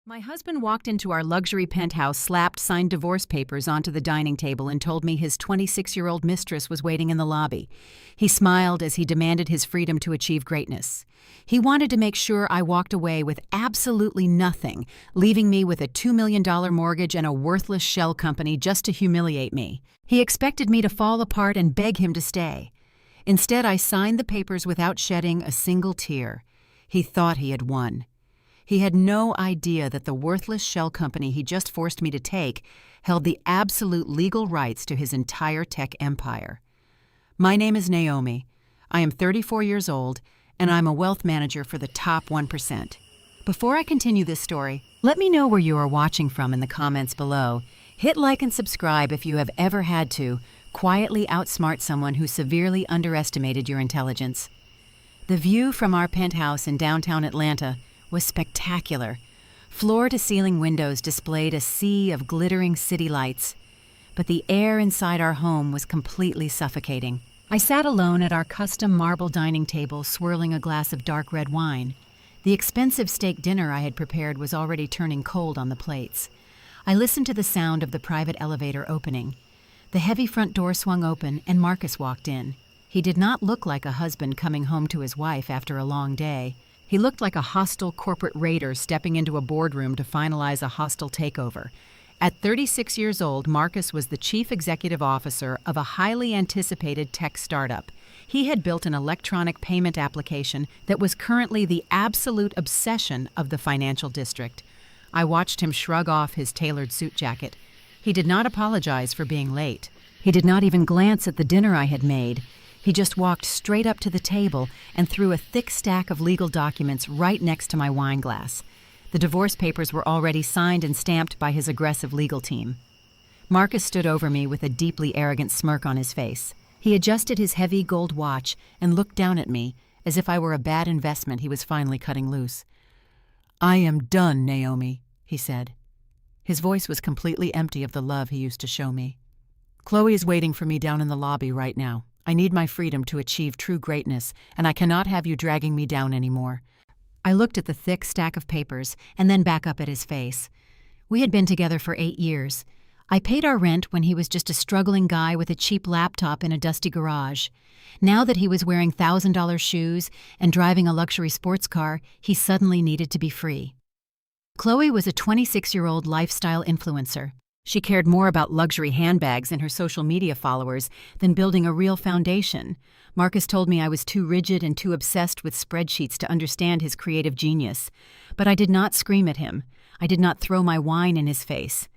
My husband walked into our luxury penthouse, slapped signed divorce papers onto the dining table, and told me his 26-year-old mistress was waiting in the lobby. He smiled as he demanded his freedom to achieve greatness. He wanted to make sure I walked away with absolutely nothing, leaving me with a $2 million mortgage and a worthless shell company just to humiliate me. He expected me to fall apart and beg him to stay. Instead, I signed the papers without shedding a single tear. He thought he had won. He had no idea that the worthless shell company he just forced me to take held the absolute legal rights to his entire tech empire. My name is Naomi. I am 34 years old, and I'm a wealth manager for the top 1%. Before I continue this story, let me know where you are watching from in the comments below. Hit like and subscribe if you have ever had to quietly outsmart someone who severely underestimated your intelligence. The view from our penthouse in downtown Atlanta was spectacular. Floor-to-ceiling windows displayed a sea of glittering city lights, but the air inside our home was completely suffocating. I sat alone at our custom marble dining table, swirling a glass of dark red wine. The expensive steak dinner I had prepared was already turning cold on the plates. I listened to the sound of the private elevator opening. The heavy front door swung open, and Marcus walked in. He did not look like a husband coming home to his wife after a long day. He looked like a hostile corporate raider stepping into a boardroom to finalize a hostile takeover. At 36 years old, Marcus was the chief executive officer of a highly anticipated tech startup. He had built an electronic payment application that was currently the absolute obsession of the financial district. I watched him shrug off his tailored suit jacket. He did not apologize for being late. He did not even glance at the dinner I had made. He just walked straight up to the table and threw a thick stack of legal documents right next to my wine glass. The divorce papers were already signed and stamped by his aggressive legal team. Marcus stood over me with a deeply arrogant smirk on his face. He adjusted his heavy gold watch and looked down at me as if I were a bad investment he was finally cutting loose. "I am done, Naomi," he said. His voice was completely empty of the love he used to show me. "Chloe is waiting for me down in the lobby right now. I need my freedom to achieve true greatness, and I cannot have you dragging me down anymore." I looked at the thick stack of papers and then back up at his face. We had been together for 8 years. I paid our rent when he was just a struggling guy with a cheap laptop in a dusty garage. Now that he was wearing $1,000 shoes and driving a luxury sports car, he suddenly needed to be free. Chloe was a 26-year-old lifestyle influencer. She cared more about luxury handbags and her social media followers than building a real foundation. Marcus told me I was too rigid and too obsessed with spreadsheets to understand his creative genius. But I did not scream at him. I did not throw my wine in his face.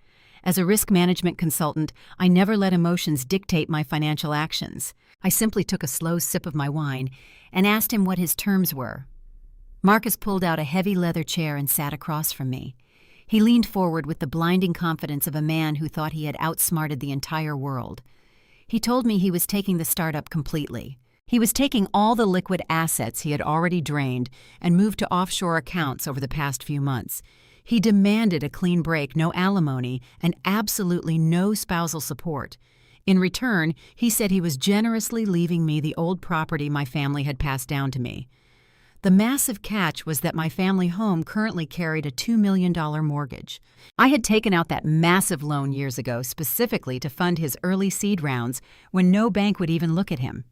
As a risk management consultant, I never let emotions dictate my financial actions. I simply took a slow sip of my wine and asked him what his terms were. Marcus pulled out a heavy leather chair and sat across from me. He leaned forward with the blinding confidence of a man who thought he had outsmarted the entire world. He told me he was taking the startup completely. He was taking all the liquid assets he had already drained and moved to offshore accounts over the past few months. He demanded a clean break, no alimony, and absolutely no spousal support. In return, he said he was generously leaving me the old property my family had passed down to me. The massive catch was that my family home currently carried a $2 million mortgage. I had taken out that massive loan years ago specifically to fund his early seed rounds when no bank would even look at him.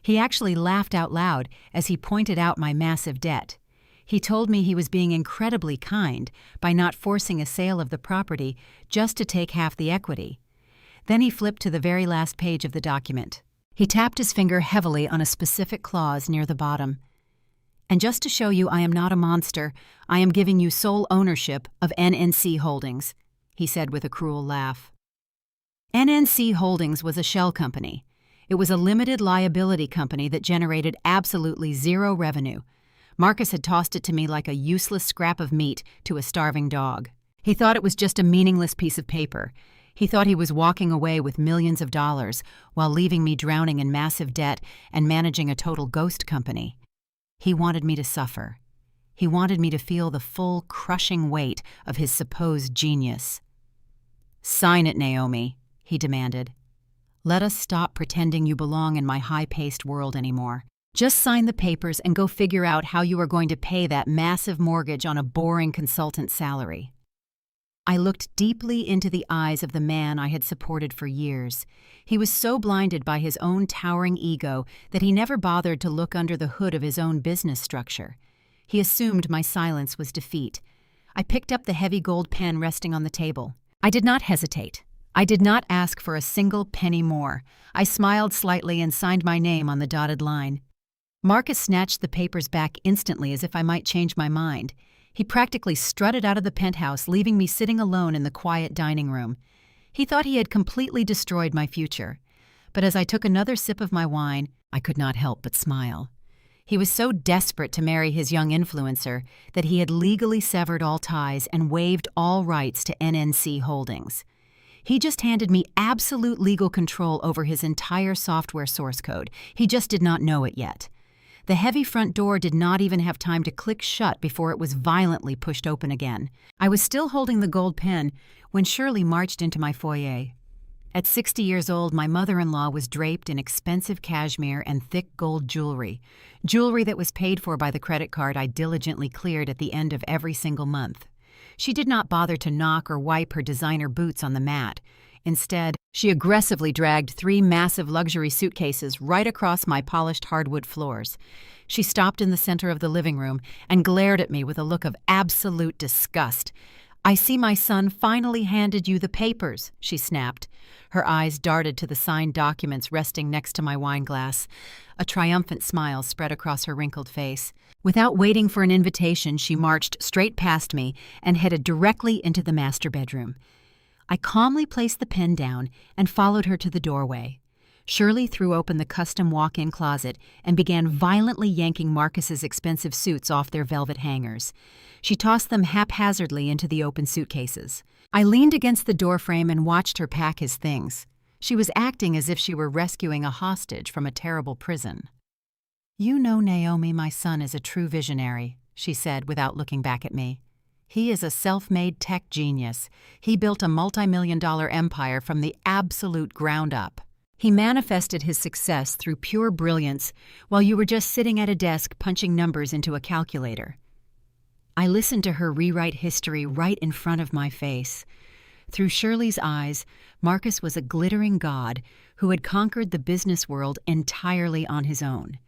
He actually laughed out loud as he pointed out my massive debt. He told me he was being incredibly kind by not forcing a sale of the property just to take half the equity. Then he flipped to the very last page of the document. He tapped his finger heavily on a specific clause near the bottom. "And just to show you I am not a monster, I am giving you sole ownership of NNC Holdings," he said with a cruel laugh. NNC Holdings was a shell company. It was a limited liability company that generated absolutely zero revenue. Marcus had tossed it to me like a useless scrap of meat to a starving dog. He thought it was just a meaningless piece of paper. He thought he was walking away with millions of dollars while leaving me drowning in massive debt and managing a total ghost company. He wanted me to suffer. He wanted me to feel the full, crushing weight of his supposed genius. "Sign it, Naomi," he demanded. "Let us stop pretending you belong in my high-paced world anymore. Just sign the papers and go figure out how you are going to pay that massive mortgage on a boring consultant salary." I looked deeply into the eyes of the man I had supported for years. He was so blinded by his own towering ego that he never bothered to look under the hood of his own business structure. He assumed my silence was defeat. I picked up the heavy gold pen resting on the table. I did not hesitate. I did not ask for a single penny more. I smiled slightly and signed my name on the dotted line. Marcus snatched the papers back instantly as if I might change my mind. He practically strutted out of the penthouse, leaving me sitting alone in the quiet dining room. He thought he had completely destroyed my future. But as I took another sip of my wine, I could not help but smile. He was so desperate to marry his young influencer that he had legally severed all ties and waived all rights to NNC Holdings. He just handed me absolute legal control over his entire software source code. He just did not know it yet. The heavy front door did not even have time to click shut before it was violently pushed open again. I was still holding the gold pen when Shirley marched into my foyer. At 60 years old, my mother-in-law was draped in expensive cashmere and thick gold jewelry that was paid for by the credit card I diligently cleared at the end of every single month. She did not bother to knock or wipe her designer boots on the mat. Instead, she aggressively dragged 3 massive luxury suitcases right across my polished hardwood floors. She stopped in the center of the living room and glared at me with a look of absolute disgust. "I see my son finally handed you the papers," she snapped. Her eyes darted to the signed documents resting next to my wine glass. A triumphant smile spread across her wrinkled face. Without waiting for an invitation, she marched straight past me and headed directly into the master bedroom. I calmly placed the pen down and followed her to the doorway. Shirley threw open the custom walk-in closet and began violently yanking Marcus's expensive suits off their velvet hangers. She tossed them haphazardly into the open suitcases. I leaned against the doorframe and watched her pack his things. She was acting as if she were rescuing a hostage from a terrible prison. "You know, Naomi, my son is a true visionary," she said without looking back at me. "He is a self-made tech genius. He built a multi-million-dollar empire from the absolute ground up. He manifested his success through pure brilliance while you were just sitting at a desk punching numbers into a calculator." I listened to her rewrite history right in front of my face. Through Shirley's eyes, Marcus was a glittering god who had conquered the business world entirely on his own.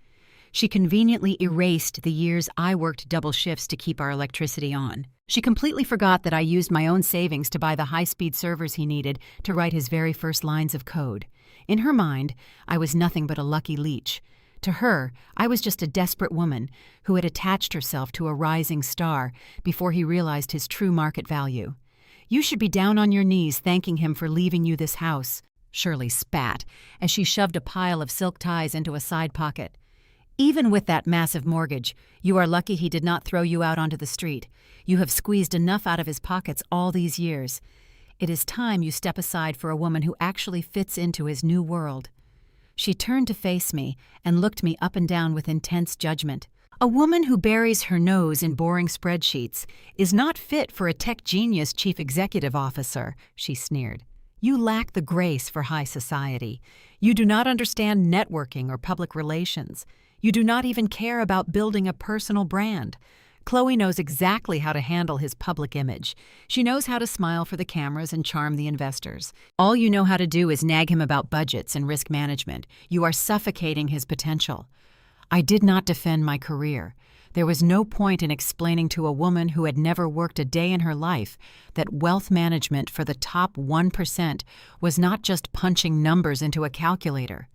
She conveniently erased the years I worked double shifts to keep our electricity on. She completely forgot that I used my own savings to buy the high-speed servers he needed to write his very first lines of code. In her mind, I was nothing but a lucky leech. To her, I was just a desperate woman who had attached herself to a rising star before he realized his true market value. "You should be down on your knees thanking him for leaving you this house," Shirley spat as she shoved a pile of silk ties into a side pocket. "Even with that massive mortgage, you are lucky he did not throw you out onto the street. You have squeezed enough out of his pockets all these years. It is time you step aside for a woman who actually fits into his new world." She turned to face me and looked me up and down with intense judgment. "A woman who buries her nose in boring spreadsheets is not fit for a tech genius chief executive officer," she sneered. "You lack the grace for high society. You do not understand networking or public relations. You do not even care about building a personal brand. Chloe knows exactly how to handle his public image. She knows how to smile for the cameras and charm the investors. All you know how to do is nag him about budgets and risk management. You are suffocating his potential." I did not defend my career. There was no point in explaining to a woman who had never worked a day in her life that wealth management for the top 1% was not just punching numbers into a calculator.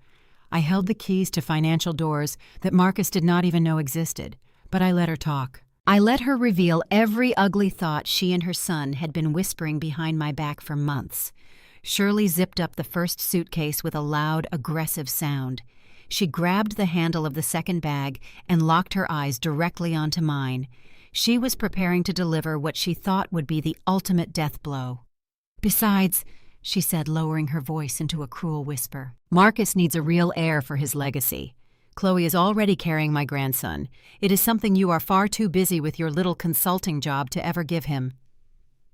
I held the keys to financial doors that Marcus did not even know existed, but I let her talk. I let her reveal every ugly thought she and her son had been whispering behind my back for months. Shirley zipped up the first suitcase with a loud, aggressive sound. She grabbed the handle of the second bag and locked her eyes directly onto mine. She was preparing to deliver what she thought would be the ultimate death blow. "Besides," she said, lowering her voice into a cruel whisper, "Marcus needs a real heir for his legacy. Chloe is already carrying my grandson. It is something you are far too busy with your little consulting job to ever give him."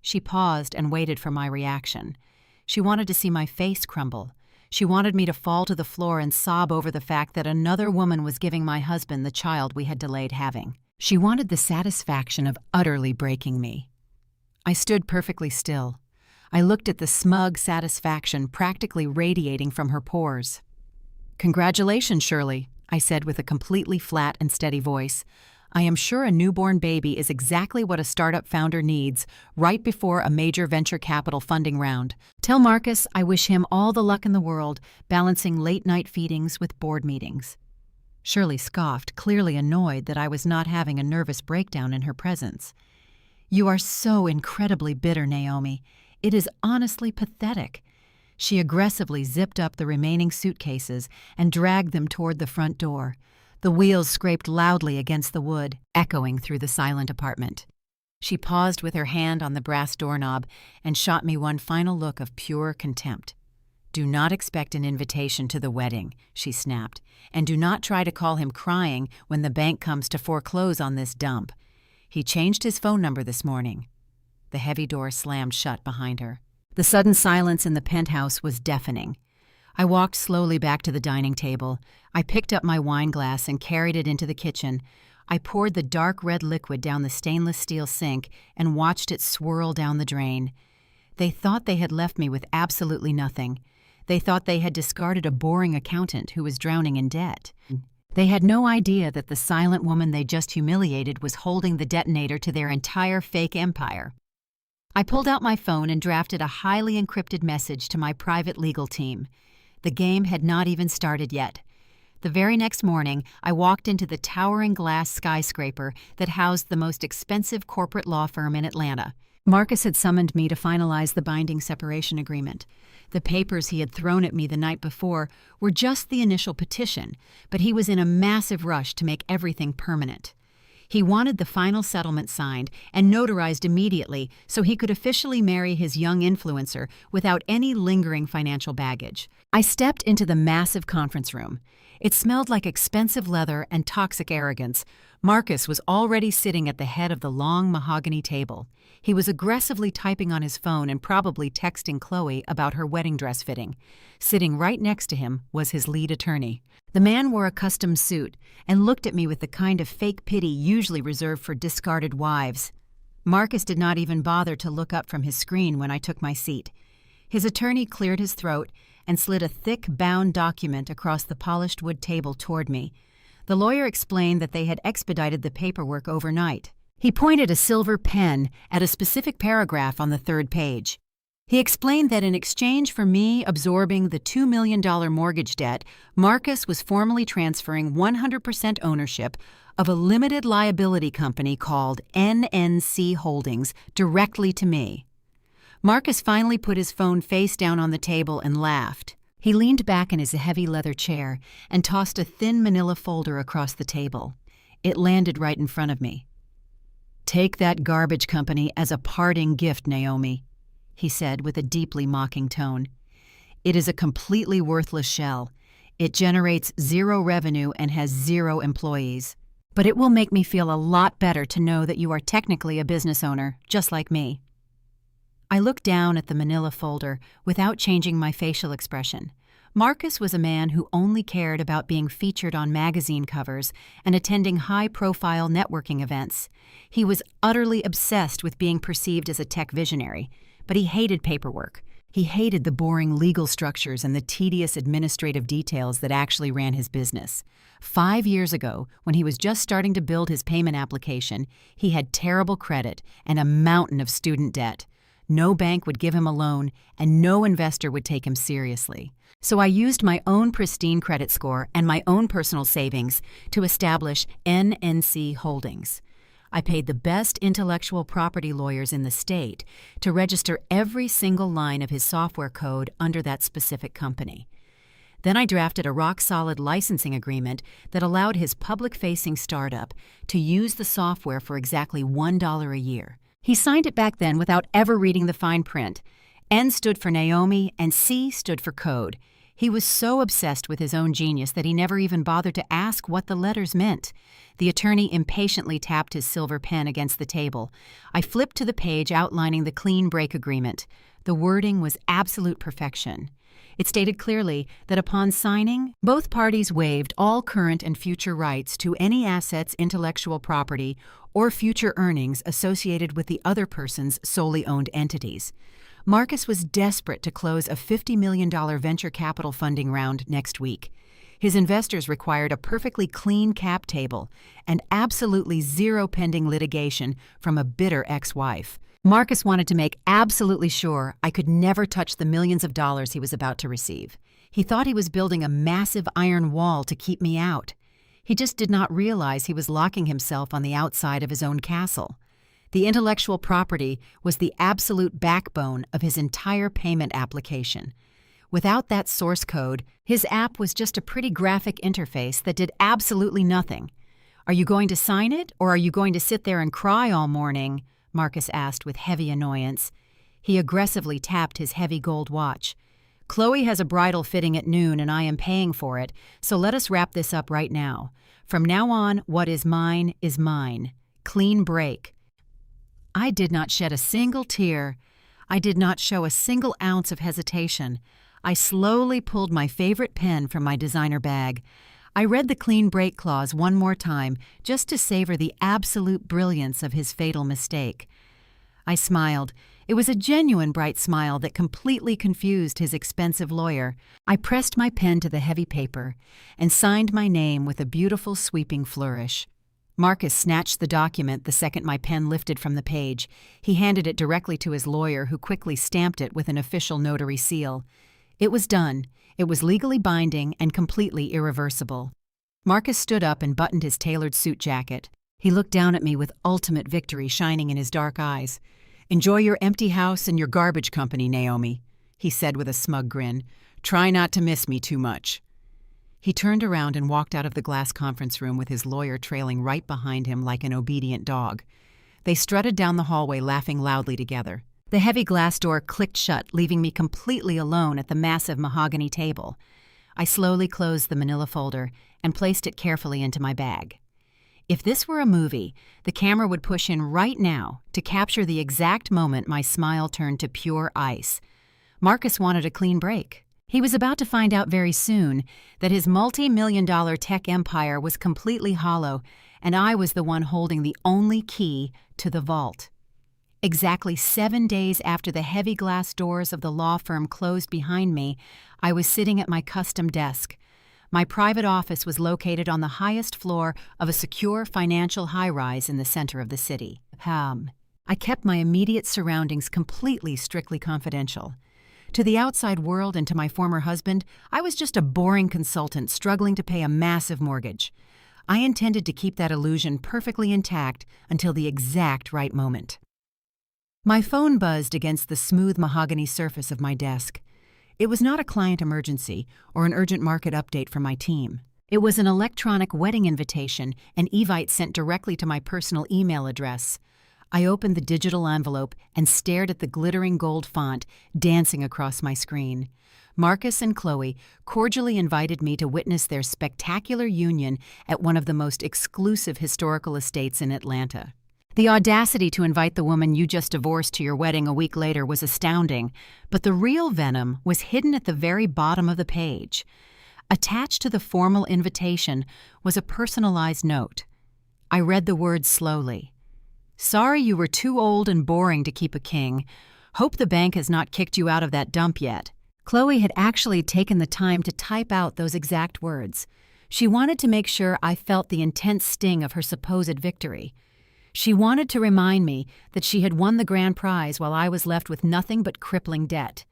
She paused and waited for my reaction. She wanted to see my face crumble. She wanted me to fall to the floor and sob over the fact that another woman was giving my husband the child we had delayed having. She wanted the satisfaction of utterly breaking me. I stood perfectly still. I looked at the smug satisfaction practically radiating from her pores. "Congratulations, Shirley," I said with a completely flat and steady voice. "I am sure a newborn baby is exactly what a startup founder needs right before a major venture capital funding round. Tell Marcus I wish him all the luck in the world, balancing late-night feedings with board meetings." Shirley scoffed, clearly annoyed that I was not having a nervous breakdown in her presence. "You are so incredibly bitter, Naomi. It is honestly pathetic." She aggressively zipped up the remaining suitcases and dragged them toward the front door. The wheels scraped loudly against the wood, echoing through the silent apartment. She paused with her hand on the brass doorknob and shot me one final look of pure contempt. "Do not expect an invitation to the wedding," she snapped, "and do not try to call him crying when the bank comes to foreclose on this dump. He changed his phone number this morning." The heavy door slammed shut behind her. The sudden silence in the penthouse was deafening. I walked slowly back to the dining table. I picked up my wine glass and carried it into the kitchen. I poured the dark red liquid down the stainless steel sink and watched it swirl down the drain. They thought they had left me with absolutely nothing. They thought they had discarded a boring accountant who was drowning in debt. They had no idea that the silent woman they just humiliated was holding the detonator to their entire fake empire. I pulled out my phone and drafted a highly encrypted message to my private legal team. The game had not even started yet. The very next morning, I walked into the towering glass skyscraper that housed the most expensive corporate law firm in Atlanta. Marcus had summoned me to finalize the binding separation agreement. The papers he had thrown at me the night before were just the initial petition, but he was in a massive rush to make everything permanent. He wanted the final settlement signed and notarized immediately so he could officially marry his young influencer without any lingering financial baggage. I stepped into the massive conference room. It smelled like expensive leather and toxic arrogance. Marcus was already sitting at the head of the long mahogany table. He was aggressively typing on his phone and probably texting Chloe about her wedding dress fitting. Sitting right next to him was his lead attorney. The man wore a custom suit and looked at me with the kind of fake pity usually reserved for discarded wives. Marcus did not even bother to look up from his screen when I took my seat. His attorney cleared his throat and slid a thick, bound document across the polished wood table toward me. The lawyer explained that they had expedited the paperwork overnight. He pointed a silver pen at a specific paragraph on the third page. He explained that in exchange for me absorbing the $2 million mortgage debt, Marcus was formally transferring 100% ownership of a limited liability company called NNC Holdings directly to me. Marcus finally put his phone face down on the table and laughed. He leaned back in his heavy leather chair and tossed a thin manila folder across the table. It landed right in front of me. "Take that garbage company as a parting gift, Naomi," he said with a deeply mocking tone. "It is a completely worthless shell. It generates zero revenue and has zero employees. But it will make me feel a lot better to know that you are technically a business owner, just like me." I looked down at the manila folder without changing my facial expression. Marcus was a man who only cared about being featured on magazine covers and attending high-profile networking events. He was utterly obsessed with being perceived as a tech visionary, but he hated paperwork. He hated the boring legal structures and the tedious administrative details that actually ran his business. 5 years ago, when he was just starting to build his payment application, he had terrible credit and a mountain of student debt. No bank would give him a loan, and no investor would take him seriously. So I used my own pristine credit score and my own personal savings to establish NNC Holdings. I paid the best intellectual property lawyers in the state to register every single line of his software code under that specific company. Then I drafted a rock-solid licensing agreement that allowed his public-facing startup to use the software for exactly $1 a year. He signed it back then without ever reading the fine print. N stood for Naomi and C stood for code. He was so obsessed with his own genius that he never even bothered to ask what the letters meant. The attorney impatiently tapped his silver pen against the table. I flipped to the page outlining the clean break agreement. The wording was absolute perfection. It stated clearly that upon signing, both parties waived all current and future rights to any assets, intellectual property, or future earnings associated with the other person's solely owned entities. Marcus was desperate to close a $50 million venture capital funding round next week. His investors required a perfectly clean cap table and absolutely zero pending litigation from a bitter ex-wife. Marcus wanted to make absolutely sure I could never touch the millions of dollars he was about to receive. He thought he was building a massive iron wall to keep me out. He just did not realize he was locking himself on the outside of his own castle. The intellectual property was the absolute backbone of his entire payment application. Without that source code, his app was just a pretty graphic interface that did absolutely nothing. "Are you going to sign it, or are you going to sit there and cry all morning?" Marcus asked with heavy annoyance. He aggressively tapped his heavy gold watch. "Chloe has a bridal fitting at noon and I am paying for it, so let us wrap this up right now. From now on, what is mine is mine. Clean break." I did not shed a single tear. I did not show a single ounce of hesitation. I slowly pulled my favorite pen from my designer bag. I read the clean break clause one more time just to savor the absolute brilliance of his fatal mistake. I smiled. It was a genuine bright smile that completely confused his expensive lawyer. I pressed my pen to the heavy paper and signed my name with a beautiful sweeping flourish. Marcus snatched the document the second my pen lifted from the page. He handed it directly to his lawyer, who quickly stamped it with an official notary seal. It was done. It was legally binding and completely irreversible. Marcus stood up and buttoned his tailored suit jacket. He looked down at me with ultimate victory shining in his dark eyes. "Enjoy your empty house and your garbage company, Naomi," he said with a smug grin. "Try not to miss me too much." He turned around and walked out of the glass conference room with his lawyer trailing right behind him like an obedient dog. They strutted down the hallway laughing loudly together. The heavy glass door clicked shut, leaving me completely alone at the massive mahogany table. I slowly closed the manila folder and placed it carefully into my bag. If this were a movie, the camera would push in right now to capture the exact moment my smile turned to pure ice. Marcus wanted a clean break. He was about to find out very soon that his multi-million-dollar tech empire was completely hollow, and I was the one holding the only key to the vault. Exactly 7 days after the heavy glass doors of the law firm closed behind me, I was sitting at my custom desk. My private office was located on the highest floor of a secure financial high-rise in the center of the city. I kept my immediate surroundings completely strictly confidential. To the outside world and to my former husband, I was just a boring consultant struggling to pay a massive mortgage. I intended to keep that illusion perfectly intact until the exact right moment. My phone buzzed against the smooth mahogany surface of my desk. It was not a client emergency or an urgent market update from my team. It was an electronic wedding invitation, an evite sent directly to my personal email address. I opened the digital envelope and stared at the glittering gold font dancing across my screen. Marcus and Chloe cordially invited me to witness their spectacular union at one of the most exclusive historical estates in Atlanta. The audacity to invite the woman you just divorced to your wedding a week later was astounding, but the real venom was hidden at the very bottom of the page. Attached to the formal invitation was a personalized note. I read the words slowly. "Sorry you were too old and boring to keep a king. Hope the bank has not kicked you out of that dump yet." Chloe had actually taken the time to type out those exact words. She wanted to make sure I felt the intense sting of her supposed victory. She wanted to remind me that she had won the grand prize while I was left with nothing but crippling debt.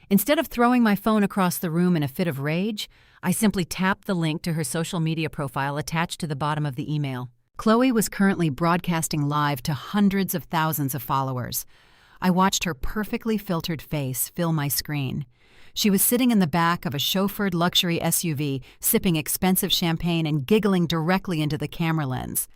Instead of throwing my phone across the room in a fit of rage, I simply tapped the link to her social media profile attached to the bottom of the email. Chloe was currently broadcasting live to hundreds of thousands of followers. I watched her perfectly filtered face fill my screen. She was sitting in the back of a chauffeured luxury SUV, sipping expensive champagne and giggling directly into the camera lens.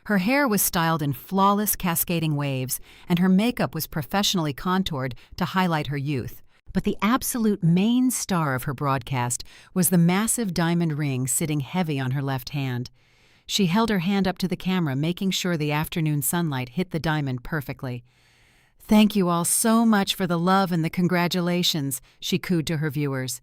Her hair was styled in flawless cascading waves, and her makeup was professionally contoured to highlight her youth. But the absolute main star of her broadcast was the massive diamond ring sitting heavy on her left hand. She held her hand up to the camera, making sure the afternoon sunlight hit the diamond perfectly. "Thank you all so much for the love and the congratulations," she cooed to her viewers.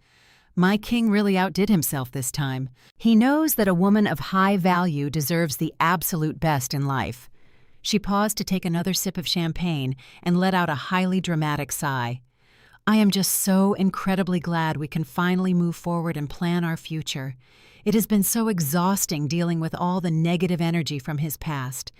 "My king really outdid himself this time. He knows that a woman of high value deserves the absolute best in life." She paused to take another sip of champagne and let out a highly dramatic sigh. "I am just so incredibly glad we can finally move forward and plan our future. It has been so exhausting dealing with all the negative energy from his past.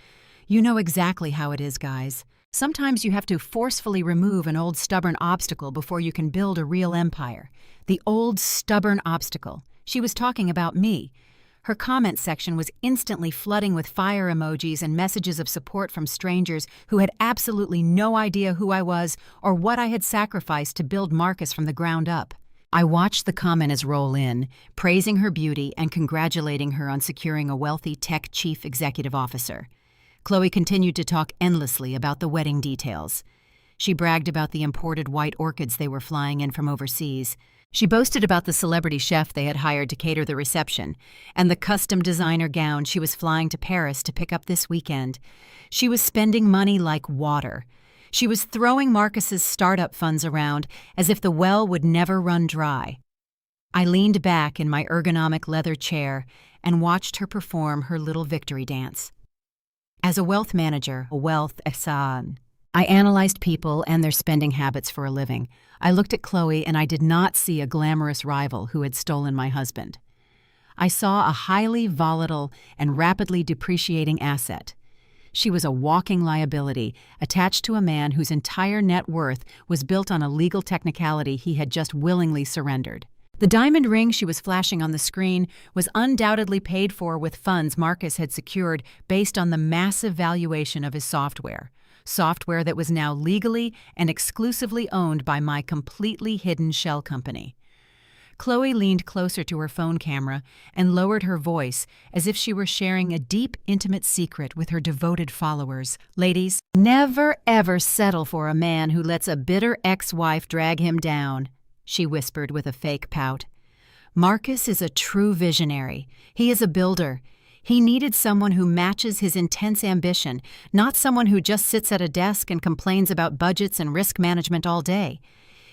You know exactly how it is, guys. Sometimes you have to forcefully remove an old stubborn obstacle before you can build a real empire. The old stubborn obstacle. She was talking about me. Her comment section was instantly flooding with fire emojis and messages of support from strangers who had absolutely no idea who I was or what I had sacrificed to build Marcus from the ground up. I watched the commenters roll in, praising her beauty and congratulating her on securing a wealthy tech chief executive officer. Chloe continued to talk endlessly about the wedding details. She bragged about the imported white orchids they were flying in from overseas. She boasted about the celebrity chef they had hired to cater the reception, and the custom designer gown she was flying to Paris to pick up this weekend. She was spending money like water. She was throwing Marcus's startup funds around as if the well would never run dry. I leaned back in my ergonomic leather chair and watched her perform her little victory dance. As a wealth manager, I analyzed people and their spending habits for a living. I looked at Chloe and I did not see a glamorous rival who had stolen my husband. I saw a highly volatile and rapidly depreciating asset. She was a walking liability attached to a man whose entire net worth was built on a legal technicality he had just willingly surrendered. The diamond ring she was flashing on the screen was undoubtedly paid for with funds Marcus had secured based on the massive valuation of his software that was now legally and exclusively owned by my completely hidden shell company. Chloe leaned closer to her phone camera and lowered her voice as if she were sharing a deep, intimate secret with her devoted followers. "Ladies, never ever settle for a man who lets a bitter ex-wife drag him down," she whispered with a fake pout. "Marcus is a true visionary. He is a builder. He needed someone who matches his intense ambition, not someone who just sits at a desk and complains about budgets and risk management all day.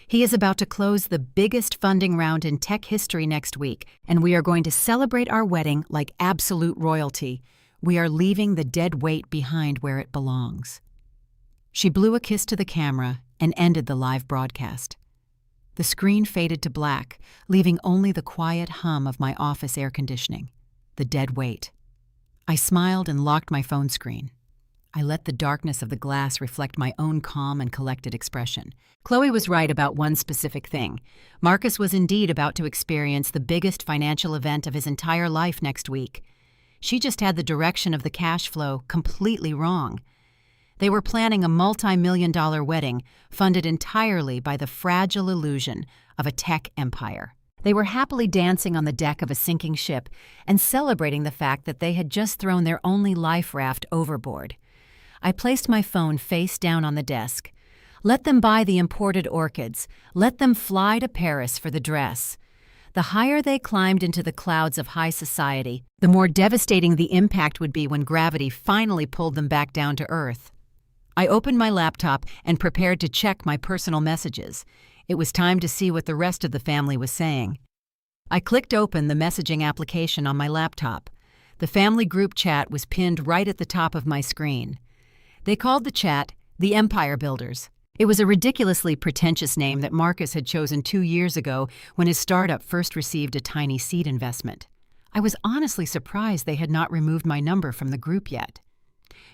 He is about to close the biggest funding round in tech history next week, and we are going to celebrate our wedding like absolute royalty. We are leaving the dead weight behind where it belongs." She blew a kiss to the camera and ended the live broadcast. The screen faded to black, leaving only the quiet hum of my office air conditioning. The dead weight. I smiled and locked my phone screen. I let the darkness of the glass reflect my own calm and collected expression. Chloe was right about one specific thing. Marcus was indeed about to experience the biggest financial event of his entire life next week. She just had the direction of the cash flow completely wrong. They were planning a multi-million-dollar wedding funded entirely by the fragile illusion of a tech empire. They were happily dancing on the deck of a sinking ship and celebrating the fact that they had just thrown their only life raft overboard. I placed my phone face down on the desk. Let them buy the imported orchids. Let them fly to Paris for the dress. The higher they climbed into the clouds of high society, the more devastating the impact would be when gravity finally pulled them back down to Earth. I opened my laptop and prepared to check my personal messages. It was time to see what the rest of the family was saying. I clicked open the messaging application on my laptop. The family group chat was pinned right at the top of my screen. They called the chat the Empire Builders. It was a ridiculously pretentious name that Marcus had chosen 2 years ago when his startup first received a tiny seed investment. I was honestly surprised they had not removed my number from the group yet.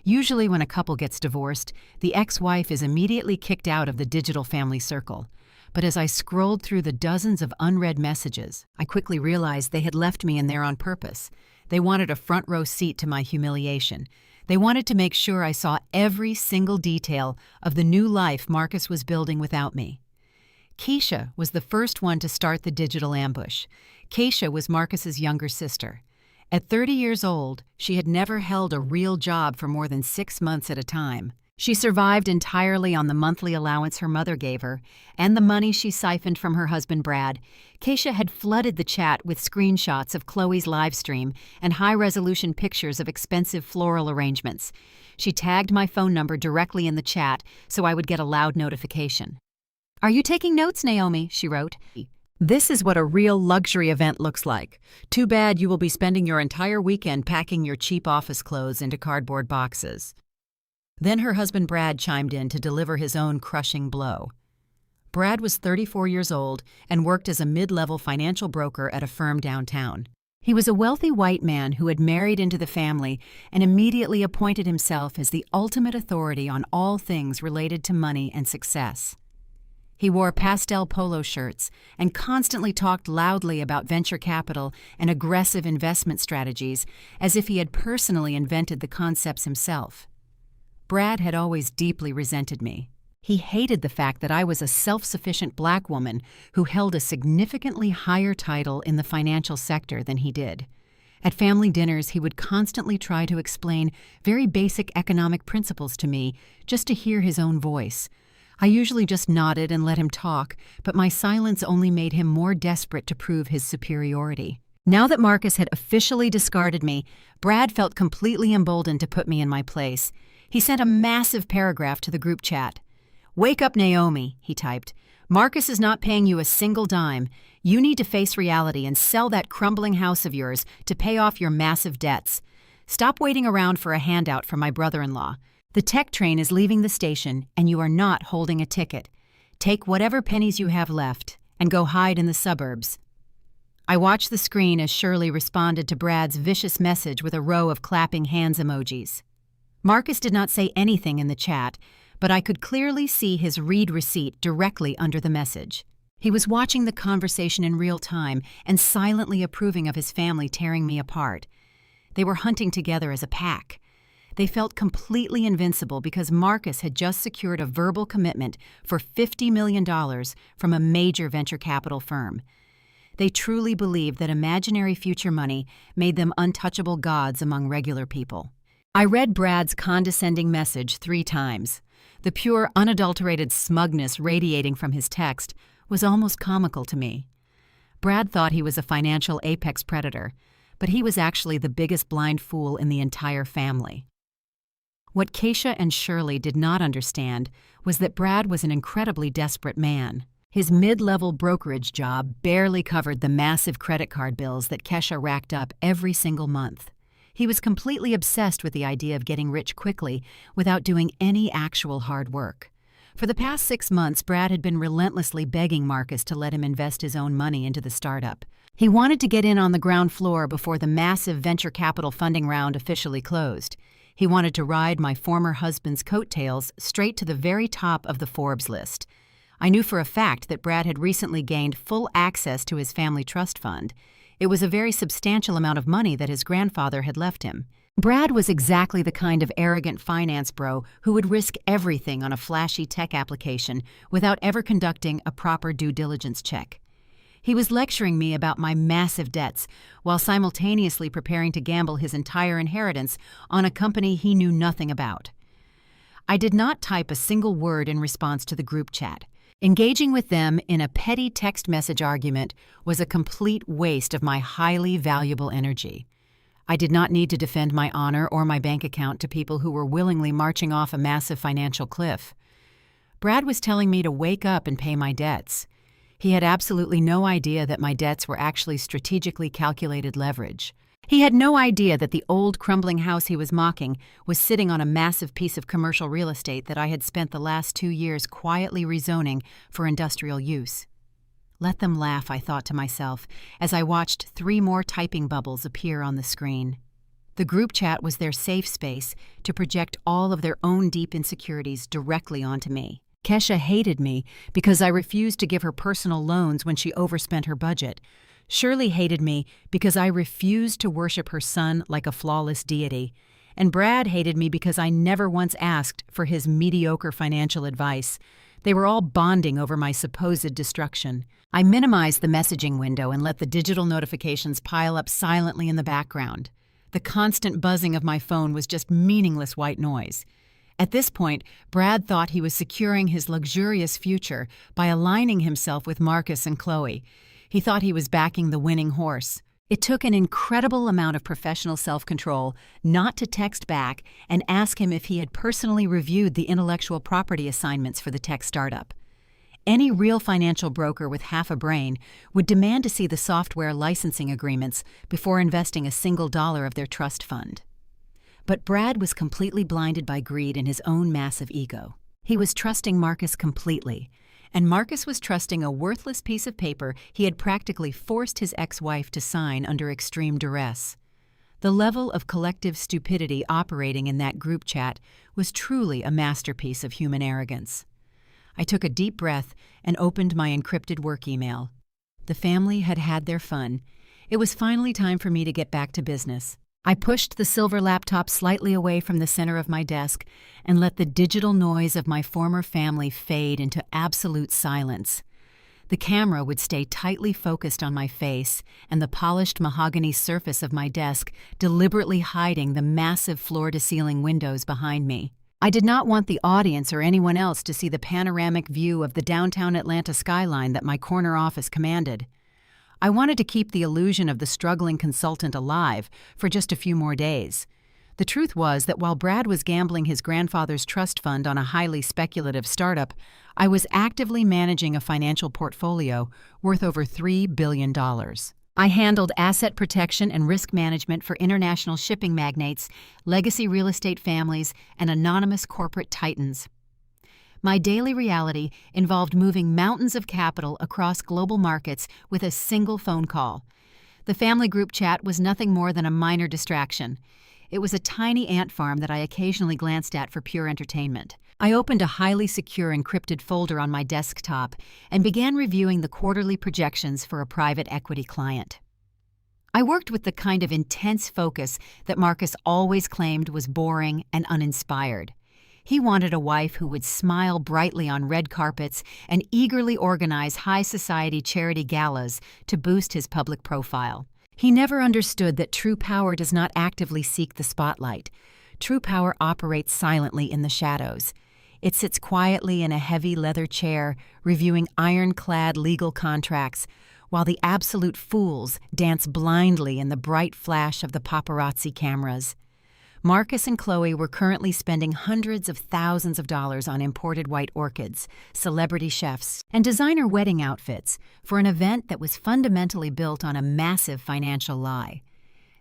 Usually when a couple gets divorced, the ex-wife is immediately kicked out of the digital family circle. But as I scrolled through the dozens of unread messages, I quickly realized they had left me in there on purpose. They wanted a front-row seat to my humiliation. They wanted to make sure I saw every single detail of the new life Marcus was building without me. Keisha was the first one to start the digital ambush. Keisha was Marcus's younger sister. At 30 years old, she had never held a real job for more than 6 months at a time. She survived entirely on the monthly allowance her mother gave her and the money she siphoned from her husband Brad. Keisha had flooded the chat with screenshots of Chloe's live stream and high-resolution pictures of expensive floral arrangements. She tagged my phone number directly in the chat so I would get a loud notification. "Are you taking notes, Naomi?" she wrote. "This is what a real luxury event looks like. Too bad you will be spending your entire weekend packing your cheap office clothes into cardboard boxes." Then her husband Brad chimed in to deliver his own crushing blow. Brad was 34 years old and worked as a mid-level financial broker at a firm downtown. He was a wealthy white man who had married into the family and immediately appointed himself as the ultimate authority on all things related to money and success. He wore pastel polo shirts and constantly talked loudly about venture capital and aggressive investment strategies as if he had personally invented the concepts himself. Brad had always deeply resented me. He hated the fact that I was a self-sufficient black woman who held a significantly higher title in the financial sector than he did. At family dinners, he would constantly try to explain very basic economic principles to me just to hear his own voice. I usually just nodded and let him talk, but my silence only made him more desperate to prove his superiority. Now that Marcus had officially discarded me, Brad felt completely emboldened to put me in my place. He sent a massive paragraph to the group chat. "Wake up, Naomi," he typed. "Marcus is not paying you a single dime. You need to face reality and sell that crumbling house of yours to pay off your massive debts. Stop waiting around for a handout from my brother-in-law. The tech train is leaving the station and you are not holding a ticket. Take whatever pennies you have left and go hide in the suburbs." I watched the screen as Shirley responded to Brad's vicious message with a row of clapping hands emojis. Marcus did not say anything in the chat, but I could clearly see his read receipt directly under the message. He was watching the conversation in real time and silently approving of his family tearing me apart. They were hunting together as a pack. They felt completely invincible because Marcus had just secured a verbal commitment for $50 million from a major venture capital firm. They truly believed that imaginary future money made them untouchable gods among regular people. I read Brad's condescending message 3 times. The pure, unadulterated smugness radiating from his text was almost comical to me. Brad thought he was a financial apex predator, but he was actually the biggest blind fool in the entire family. What Keisha and Shirley did not understand was that Brad was an incredibly desperate man. His mid-level brokerage job barely covered the massive credit card bills that Keisha racked up every single month. He was completely obsessed with the idea of getting rich quickly without doing any actual hard work. For the past 6 months, Brad had been relentlessly begging Marcus to let him invest his own money into the startup. He wanted to get in on the ground floor before the massive venture capital funding round officially closed. He wanted to ride my former husband's coattails straight to the very top of the Forbes list. I knew for a fact that Brad had recently gained full access to his family trust fund. It was a very substantial amount of money that his grandfather had left him. Brad was exactly the kind of arrogant finance bro who would risk everything on a flashy tech application without ever conducting a proper due diligence check. He was lecturing me about my massive debts while simultaneously preparing to gamble his entire inheritance on a company he knew nothing about. I did not type a single word in response to the group chat. Engaging with them in a petty text message argument was a complete waste of my highly valuable energy. I did not need to defend my honor or my bank account to people who were willingly marching off a massive financial cliff. Brad was telling me to wake up and pay my debts. He had absolutely no idea that my debts were actually strategically calculated leverage. He had no idea that the old crumbling house he was mocking was sitting on a massive piece of commercial real estate that I had spent the last 2 years quietly rezoning for industrial use. Let them laugh, I thought to myself, as I watched 3 more typing bubbles appear on the screen. The group chat was their safe space to project all of their own deep insecurities directly onto me. Keisha hated me because I refused to give her personal loans when she overspent her budget. Shirley hated me because I refused to worship her son like a flawless deity. And Brad hated me because I never once asked for his mediocre financial advice. They were all bonding over my supposed destruction. I minimized the messaging window and let the digital notifications pile up silently in the background. The constant buzzing of my phone was just meaningless white noise. At this point, Brad thought he was securing his luxurious future by aligning himself with Marcus and Chloe. He thought he was backing the winning horse. It took an incredible amount of professional self-control not to text back and ask him if he had personally reviewed the intellectual property assignments for the tech startup. Any real financial broker with half a brain would demand to see the software licensing agreements before investing a single dollar of their trust fund. But Brad was completely blinded by greed and his own massive ego. He was trusting Marcus completely, and Marcus was trusting a worthless piece of paper he had practically forced his ex-wife to sign under extreme duress. The level of collective stupidity operating in that group chat was truly a masterpiece of human arrogance. I took a deep breath and opened my encrypted work email. The family had had their fun. It was finally time for me to get back to business. I pushed the silver laptop slightly away from the center of my desk and let the digital noise of my former family fade into absolute silence. The camera would stay tightly focused on my face and the polished mahogany surface of my desk deliberately hiding the massive floor-to-ceiling windows behind me. I did not want the audience or anyone else to see the panoramic view of the downtown Atlanta skyline that my corner office commanded. I wanted to keep the illusion of the struggling consultant alive for just a few more days. The truth was that while Brad was gambling his grandfather's trust fund on a highly speculative startup, I was actively managing a financial portfolio worth over $3 billion. I handled asset protection and risk management for international shipping magnates, legacy real estate families, and anonymous corporate titans. My daily reality involved moving mountains of capital across global markets with a single phone call. The family group chat was nothing more than a minor distraction. It was a tiny ant farm that I occasionally glanced at for pure entertainment. I opened a highly secure encrypted folder on my desktop and began reviewing the quarterly projections for a private equity client. I worked with the kind of intense focus that Marcus always claimed was boring and uninspired. He wanted a wife who would smile brightly on red carpets and eagerly organize high society charity galas to boost his public profile. He never understood that true power does not actively seek the spotlight. True power operates silently in the shadows. It sits quietly in a heavy leather chair, reviewing ironclad legal contracts, while the absolute fools dance blindly in the bright flash of the paparazzi cameras. Marcus and Chloe were currently spending hundreds of thousands of dollars on imported white orchids, celebrity chefs, and designer wedding outfits for an event that was fundamentally built on a massive financial lie.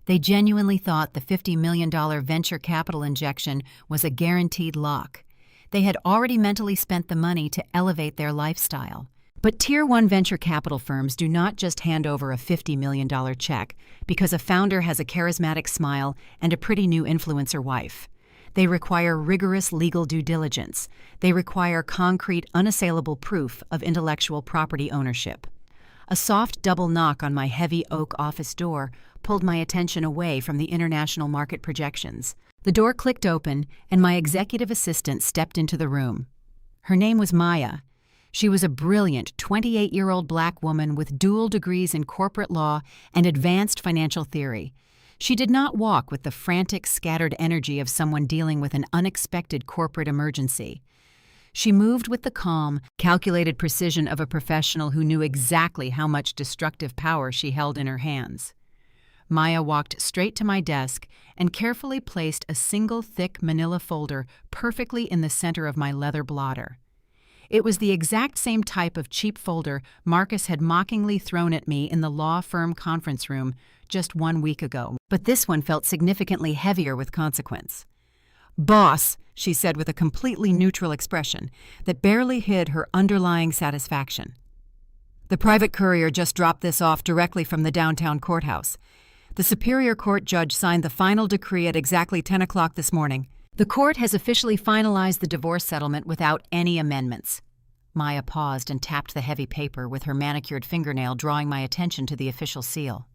They genuinely thought the $50 million venture capital injection was a guaranteed lock. They had already mentally spent the money to elevate their lifestyle. But Tier 1 venture capital firms do not just hand over a $50 million check because a founder has a charismatic smile and a pretty new influencer wife. They require rigorous legal due diligence. They require concrete, unassailable proof of intellectual property ownership. A soft double knock on my heavy oak office door pulled my attention away from the international market projections. The door clicked open, and my executive assistant stepped into the room. Her name was Maya. She was a brilliant 28-year-old black woman with dual degrees in corporate law and advanced financial theory. She did not walk with the frantic, scattered energy of someone dealing with an unexpected corporate emergency. She moved with the calm, calculated precision of a professional who knew exactly how much destructive power she held in her hands. Maya walked straight to my desk and carefully placed a single thick manila folder perfectly in the center of my leather blotter. It was the exact same type of cheap folder Marcus had mockingly thrown at me in the law firm conference room just 1 week ago, but this one felt significantly heavier with consequence. "Boss," she said with a completely neutral expression that barely hid her underlying satisfaction. "The private courier just dropped this off directly from the downtown courthouse. The Superior Court judge signed the final decree at exactly 10 o'clock this morning. The court has officially finalized the divorce settlement without any amendments." Maya paused and tapped the heavy paper with her manicured fingernail, drawing my attention to the official seal.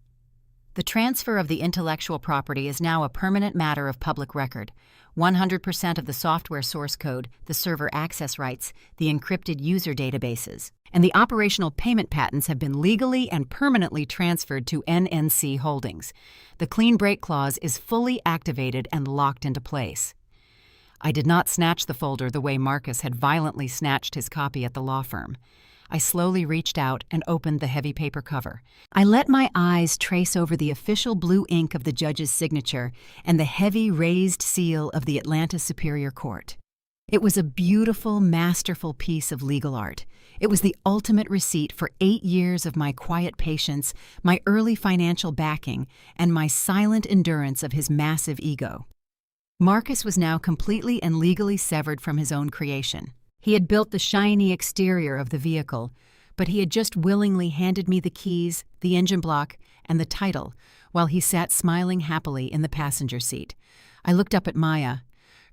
"The transfer of the intellectual property is now a permanent matter of public record. 100% of the software source code, the server access rights, the encrypted user databases, and the operational payment patents have been legally and permanently transferred to NNC Holdings. The clean break clause is fully activated and locked into place." I did not snatch the folder the way Marcus had violently snatched his copy at the law firm. I slowly reached out and opened the heavy paper cover. I let my eyes trace over the official blue ink of the judge's signature and the heavy raised seal of the Atlanta Superior Court. It was a beautiful, masterful piece of legal art. It was the ultimate receipt for 8 years of my quiet patience, my early financial backing, and my silent endurance of his massive ego. Marcus was now completely and legally severed from his own creation. He had built the shiny exterior of the vehicle, but he had just willingly handed me the keys, the engine block, and the title, while he sat smiling happily in the passenger seat. I looked up at Maya.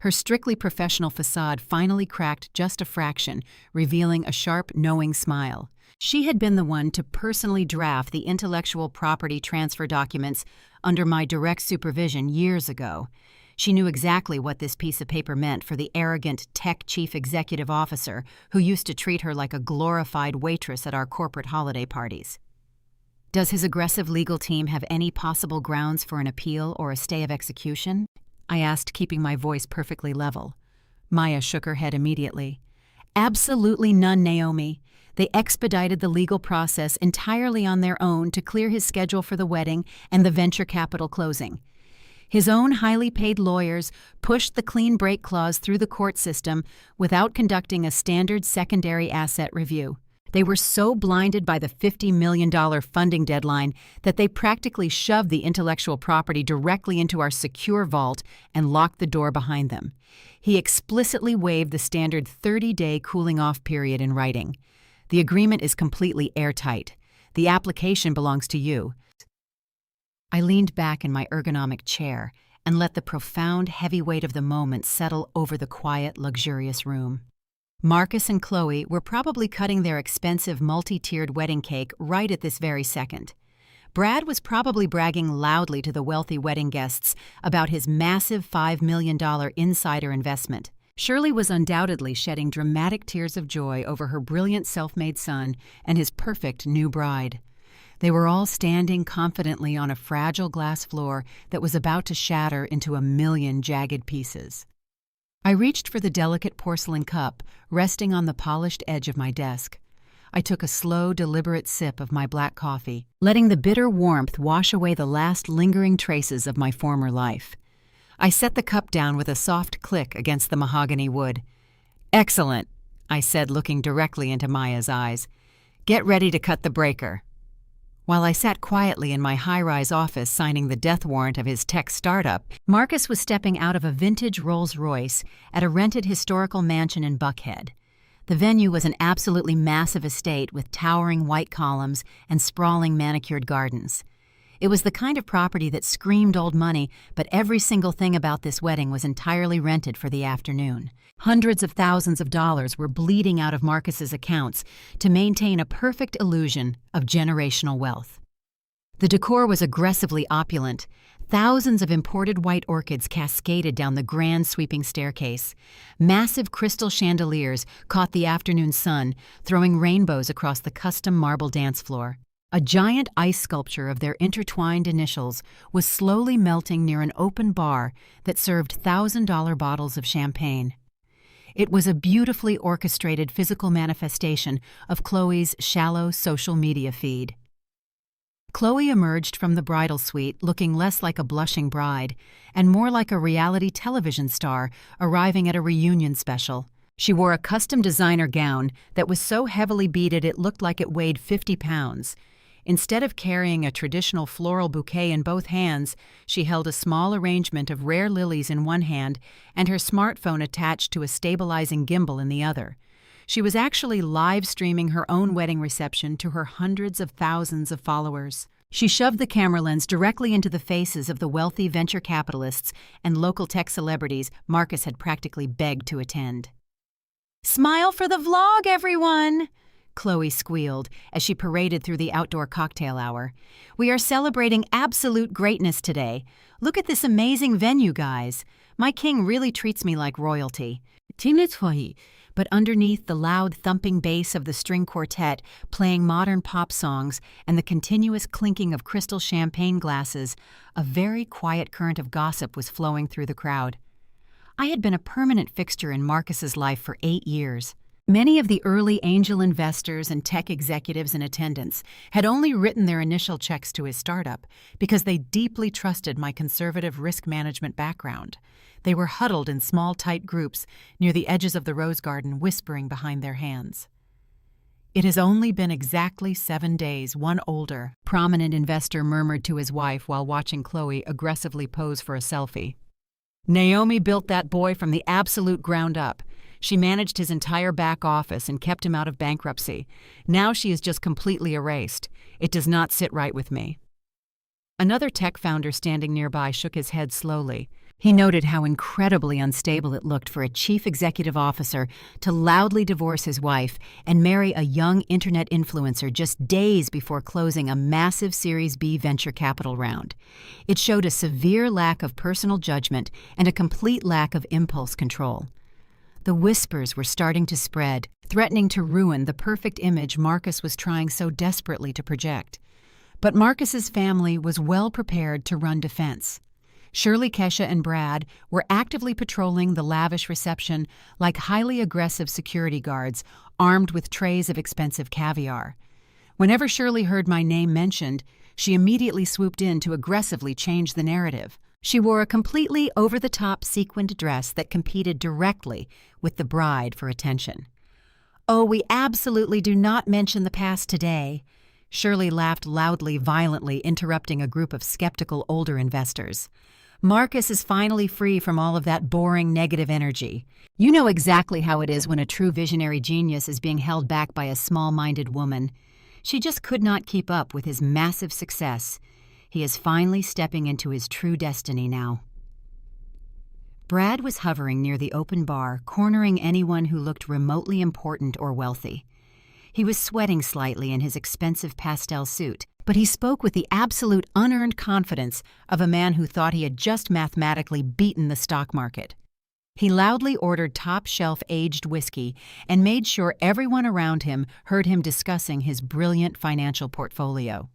Her strictly professional facade finally cracked just a fraction, revealing a sharp, knowing smile. She had been the one to personally draft the intellectual property transfer documents under my direct supervision years ago. She knew exactly what this piece of paper meant for the arrogant tech chief executive officer who used to treat her like a glorified waitress at our corporate holiday parties. Does his aggressive legal team have any possible grounds for an appeal or a stay of execution? I asked, keeping my voice perfectly level. Maya shook her head immediately. Absolutely none, Naomi. They expedited the legal process entirely on their own to clear his schedule for the wedding and the venture capital closing. His own highly paid lawyers pushed the clean break clause through the court system without conducting a standard secondary asset review. They were so blinded by the $50 million funding deadline that they practically shoved the intellectual property directly into our secure vault and locked the door behind them. He explicitly waived the standard 30-day cooling-off period in writing. The agreement is completely airtight. The application belongs to you. I leaned back in my ergonomic chair and let the profound heavy weight of the moment settle over the quiet, luxurious room. Marcus and Chloe were probably cutting their expensive multi-tiered wedding cake right at this very second. Brad was probably bragging loudly to the wealthy wedding guests about his massive $5 million insider investment. Shirley was undoubtedly shedding dramatic tears of joy over her brilliant self-made son and his perfect new bride. They were all standing confidently on a fragile glass floor that was about to shatter into a million jagged pieces. I reached for the delicate porcelain cup resting on the polished edge of my desk. I took a slow, deliberate sip of my black coffee, letting the bitter warmth wash away the last lingering traces of my former life. I set the cup down with a soft click against the mahogany wood. "Excellent," I said, looking directly into Maya's eyes. "Get ready to cut the breaker." While I sat quietly in my high-rise office signing the death warrant of his tech startup, Marcus was stepping out of a vintage Rolls-Royce at a rented historical mansion in Buckhead. The venue was an absolutely massive estate with towering white columns and sprawling manicured gardens. It was the kind of property that screamed old money, but every single thing about this wedding was entirely rented for the afternoon. Hundreds of thousands of dollars were bleeding out of Marcus's accounts to maintain a perfect illusion of generational wealth. The decor was aggressively opulent. Thousands of imported white orchids cascaded down the grand sweeping staircase. Massive crystal chandeliers caught the afternoon sun, throwing rainbows across the custom marble dance floor. A giant ice sculpture of their intertwined initials was slowly melting near an open bar that served $1,000 bottles of champagne. It was a beautifully orchestrated physical manifestation of Chloe's shallow social media feed. Chloe emerged from the bridal suite looking less like a blushing bride and more like a reality television star arriving at a reunion special. She wore a custom designer gown that was so heavily beaded it looked like it weighed 50 pounds. Instead of carrying a traditional floral bouquet in both hands, she held a small arrangement of rare lilies in one hand and her smartphone attached to a stabilizing gimbal in the other. She was actually live streaming her own wedding reception to her hundreds of thousands of followers. She shoved the camera lens directly into the faces of the wealthy venture capitalists and local tech celebrities Marcus had practically begged to attend. "Smile for the vlog, everyone!" Chloe squealed as she paraded through the outdoor cocktail hour. "We are celebrating absolute greatness today. Look at this amazing venue, guys. My king really treats me like royalty." But underneath the loud thumping bass of the string quartet playing modern pop songs and the continuous clinking of crystal champagne glasses, a very quiet current of gossip was flowing through the crowd. I had been a permanent fixture in Marcus's life for 8 years. Many of the early angel investors and tech executives in attendance had only written their initial checks to his startup because they deeply trusted my conservative risk management background. They were huddled in small, tight groups near the edges of the rose garden, whispering behind their hands. "It has only been exactly 7 days," one older, prominent investor murmured to his wife while watching Chloe aggressively pose for a selfie. "Naomi built that boy from the absolute ground up. She managed his entire back office and kept him out of bankruptcy. Now she is just completely erased. It does not sit right with me." Another tech founder standing nearby shook his head slowly. He noted how incredibly unstable it looked for a chief executive officer to loudly divorce his wife and marry a young internet influencer just days before closing a massive Series B venture capital round. It showed a severe lack of personal judgment and a complete lack of impulse control. The whispers were starting to spread, threatening to ruin the perfect image Marcus was trying so desperately to project. But Marcus's family was well prepared to run defense. Shirley, Kesha, and Brad were actively patrolling the lavish reception like highly aggressive security guards armed with trays of expensive caviar. Whenever Shirley heard my name mentioned, she immediately swooped in to aggressively change the narrative. She wore a completely over-the-top sequined dress that competed directly with the bride for attention. "Oh, we absolutely do not mention the past today." Shirley laughed loudly, violently, interrupting a group of skeptical older investors. "Marcus is finally free from all of that boring negative energy. You know exactly how it is when a true visionary genius is being held back by a small-minded woman. She just could not keep up with his massive success. He is finally stepping into his true destiny now." Brad was hovering near the open bar, cornering anyone who looked remotely important or wealthy. He was sweating slightly in his expensive pastel suit, but he spoke with the absolute unearned confidence of a man who thought he had just mathematically beaten the stock market. He loudly ordered top-shelf aged whiskey and made sure everyone around him heard him discussing his brilliant financial portfolio.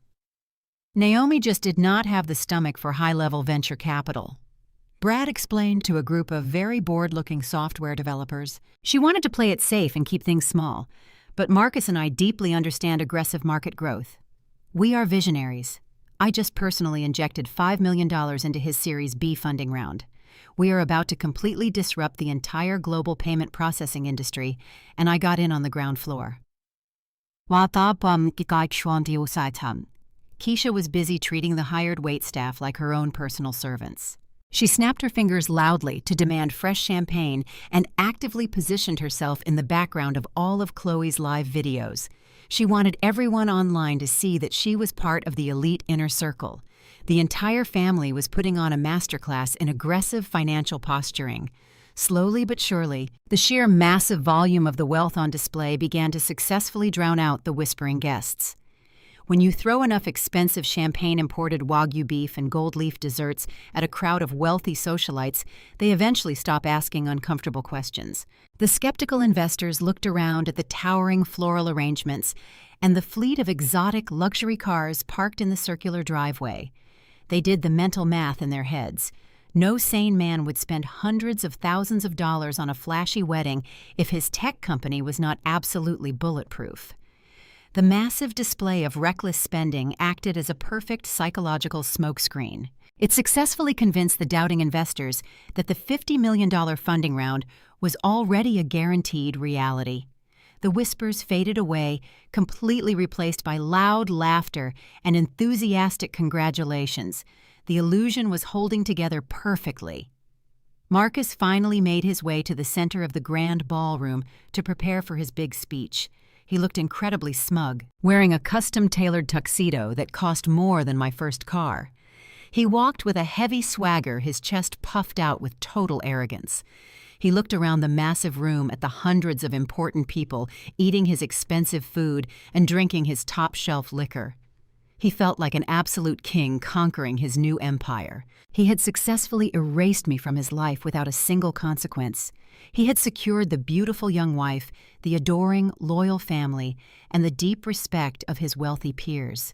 Naomi just did not have the stomach for high-level venture capital. Brad explained to a group of very bored-looking software developers. She wanted to play it safe and keep things small, but Marcus and I deeply understand aggressive market growth. We are visionaries. I just personally injected $5 million into his Series B funding round. We are about to completely disrupt the entire global payment processing industry, and I got in on the ground floor. Keisha was busy treating the hired waitstaff like her own personal servants. She snapped her fingers loudly to demand fresh champagne and actively positioned herself in the background of all of Chloe's live videos. She wanted everyone online to see that she was part of the elite inner circle. The entire family was putting on a masterclass in aggressive financial posturing. Slowly but surely, the sheer massive volume of the wealth on display began to successfully drown out the whispering guests. When you throw enough expensive champagne-imported Wagyu beef and gold leaf desserts at a crowd of wealthy socialites, they eventually stop asking uncomfortable questions. The skeptical investors looked around at the towering floral arrangements and the fleet of exotic luxury cars parked in the circular driveway. They did the mental math in their heads. No sane man would spend hundreds of thousands of dollars on a flashy wedding if his tech company was not absolutely bulletproof. The massive display of reckless spending acted as a perfect psychological smokescreen. It successfully convinced the doubting investors that the $50 million funding round was already a guaranteed reality. The whispers faded away, completely replaced by loud laughter and enthusiastic congratulations. The illusion was holding together perfectly. Marcus finally made his way to the center of the grand ballroom to prepare for his big speech. He looked incredibly smug, wearing a custom-tailored tuxedo that cost more than my first car. He walked with a heavy swagger, his chest puffed out with total arrogance. He looked around the massive room at the hundreds of important people eating his expensive food and drinking his top-shelf liquor. He felt like an absolute king conquering his new empire. He had successfully erased me from his life without a single consequence. He had secured the beautiful young wife, the adoring, loyal family, and the deep respect of his wealthy peers.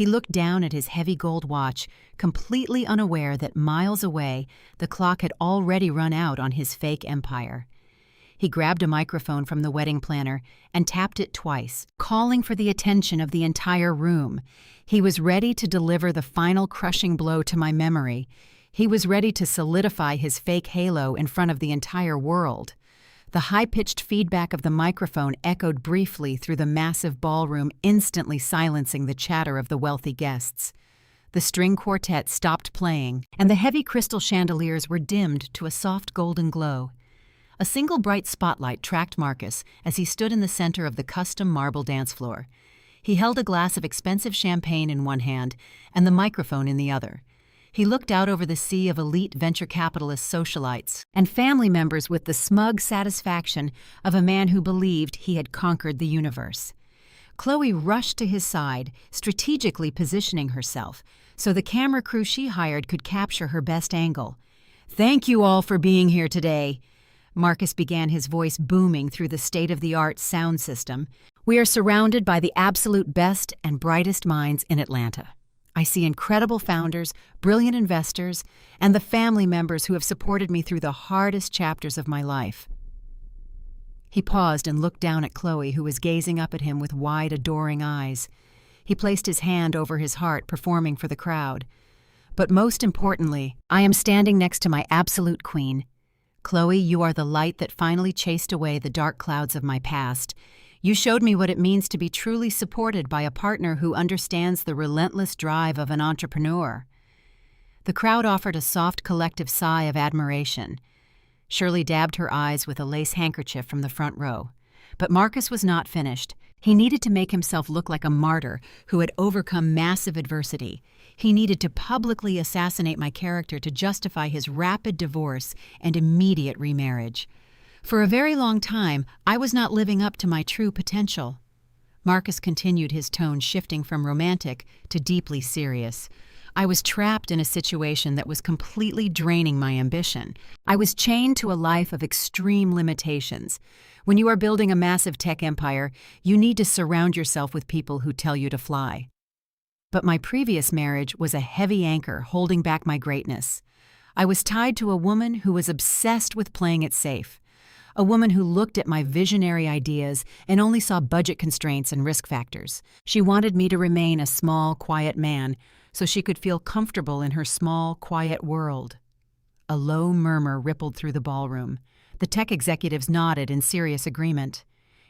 He looked down at his heavy gold watch, completely unaware that miles away the clock had already run out on his fake empire. He grabbed a microphone from the wedding planner and tapped it twice, calling for the attention of the entire room. He was ready to deliver the final crushing blow to my memory. He was ready to solidify his fake halo in front of the entire world. The high-pitched feedback of the microphone echoed briefly through the massive ballroom, instantly silencing the chatter of the wealthy guests. The string quartet stopped playing, and the heavy crystal chandeliers were dimmed to a soft golden glow. A single bright spotlight tracked Marcus as he stood in the center of the custom marble dance floor. He held a glass of expensive champagne in one hand and the microphone in the other. He looked out over the sea of elite venture capitalist socialites and family members with the smug satisfaction of a man who believed he had conquered the universe. Chloe rushed to his side, strategically positioning herself so the camera crew she hired could capture her best angle. "Thank you all for being here today." Marcus began, his voice booming through the state-of-the-art sound system. "We are surrounded by the absolute best and brightest minds in Atlanta. I see incredible founders, brilliant investors, and the family members who have supported me through the hardest chapters of my life." He paused and looked down at Chloe, who was gazing up at him with wide, adoring eyes. He placed his hand over his heart, performing for the crowd. "But most importantly, I am standing next to my absolute queen. Chloe, you are the light that finally chased away the dark clouds of my past. You showed me what it means to be truly supported by a partner who understands the relentless drive of an entrepreneur." The crowd offered a soft collective sigh of admiration. Shirley dabbed her eyes with a lace handkerchief from the front row. But Marcus was not finished. He needed to make himself look like a martyr who had overcome massive adversity. He needed to publicly assassinate my character to justify his rapid divorce and immediate remarriage. For a very long time, I was not living up to my true potential. Marcus continued, his tone shifting from romantic to deeply serious. I was trapped in a situation that was completely draining my ambition. I was chained to a life of extreme limitations. When you are building a massive tech empire, you need to surround yourself with people who tell you to fly. But my previous marriage was a heavy anchor holding back my greatness. I was tied to a woman who was obsessed with playing it safe. A woman who looked at my visionary ideas and only saw budget constraints and risk factors. She wanted me to remain a small, quiet man so she could feel comfortable in her small, quiet world. A low murmur rippled through the ballroom. The tech executives nodded in serious agreement.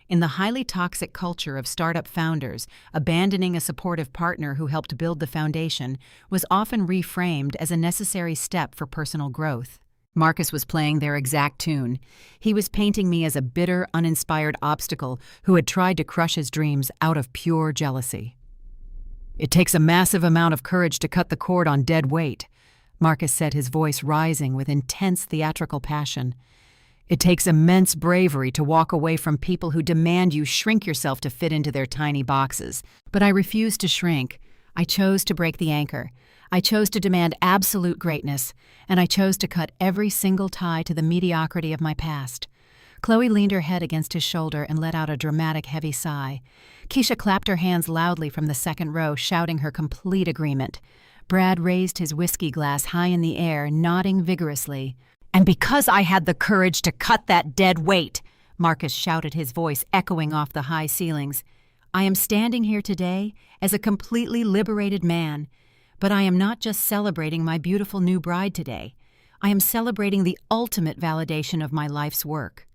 In the highly toxic culture of startup founders, abandoning a supportive partner who helped build the foundation was often reframed as a necessary step for personal growth. Marcus was playing their exact tune. He was painting me as a bitter, uninspired obstacle who had tried to crush his dreams out of pure jealousy. "It takes a massive amount of courage to cut the cord on dead weight," Marcus said, his voice rising with intense theatrical passion. "It takes immense bravery to walk away from people who demand you shrink yourself to fit into their tiny boxes. But I refused to shrink. I chose to break the anchor. I chose to demand absolute greatness, and I chose to cut every single tie to the mediocrity of my past." Chloe leaned her head against his shoulder and let out a dramatic, heavy sigh. Keisha clapped her hands loudly from the second row, shouting her complete agreement. Brad raised his whiskey glass high in the air, nodding vigorously. "And because I had the courage to cut that dead weight," Marcus shouted, his voice echoing off the high ceilings, "I am standing here today as a completely liberated man. But I am not just celebrating my beautiful new bride today. I am celebrating the ultimate validation of my life's work."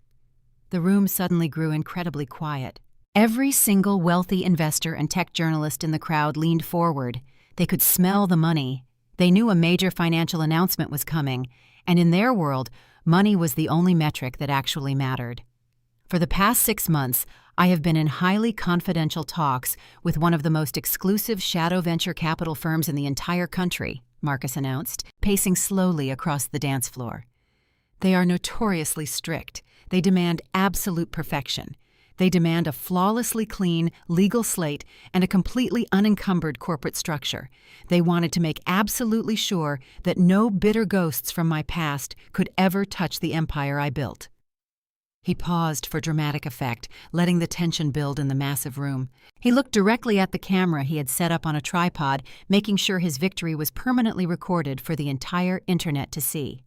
The room suddenly grew incredibly quiet. Every single wealthy investor and tech journalist in the crowd leaned forward. They could smell the money. They knew a major financial announcement was coming, and in their world, money was the only metric that actually mattered. For the past 6 months, I have been in highly confidential talks with one of the most exclusive shadow venture capital firms in the entire country, Marcus announced, pacing slowly across the dance floor. "They are notoriously strict. They demand absolute perfection. They demand a flawlessly clean, legal slate and a completely unencumbered corporate structure. They wanted to make absolutely sure that no bitter ghosts from my past could ever touch the empire I built." He paused for dramatic effect, letting the tension build in the massive room. He looked directly at the camera he had set up on a tripod, making sure his victory was permanently recorded for the entire internet to see.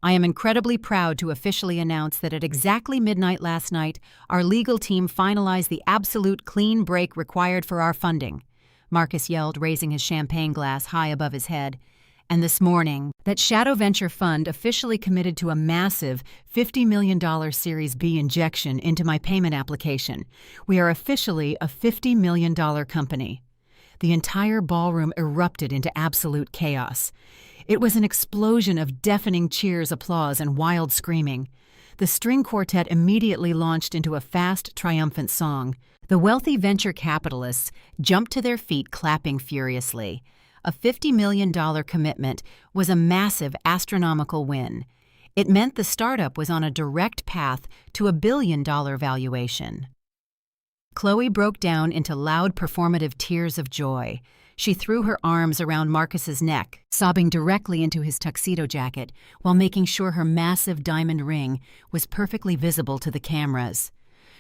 I am incredibly proud to officially announce that at exactly midnight last night, our legal team finalized the absolute clean break required for our funding, Marcus yelled, raising his champagne glass high above his head. And this morning, that Shadow Venture Fund officially committed to a massive $50 million Series B injection into my payment application. We are officially a $50 million company. The entire ballroom erupted into absolute chaos. It was an explosion of deafening cheers, applause, and wild screaming. The string quartet immediately launched into a fast, triumphant song. The wealthy venture capitalists jumped to their feet, clapping furiously. A $50 million commitment was a massive, astronomical win. It meant the startup was on a direct path to a billion-dollar valuation. Chloe broke down into loud, performative tears of joy. She threw her arms around Marcus's neck, sobbing directly into his tuxedo jacket, while making sure her massive diamond ring was perfectly visible to the cameras.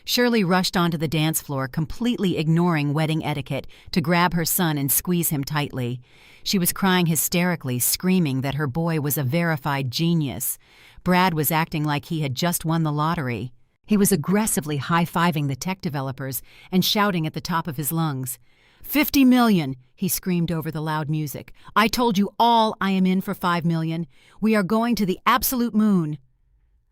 Shirley rushed onto the dance floor, completely ignoring wedding etiquette, to grab her son and squeeze him tightly. She was crying hysterically, screaming that her boy was a verified genius. Brad was acting like he had just won the lottery. He was aggressively high-fiving the tech developers and shouting at the top of his lungs. $50 million, he screamed over the loud music. I told you all I am in for $5 million. We are going to the absolute moon.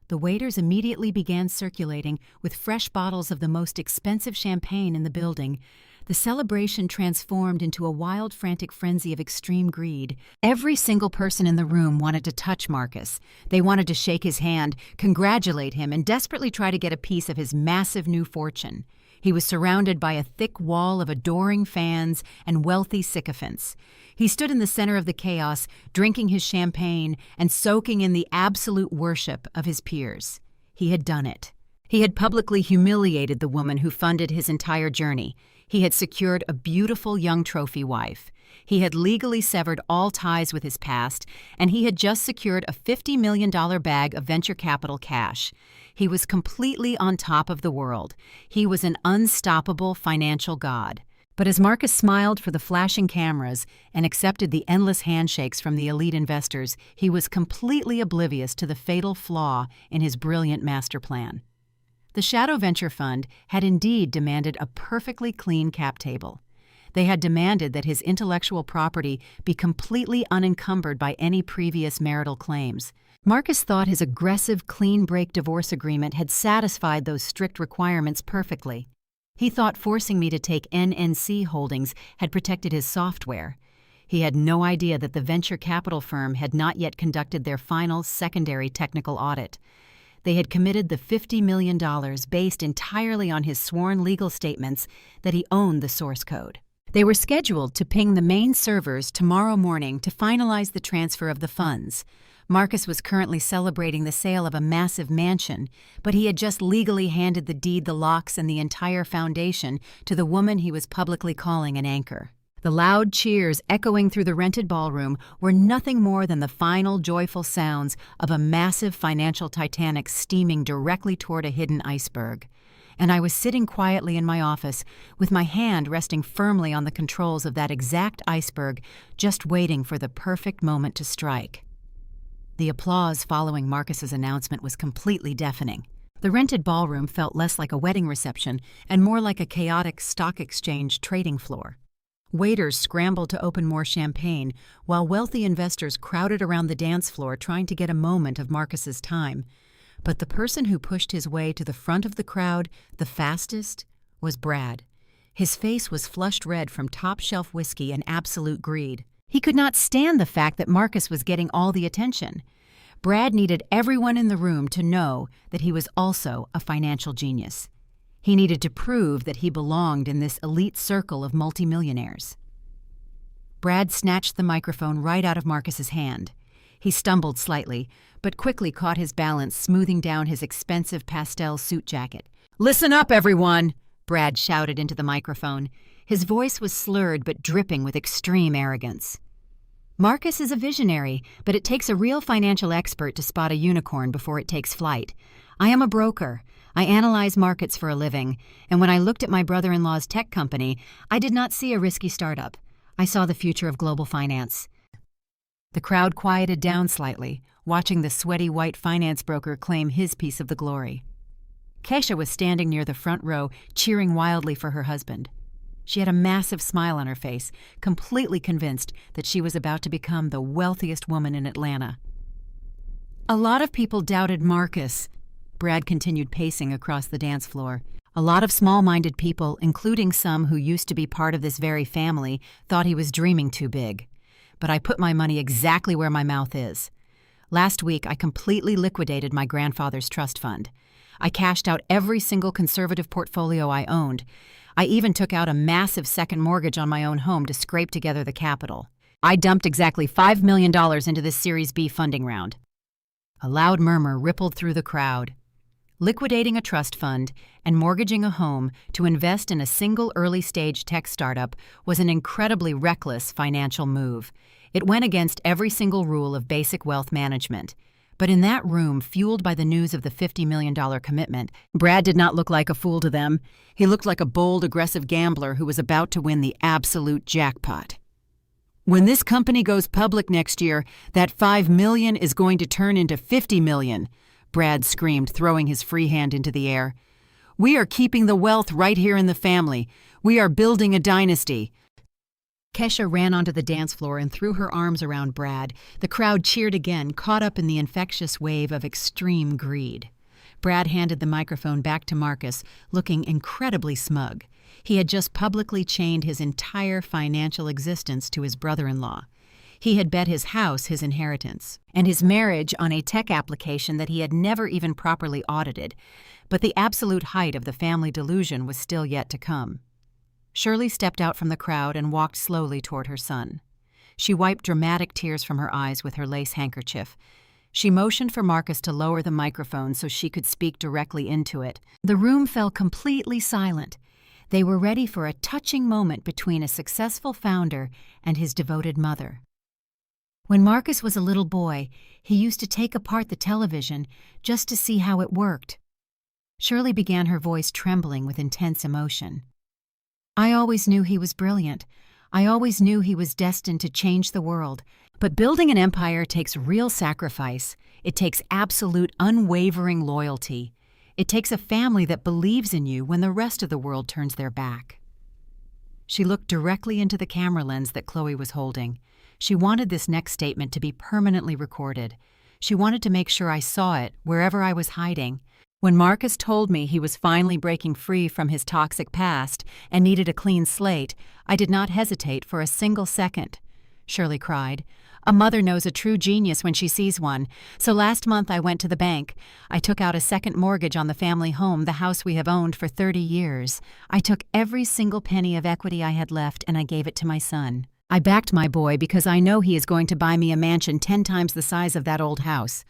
The waiters immediately began circulating with fresh bottles of the most expensive champagne in the building. The celebration transformed into a wild, frantic frenzy of extreme greed. Every single person in the room wanted to touch Marcus. They wanted to shake his hand, congratulate him, and desperately try to get a piece of his massive new fortune. He was surrounded by a thick wall of adoring fans and wealthy sycophants. He stood in the center of the chaos, drinking his champagne and soaking in the absolute worship of his peers. He had done it. He had publicly humiliated the woman who funded his entire journey. He had secured a beautiful young trophy wife. He had legally severed all ties with his past, and he had just secured a $50 million bag of venture capital cash. He was completely on top of the world. He was an unstoppable financial god. But as Marcus smiled for the flashing cameras and accepted the endless handshakes from the elite investors, he was completely oblivious to the fatal flaw in his brilliant master plan. The Shadow Venture Fund had indeed demanded a perfectly clean cap table. They had demanded that his intellectual property be completely unencumbered by any previous marital claims. Marcus thought his aggressive clean break divorce agreement had satisfied those strict requirements perfectly. He thought forcing me to take NNC Holdings had protected his software. He had no idea that the venture capital firm had not yet conducted their final secondary technical audit. They had committed the $50 million based entirely on his sworn legal statements that he owned the source code. They were scheduled to ping the main servers tomorrow morning to finalize the transfer of the funds. Marcus was currently celebrating the sale of a massive mansion, but he had just legally handed the deed, the locks, and the entire foundation to the woman he was publicly calling an anchor. The loud cheers echoing through the rented ballroom were nothing more than the final joyful sounds of a massive financial Titanic steaming directly toward a hidden iceberg. And I was sitting quietly in my office, with my hand resting firmly on the controls of that exact iceberg, just waiting for the perfect moment to strike. The applause following Marcus's announcement was completely deafening. The rented ballroom felt less like a wedding reception and more like a chaotic stock exchange trading floor. Waiters scrambled to open more champagne, while wealthy investors crowded around the dance floor trying to get a moment of Marcus's time. But the person who pushed his way to the front of the crowd the fastest was Brad. His face was flushed red from top-shelf whiskey and absolute greed. He could not stand the fact that Marcus was getting all the attention. Brad needed everyone in the room to know that he was also a financial genius. He needed to prove that he belonged in this elite circle of multimillionaires. Brad snatched the microphone right out of Marcus's hand. He stumbled slightly, but quickly caught his balance, smoothing down his expensive pastel suit jacket. "Listen up, everyone!" Brad shouted into the microphone. His voice was slurred but dripping with extreme arrogance. "Marcus is a visionary, but it takes a real financial expert to spot a unicorn before it takes flight. I am a broker. I analyze markets for a living, and when I looked at my brother-in-law's tech company, I did not see a risky startup. I saw the future of global finance. The crowd quieted down slightly, watching the sweaty white finance broker claim his piece of the glory. Kesha was standing near the front row, cheering wildly for her husband. She had a massive smile on her face, completely convinced that she was about to become the wealthiest woman in Atlanta. A lot of people doubted Marcus. Brad continued pacing across the dance floor. A lot of small-minded people, including some who used to be part of this very family, thought he was dreaming too big. But I put my money exactly where my mouth is. Last week, I completely liquidated my grandfather's trust fund. I cashed out every single conservative portfolio I owned. I even took out a massive second mortgage on my own home to scrape together the capital. I dumped exactly $5 million into this Series B funding round. A loud murmur rippled through the crowd. Liquidating a trust fund and mortgaging a home to invest in a single early-stage tech startup was an incredibly reckless financial move. It went against every single rule of basic wealth management. But in that room, fueled by the news of the $50 million commitment, Brad did not look like a fool to them. He looked like a bold, aggressive gambler who was about to win the absolute jackpot. When this company goes public next year, that $5 million is going to turn into $50 million, Brad screamed, throwing his free hand into the air. We are keeping the wealth right here in the family. We are building a dynasty. Kesha ran onto the dance floor and threw her arms around Brad. The crowd cheered again, caught up in the infectious wave of extreme greed. Brad handed the microphone back to Marcus, looking incredibly smug. He had just publicly chained his entire financial existence to his brother-in-law. He had bet his house his inheritance, and his marriage on a tech application that he had never even properly audited. But the absolute height of the family delusion was still yet to come. Shirley stepped out from the crowd and walked slowly toward her son. She wiped dramatic tears from her eyes with her lace handkerchief. She motioned for Marcus to lower the microphone so she could speak directly into it. The room fell completely silent. They were ready for a touching moment between a successful founder and his devoted mother. When Marcus was a little boy, he used to take apart the television just to see how it worked. Shirley began, her voice trembling with intense emotion. I always knew he was brilliant. I always knew he was destined to change the world. But building an empire takes real sacrifice. It takes absolute, unwavering loyalty. It takes a family that believes in you when the rest of the world turns their back. She looked directly into the camera lens that Chloe was holding. She wanted this next statement to be permanently recorded. She wanted to make sure I saw it wherever I was hiding. When Marcus told me he was finally breaking free from his toxic past and needed a clean slate, I did not hesitate for a single second. Shirley cried. A mother knows a true genius when she sees one. So last month I went to the bank. I took out a second mortgage on the family home, the house we have owned for 30 years. I took every single penny of equity I had left and I gave it to my son. I backed my boy because I know he is going to buy me a mansion 10 times the size of that old house.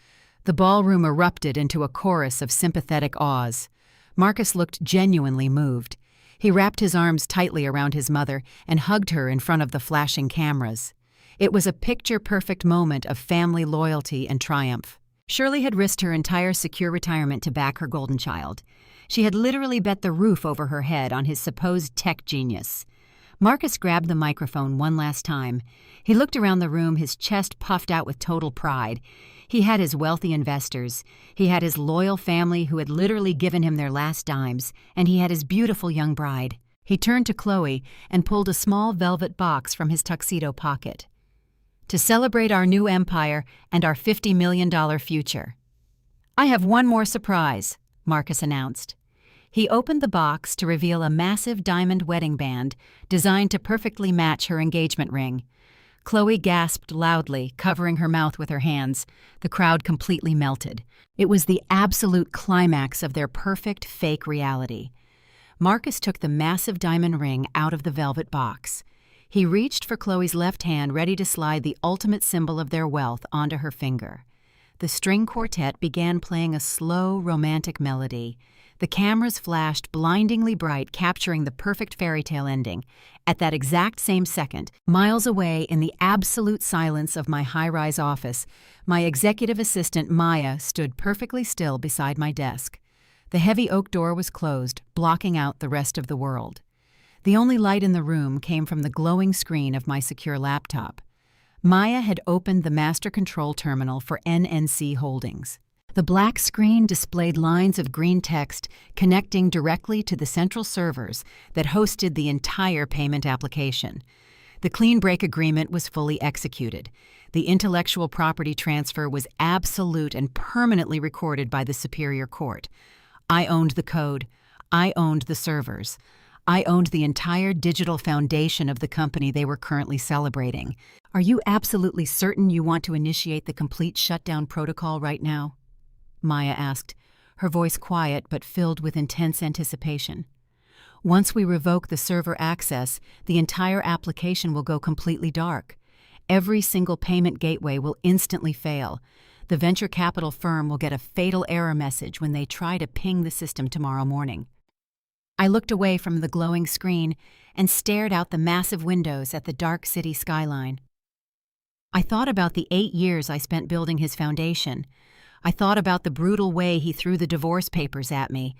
The ballroom erupted into a chorus of sympathetic awes. Marcus looked genuinely moved. He wrapped his arms tightly around his mother and hugged her in front of the flashing cameras. It was a picture-perfect moment of family loyalty and triumph. Shirley had risked her entire secure retirement to back her golden child. She had literally bet the roof over her head on his supposed tech genius. Marcus grabbed the microphone one last time. He looked around the room, his chest puffed out with total pride. He had his wealthy investors. He had his loyal family who had literally given him their last dimes, and he had his beautiful young bride. He turned to Chloe and pulled a small velvet box from his tuxedo pocket. To celebrate our new empire and our $50 million future. I have one more surprise, Marcus announced. He opened the box to reveal a massive diamond wedding band designed to perfectly match her engagement ring. Chloe gasped loudly, covering her mouth with her hands. The crowd completely melted. It was the absolute climax of their perfect fake reality. Marcus took the massive diamond ring out of the velvet box. He reached for Chloe's left hand, ready to slide the ultimate symbol of their wealth onto her finger. The string quartet began playing a slow, romantic melody. The cameras flashed blindingly bright, capturing the perfect fairy tale ending. At that exact same second, miles away in the absolute silence of my high-rise office, my executive assistant Maya stood perfectly still beside my desk. The heavy oak door was closed, blocking out the rest of the world. The only light in the room came from the glowing screen of my secure laptop. Maya had opened the master control terminal for NNC Holdings. The black screen displayed lines of green text connecting directly to the central servers that hosted the entire payment application. The clean break agreement was fully executed. The intellectual property transfer was absolute and permanently recorded by the Superior Court. I owned the code. I owned the servers. I owned the entire digital foundation of the company they were currently celebrating. Are you absolutely certain you want to initiate the complete shutdown protocol right now? Maya asked, her voice quiet but filled with intense anticipation. Once we revoke the server access, the entire application will go completely dark. Every single payment gateway will instantly fail. The venture capital firm will get a fatal error message when they try to ping the system tomorrow morning. I looked away from the glowing screen and stared out the massive windows at the dark city skyline. I thought about the 8 years I spent building his foundation. I thought about the brutal way he threw the divorce papers at me.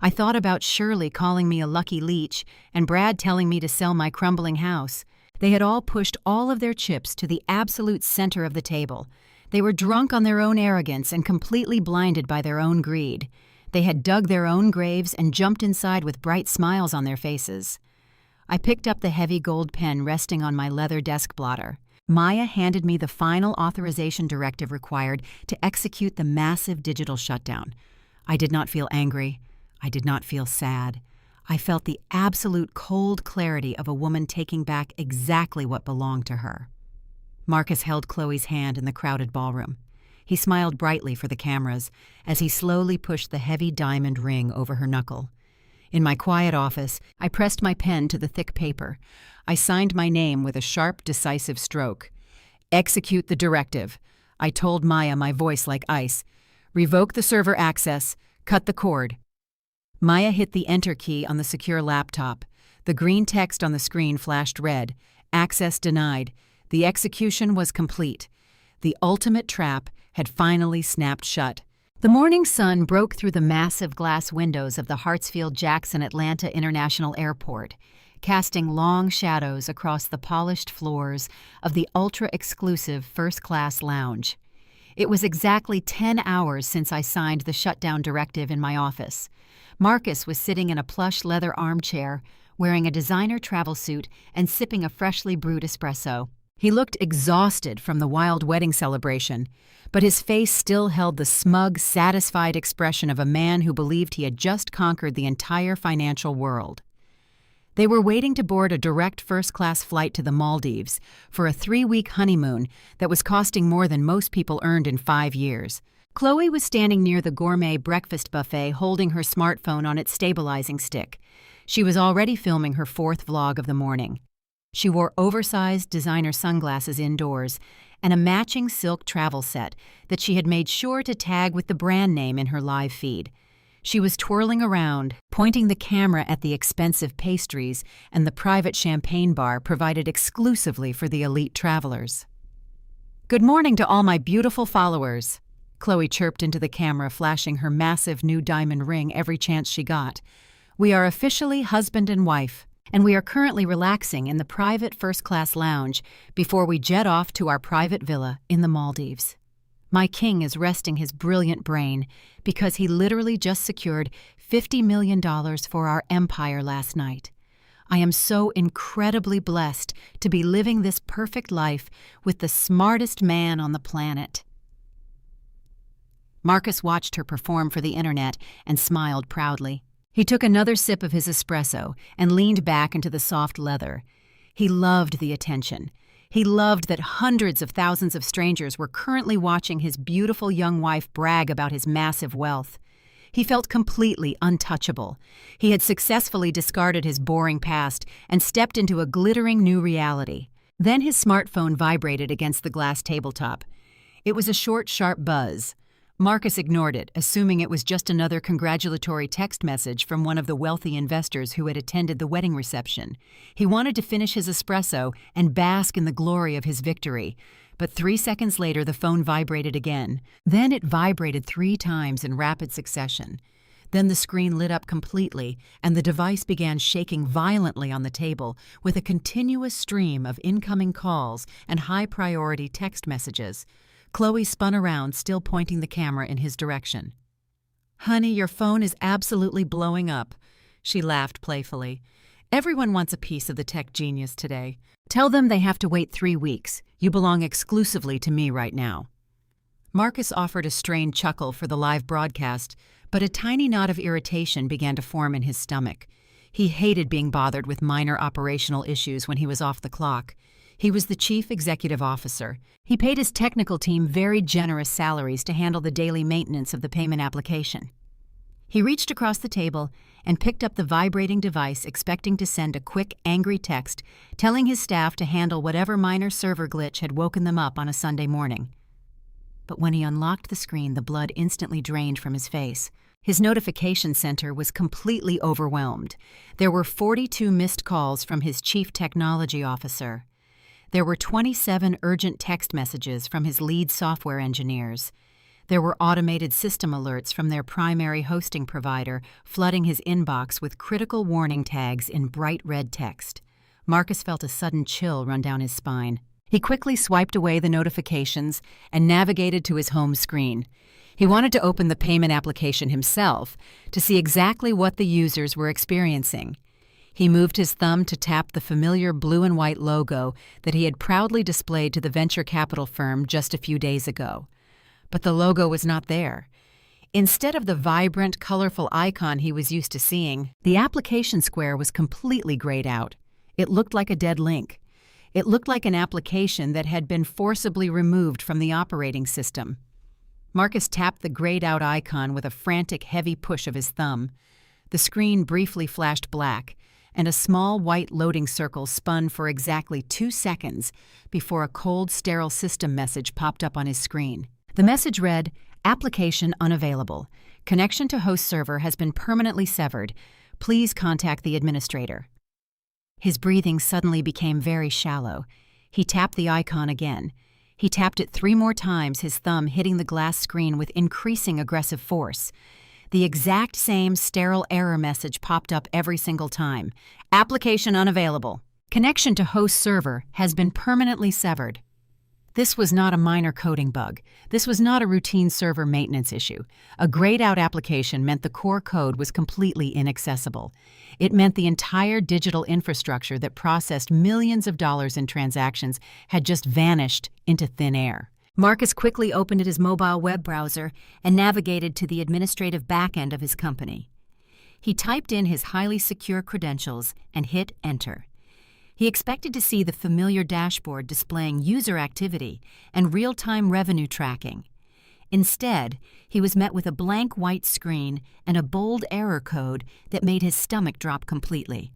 I thought about Shirley calling me a lucky leech and Brad telling me to sell my crumbling house. They had all pushed all of their chips to the absolute center of the table. They were drunk on their own arrogance and completely blinded by their own greed. They had dug their own graves and jumped inside with bright smiles on their faces. I picked up the heavy gold pen resting on my leather desk blotter. Maya handed me the final authorization directive required to execute the massive digital shutdown. I did not feel angry. I did not feel sad. I felt the absolute cold clarity of a woman taking back exactly what belonged to her. Marcus held Chloe's hand in the crowded ballroom. He smiled brightly for the cameras as he slowly pushed the heavy diamond ring over her knuckle. In my quiet office, I pressed my pen to the thick paper. I signed my name with a sharp, decisive stroke. Execute the directive. I told Maya, my voice like ice. Revoke the server access. Cut the cord. Maya hit the enter key on the secure laptop. The green text on the screen flashed red. Access denied. The execution was complete. The ultimate trap had finally snapped shut. The morning sun broke through the massive glass windows of the Hartsfield-Jackson Atlanta International Airport, casting long shadows across the polished floors of the ultra-exclusive first-class lounge. It was exactly 10 hours since I signed the shutdown directive in my office. Marcus was sitting in a plush leather armchair, wearing a designer travel suit and sipping a freshly brewed espresso. He looked exhausted from the wild wedding celebration, but his face still held the smug, satisfied expression of a man who believed he had just conquered the entire financial world. They were waiting to board a direct first-class flight to the Maldives for a 3-week honeymoon that was costing more than most people earned in 5 years. Chloe was standing near the gourmet breakfast buffet holding her smartphone on its stabilizing stick. She was already filming her 4th vlog of the morning. She wore oversized designer sunglasses indoors and a matching silk travel set that she had made sure to tag with the brand name in her live feed. She was twirling around, pointing the camera at the expensive pastries and the private champagne bar provided exclusively for the elite travelers. "Good morning to all my beautiful followers," Chloe chirped into the camera, flashing her massive new diamond ring every chance she got. "We are officially husband and wife, and we are currently relaxing in the private first-class lounge before we jet off to our private villa in the Maldives. My king is resting his brilliant brain because he literally just secured $50 million for our empire last night. I am so incredibly blessed to be living this perfect life with the smartest man on the planet." Marcus watched her perform for the internet and smiled proudly. He took another sip of his espresso and leaned back into the soft leather. He loved the attention. He loved that hundreds of thousands of strangers were currently watching his beautiful young wife brag about his massive wealth. He felt completely untouchable. He had successfully discarded his boring past and stepped into a glittering new reality. Then his smartphone vibrated against the glass tabletop. It was a short, sharp buzz. Marcus ignored it, assuming it was just another congratulatory text message from one of the wealthy investors who had attended the wedding reception. He wanted to finish his espresso and bask in the glory of his victory. But 3 seconds later, the phone vibrated again. Then it vibrated 3 times in rapid succession. Then the screen lit up completely, and the device began shaking violently on the table with a continuous stream of incoming calls and high-priority text messages. Chloe spun around, still pointing the camera in his direction. "Honey, your phone is absolutely blowing up," she laughed playfully. "Everyone wants a piece of the tech genius today. Tell them they have to wait 3 weeks. You belong exclusively to me right now." Marcus offered a strained chuckle for the live broadcast, but a tiny knot of irritation began to form in his stomach. He hated being bothered with minor operational issues when he was off the clock. He was the chief executive officer. He paid his technical team very generous salaries to handle the daily maintenance of the payment application. He reached across the table and picked up the vibrating device, expecting to send a quick, angry text telling his staff to handle whatever minor server glitch had woken them up on a Sunday morning. But when he unlocked the screen, the blood instantly drained from his face. His notification center was completely overwhelmed. There were 42 missed calls from his chief technology officer. There were 27 urgent text messages from his lead software engineers. There were automated system alerts from their primary hosting provider, flooding his inbox with critical warning tags in bright red text. Marcus felt a sudden chill run down his spine. He quickly swiped away the notifications and navigated to his home screen. He wanted to open the payment application himself to see exactly what the users were experiencing. He moved his thumb to tap the familiar blue and white logo that he had proudly displayed to the venture capital firm just a few days ago. But the logo was not there. Instead of the vibrant, colorful icon he was used to seeing, the application square was completely grayed out. It looked like a dead link. It looked like an application that had been forcibly removed from the operating system. Marcus tapped the grayed-out icon with a frantic, heavy push of his thumb. The screen briefly flashed black, and a small white loading circle spun for exactly 2 seconds before a cold, sterile system message popped up on his screen. The message read, "Application unavailable. Connection to host server has been permanently severed. Please contact the administrator." His breathing suddenly became very shallow. He tapped the icon again. He tapped it 3 more times, his thumb hitting the glass screen with increasing aggressive force. The exact same sterile error message popped up every single time. "Application unavailable. Connection to host server has been permanently severed." This was not a minor coding bug. This was not a routine server maintenance issue. A grayed-out application meant the core code was completely inaccessible. It meant the entire digital infrastructure that processed millions of dollars in transactions had just vanished into thin air. Marcus quickly opened his mobile web browser and navigated to the administrative backend of his company. He typed in his highly secure credentials and hit Enter. He expected to see the familiar dashboard displaying user activity and real-time revenue tracking. Instead, he was met with a blank white screen and a bold error code that made his stomach drop completely.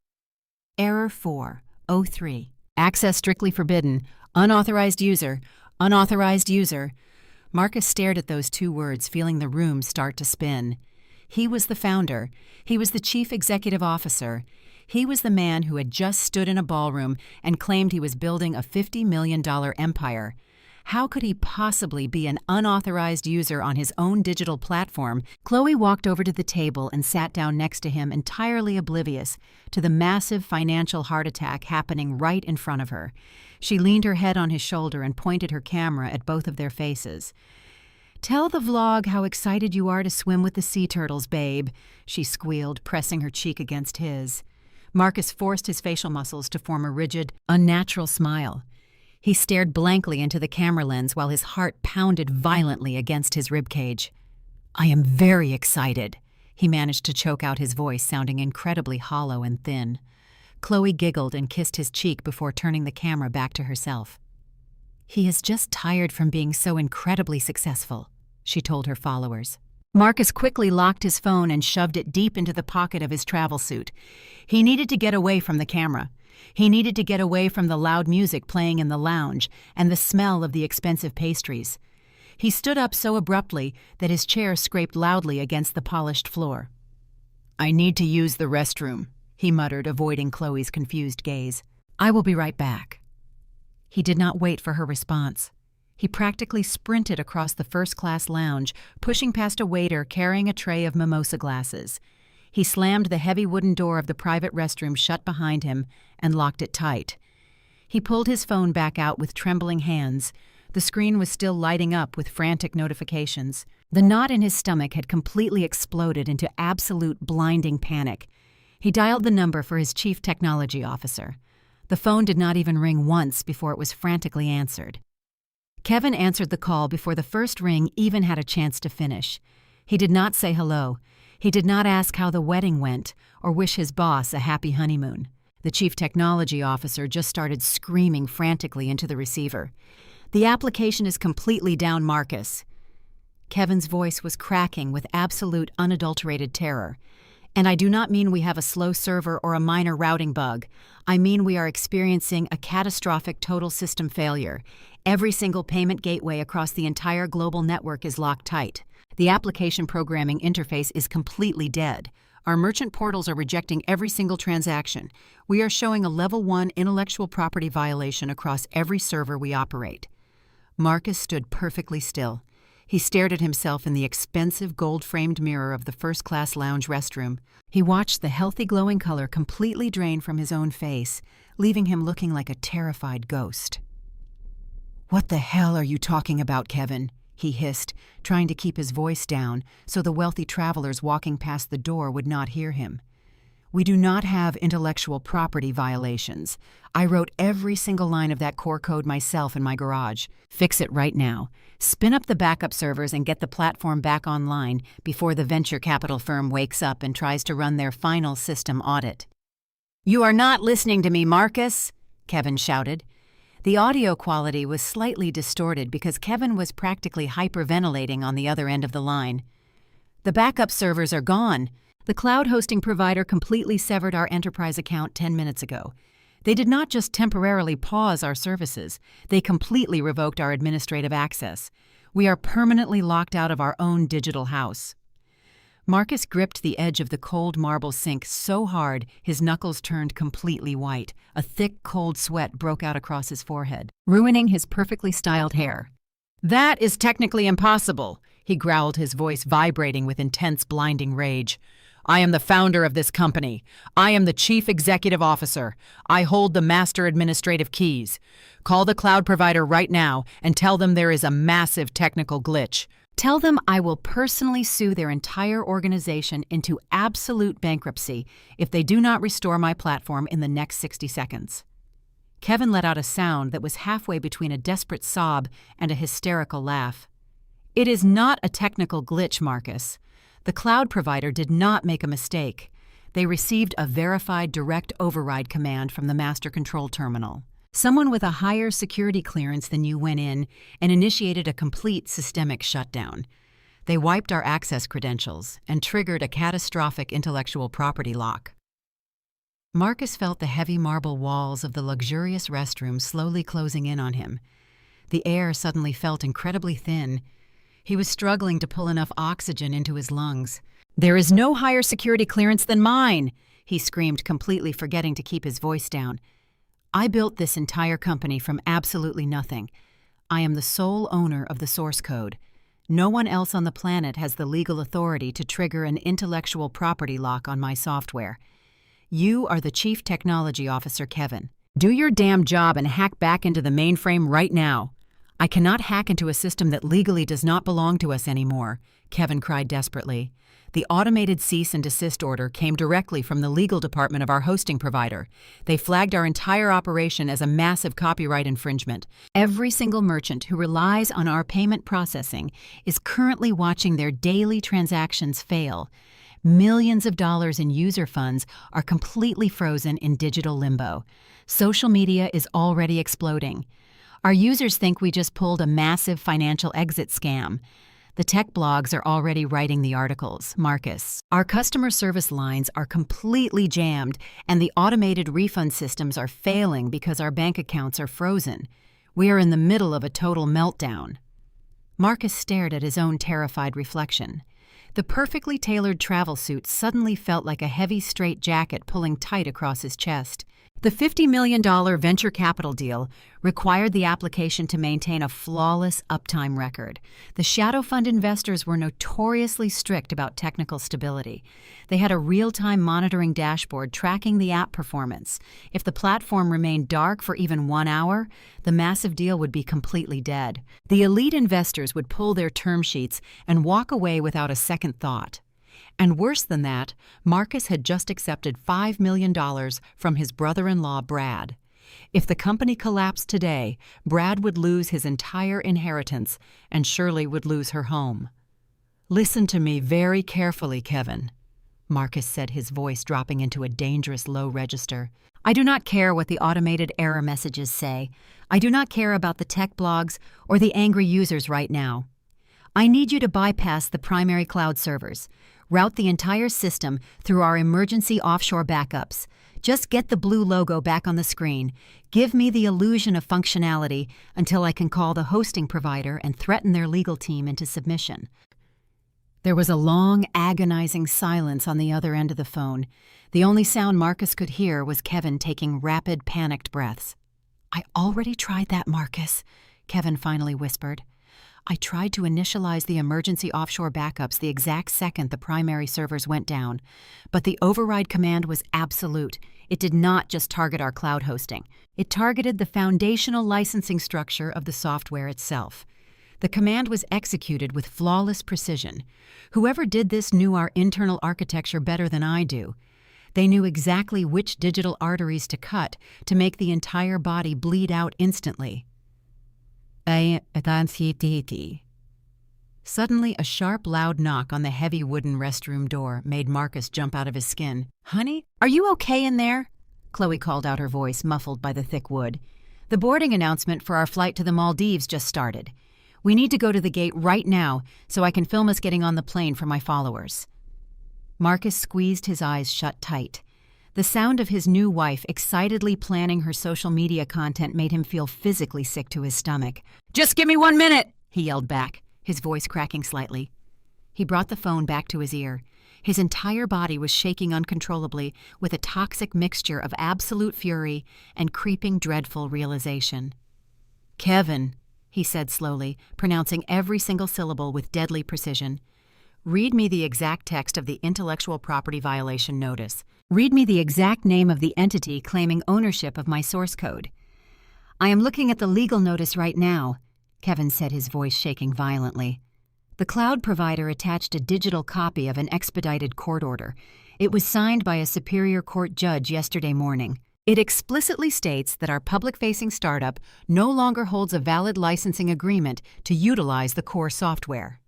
Error 403. Access strictly forbidden. Unauthorized user. Unauthorized user. Marcus stared at those 2 words, feeling the room start to spin. He was the founder. He was the chief executive officer. He was the man who had just stood in a ballroom and claimed he was building a $50 million empire. How could he possibly be an unauthorized user on his own digital platform? Chloe walked over to the table and sat down next to him, entirely oblivious to the massive financial heart attack happening right in front of her. She leaned her head on his shoulder and pointed her camera at both of their faces. "Tell the vlog how excited you are to swim with the sea turtles, babe," she squealed, pressing her cheek against his. Marcus forced his facial muscles to form a rigid, unnatural smile. He stared blankly into the camera lens while his heart pounded violently against his ribcage. "I am very excited," he managed to choke out, his voice sounding incredibly hollow and thin. Chloe giggled and kissed his cheek before turning the camera back to herself. "He is just tired from being so incredibly successful," she told her followers. Marcus quickly locked his phone and shoved it deep into the pocket of his travel suit. He needed to get away from the camera. He needed to get away from the loud music playing in the lounge and the smell of the expensive pastries. He stood up so abruptly that his chair scraped loudly against the polished floor. "I need to use the restroom," he muttered, avoiding Chloe's confused gaze. "I will be right back." He did not wait for her response. He practically sprinted across the first-class lounge, pushing past a waiter carrying a tray of mimosa glasses. He slammed the heavy wooden door of the private restroom shut behind him and locked it tight. He pulled his phone back out with trembling hands. The screen was still lighting up with frantic notifications. The knot in his stomach had completely exploded into absolute blinding panic. He dialed the number for his chief technology officer. The phone did not even ring once before it was frantically answered. Kevin answered the call before the first ring even had a chance to finish. He did not say hello. He did not ask how the wedding went or wish his boss a happy honeymoon. The chief technology officer just started screaming frantically into the receiver. "The application is completely down, Marcus." Kevin's voice was cracking with absolute unadulterated terror. "And I do not mean we have a slow server or a minor routing bug. I mean we are experiencing a catastrophic total system failure. Every single payment gateway across the entire global network is locked tight. The application programming interface is completely dead. Our merchant portals are rejecting every single transaction. We are showing a Level 1 intellectual property violation across every server we operate." Marcus stood perfectly still. He stared at himself in the expensive gold-framed mirror of the first-class lounge restroom. He watched the healthy glowing color completely drain from his own face, leaving him looking like a terrified ghost. "What the hell are you talking about, Kevin?" he hissed, trying to keep his voice down so the wealthy travelers walking past the door would not hear him. "We do not have intellectual property violations. I wrote every single line of that core code myself in my garage. Fix it right now. Spin up the backup servers and get the platform back online before the venture capital firm wakes up and tries to run their final system audit." "You are not listening to me, Marcus," Kevin shouted. The audio quality was slightly distorted because Kevin was practically hyperventilating on the other end of the line. "The backup servers are gone. The cloud hosting provider completely severed our enterprise account 10 minutes ago. They did not just temporarily pause our services, they completely revoked our administrative access. We are permanently locked out of our own digital house." Marcus gripped the edge of the cold marble sink so hard his knuckles turned completely white. A thick, cold sweat broke out across his forehead, ruining his perfectly styled hair. "That is technically impossible," he growled, his voice vibrating with intense, blinding rage. "I am the founder of this company. I am the chief executive officer. I hold the master administrative keys. Call the cloud provider right now and tell them there is a massive technical glitch. Tell them I will personally sue their entire organization into absolute bankruptcy if they do not restore my platform in the next 60 seconds. Kevin let out a sound that was halfway between a desperate sob and a hysterical laugh. "It is not a technical glitch, Marcus. The cloud provider did not make a mistake. They received a verified direct override command from the master control terminal. Someone with a higher security clearance than you went in and initiated a complete systemic shutdown. They wiped our access credentials and triggered a catastrophic intellectual property lock." Marcus felt the heavy marble walls of the luxurious restroom slowly closing in on him. The air suddenly felt incredibly thin. He was struggling to pull enough oxygen into his lungs. "There is no higher security clearance than mine!" he screamed, completely forgetting to keep his voice down. "I built this entire company from absolutely nothing. I am the sole owner of the source code. No one else on the planet has the legal authority to trigger an intellectual property lock on my software. You are the Chief Technology Officer, Kevin. Do your damn job and hack back into the mainframe right now." "I cannot hack into a system that legally does not belong to us anymore," Kevin cried desperately. The automated cease and desist order came directly from the legal department of our hosting provider. They flagged our entire operation as a massive copyright infringement. Every single merchant who relies on our payment processing is currently watching their daily transactions fail. Millions of dollars in user funds are completely frozen in digital limbo. Social media is already exploding. Our users think we just pulled a massive financial exit scam. The tech blogs are already writing the articles, Marcus. Our customer service lines are completely jammed, and the automated refund systems are failing because our bank accounts are frozen. We are in the middle of a total meltdown." Marcus stared at his own terrified reflection. The perfectly tailored travel suit suddenly felt like a heavy straitjacket pulling tight across his chest. The $50 million venture capital deal required the application to maintain a flawless uptime record. The shadow fund investors were notoriously strict about technical stability. They had a real-time monitoring dashboard tracking the app performance. If the platform remained dark for even 1 hour, the massive deal would be completely dead. The elite investors would pull their term sheets and walk away without a second thought. And worse than that, Marcus had just accepted $5 million from his brother-in-law, Brad. If the company collapsed today, Brad would lose his entire inheritance, and Shirley would lose her home. "Listen to me very carefully, Kevin," Marcus said, his voice dropping into a dangerous low register. "I do not care what the automated error messages say. I do not care about the tech blogs or the angry users right now. I need you to bypass the primary cloud servers. Route the entire system through our emergency offshore backups. Just get the blue logo back on the screen. Give me the illusion of functionality until I can call the hosting provider and threaten their legal team into submission." There was a long, agonizing silence on the other end of the phone. The only sound Marcus could hear was Kevin taking rapid, panicked breaths. "I already tried that, Marcus," Kevin finally whispered. "I tried to initialize the emergency offshore backups the exact second the primary servers went down, but the override command was absolute. It did not just target our cloud hosting. It targeted the foundational licensing structure of the software itself. The command was executed with flawless precision. Whoever did this knew our internal architecture better than I do. They knew exactly which digital arteries to cut to make the entire body bleed out instantly." Suddenly, a sharp, loud knock on the heavy wooden restroom door made Marcus jump out of his skin. "Honey, are you okay in there?" Chloe called out, her voice muffled by the thick wood. "The boarding announcement for our flight to the Maldives just started. We need to go to the gate right now so I can film us getting on the plane for my followers." Marcus squeezed his eyes shut tight. The sound of his new wife excitedly planning her social media content made him feel physically sick to his stomach. "Just give me 1 minute!" he yelled back, his voice cracking slightly. He brought the phone back to his ear. His entire body was shaking uncontrollably with a toxic mixture of absolute fury and creeping, dreadful realization. "Kevin," he said slowly, pronouncing every single syllable with deadly precision. "Read me the exact text of the intellectual property violation notice. Read me the exact name of the entity claiming ownership of my source code." "I am looking at the legal notice right now," Kevin said, his voice shaking violently. The cloud provider attached a digital copy of an expedited court order. It was signed by a Superior Court judge yesterday morning. It explicitly states that our public-facing startup no longer holds a valid licensing agreement to utilize the core software.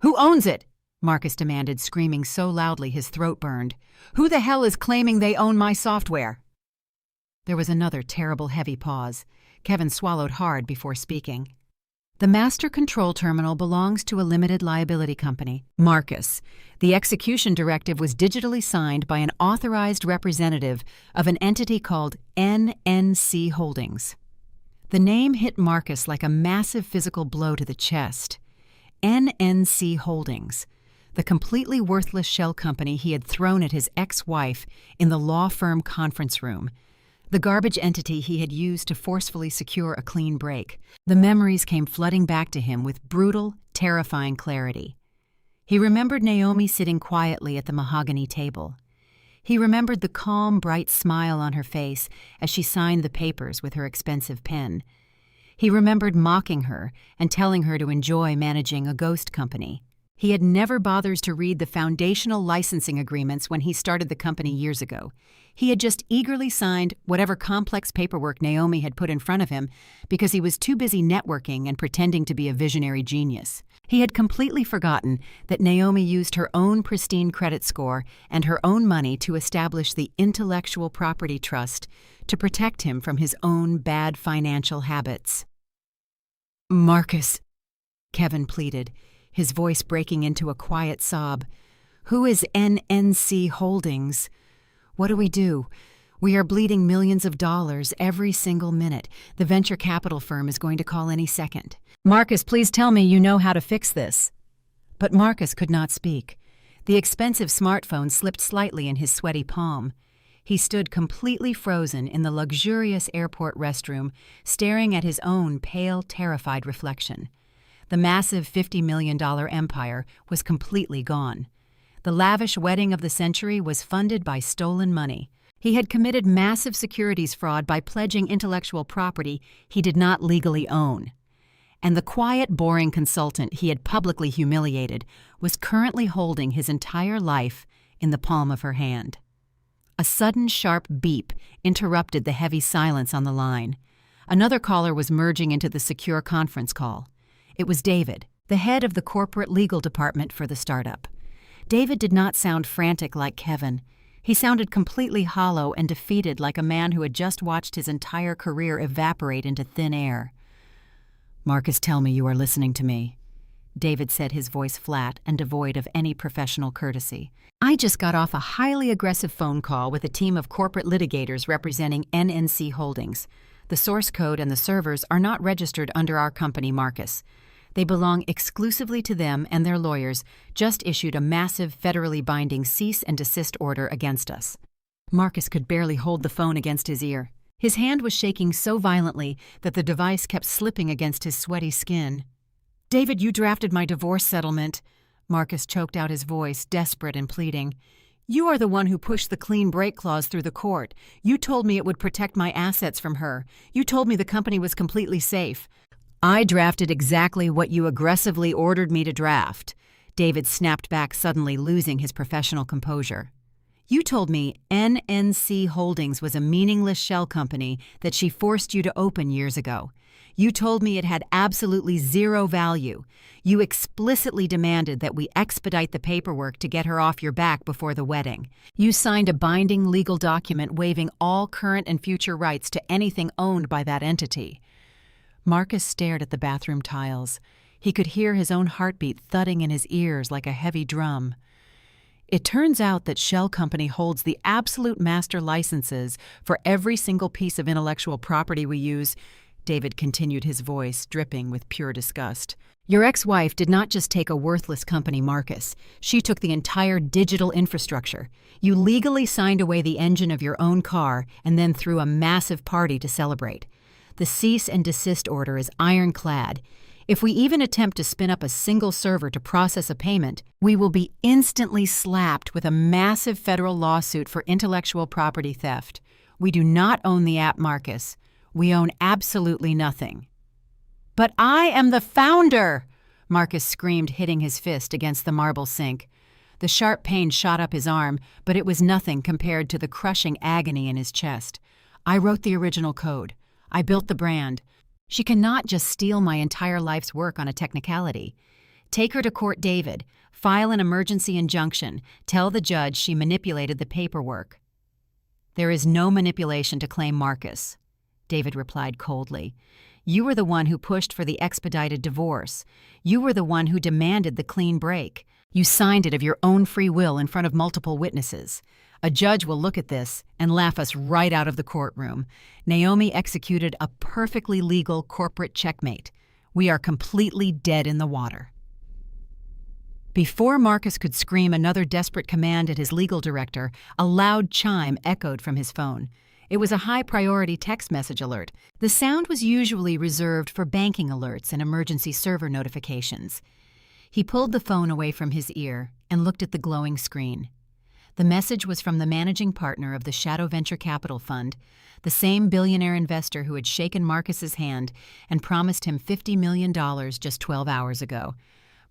"Who owns it?" Marcus demanded, screaming so loudly his throat burned. "Who the hell is claiming they own my software?" There was another terrible, heavy pause. Kevin swallowed hard before speaking. "The master control terminal belongs to a limited liability company, Marcus. The execution directive was digitally signed by an authorized representative of an entity called NNC Holdings." The name hit Marcus like a massive physical blow to the chest. NNC Holdings, the completely worthless shell company he had thrown at his ex-wife in the law firm conference room. The garbage entity he had used to forcefully secure a clean break. The memories came flooding back to him with brutal, terrifying clarity. He remembered Naomi sitting quietly at the mahogany table. He remembered the calm, bright smile on her face as she signed the papers with her expensive pen. He remembered mocking her and telling her to enjoy managing a ghost company. He had never bothered to read the foundational licensing agreements when he started the company years ago. He had just eagerly signed whatever complex paperwork Naomi had put in front of him because he was too busy networking and pretending to be a visionary genius. He had completely forgotten that Naomi used her own pristine credit score and her own money to establish the Intellectual Property Trust to protect him from his own bad financial habits. "Marcus," Kevin pleaded, his voice breaking into a quiet sob. "Who is NNC Holdings? What do we do? We are bleeding millions of dollars every single minute. The venture capital firm is going to call any second. Marcus, please tell me you know how to fix this." But Marcus could not speak. The expensive smartphone slipped slightly in his sweaty palm. He stood completely frozen in the luxurious airport restroom, staring at his own pale, terrified reflection. The massive $50 million empire was completely gone. The lavish wedding of the century was funded by stolen money. He had committed massive securities fraud by pledging intellectual property he did not legally own. And the quiet, boring consultant he had publicly humiliated was currently holding his entire life in the palm of her hand. A sudden, sharp beep interrupted the heavy silence on the line. Another caller was merging into the secure conference call. It was David, the head of the corporate legal department for the startup. David did not sound frantic like Kevin. He sounded completely hollow and defeated, like a man who had just watched his entire career evaporate into thin air. "Marcus, tell me you are listening to me," David said, his voice flat and devoid of any professional courtesy. "I just got off a highly aggressive phone call with a team of corporate litigators representing NNC Holdings. The source code and the servers are not registered under our company, Marcus. They belong exclusively to them, and their lawyers just issued a massive federally binding cease and desist order against us." Marcus could barely hold the phone against his ear. His hand was shaking so violently that the device kept slipping against his sweaty skin. "David, you drafted my divorce settlement." Marcus choked out his voice, desperate and pleading. "You are the one who pushed the clean break clause through the court. You told me it would protect my assets from her. You told me the company was completely safe." "I drafted exactly what you aggressively ordered me to draft." David snapped back, suddenly losing his professional composure. "You told me NNC Holdings was a meaningless shell company that she forced you to open years ago. You told me it had absolutely zero value. You explicitly demanded that we expedite the paperwork to get her off your back before the wedding. You signed a binding legal document waiving all current and future rights to anything owned by that entity." Marcus stared at the bathroom tiles. He could hear his own heartbeat thudding in his ears like a heavy drum. "It turns out that Shell Company holds the absolute master licenses for every single piece of intellectual property we use," David continued, his voice dripping with pure disgust. "Your ex-wife did not just take a worthless company, Marcus. She took the entire digital infrastructure. You legally signed away the engine of your own car and then threw a massive party to celebrate. The cease and desist order is ironclad. If we even attempt to spin up a single server to process a payment, we will be instantly slapped with a massive federal lawsuit for intellectual property theft. We do not own the app, Marcus. We own absolutely nothing." "But I am the founder!" Marcus screamed, hitting his fist against the marble sink. The sharp pain shot up his arm, but it was nothing compared to the crushing agony in his chest. "I wrote the original code. I built the brand. She cannot just steal my entire life's work on a technicality. Take her to court, David. File an emergency injunction. Tell the judge she manipulated the paperwork." "There is no manipulation to claim, Marcus," David replied coldly. "You were the one who pushed for the expedited divorce. You were the one who demanded the clean break. You signed it of your own free will in front of multiple witnesses. A judge will look at this and laugh us right out of the courtroom. Naomi executed a perfectly legal corporate checkmate. We are completely dead in the water." Before Marcus could scream another desperate command at his legal director, a loud chime echoed from his phone. It was a high-priority text message alert. The sound was usually reserved for banking alerts and emergency server notifications. He pulled the phone away from his ear and looked at the glowing screen. The message was from the managing partner of the Shadow Venture Capital Fund, the same billionaire investor who had shaken Marcus's hand and promised him $50 million just 12 hours ago.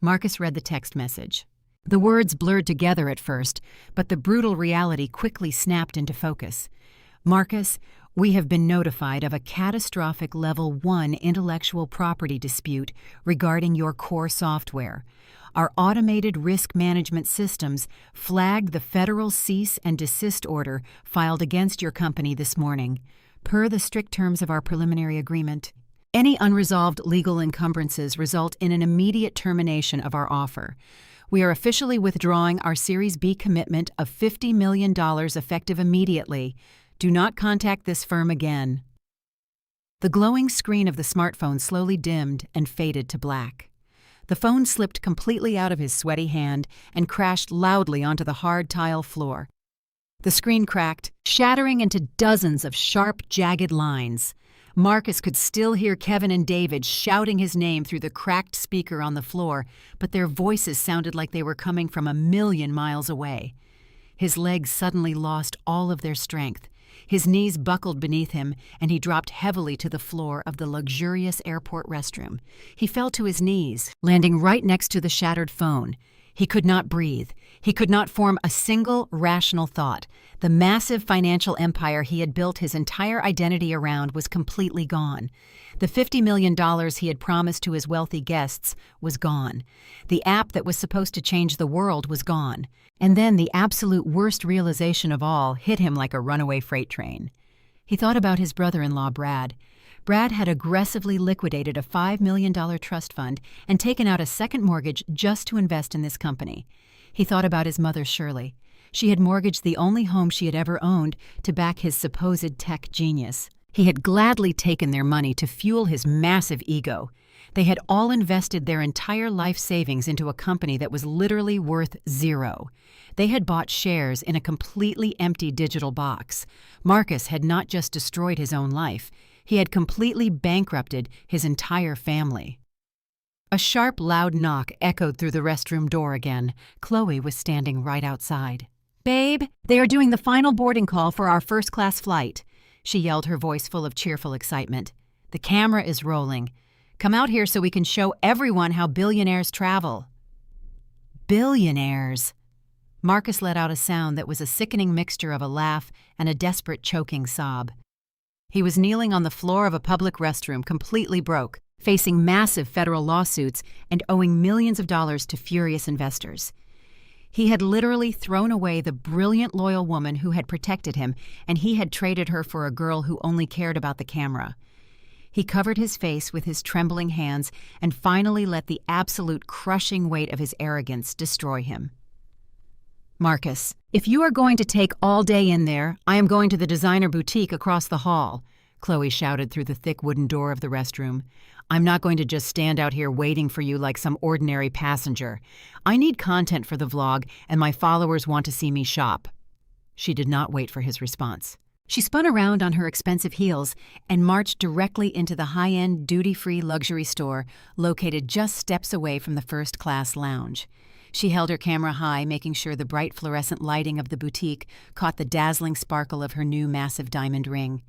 Marcus read the text message. The words blurred together at first, but the brutal reality quickly snapped into focus. "Marcus, we have been notified of a catastrophic Level 1 intellectual property dispute regarding your core software. Our automated risk management systems flagged the federal cease and desist order filed against your company this morning, per the strict terms of our preliminary agreement. Any unresolved legal encumbrances result in an immediate termination of our offer. We are officially withdrawing our Series B commitment of $50 million effective immediately. Do not contact this firm again." The glowing screen of the smartphone slowly dimmed and faded to black. The phone slipped completely out of his sweaty hand and crashed loudly onto the hard tile floor. The screen cracked, shattering into dozens of sharp, jagged lines. Marcus could still hear Kevin and David shouting his name through the cracked speaker on the floor, but their voices sounded like they were coming from 1,000,000 miles away. His legs suddenly lost all of their strength. His knees buckled beneath him, and he dropped heavily to the floor of the luxurious airport restroom. He fell to his knees, landing right next to the shattered phone. He could not breathe. He could not form a single rational thought. The massive financial empire he had built his entire identity around was completely gone. The $50 million he had promised to his wealthy guests was gone. The app that was supposed to change the world was gone. And then the absolute worst realization of all hit him like a runaway freight train. He thought about his brother-in-law, Brad. Brad had aggressively liquidated a $5 million trust fund and taken out a second mortgage just to invest in this company. He thought about his mother, Shirley. She had mortgaged the only home she had ever owned to back his supposed tech genius. He had gladly taken their money to fuel his massive ego. They had all invested their entire life savings into a company that was literally worth zero. They had bought shares in a completely empty digital box. Marcus had not just destroyed his own life, he had completely bankrupted his entire family. A sharp, loud knock echoed through the restroom door again. Chloe was standing right outside. "Babe, they are doing the final boarding call for our first-class flight," she yelled, her voice full of cheerful excitement. "The camera is rolling. Come out here so we can show everyone how billionaires travel." Billionaires! Marcus let out a sound that was a sickening mixture of a laugh and a desperate, choking sob. He was kneeling on the floor of a public restroom, completely broke, facing massive federal lawsuits and owing millions of dollars to furious investors. He had literally thrown away the brilliant, loyal woman who had protected him, and he had traded her for a girl who only cared about the camera. He covered his face with his trembling hands and finally let the absolute crushing weight of his arrogance destroy him. "Marcus, if you are going to take all day in there, I am going to the designer boutique across the hall," Chloe shouted through the thick wooden door of the restroom. "I'm not going to just stand out here waiting for you like some ordinary passenger. I need content for the vlog, and my followers want to see me shop." She did not wait for his response. She spun around on her expensive heels and marched directly into the high-end, duty-free luxury store located just steps away from the first-class lounge. She held her camera high, making sure the bright fluorescent lighting of the boutique caught the dazzling sparkle of her new massive diamond ring.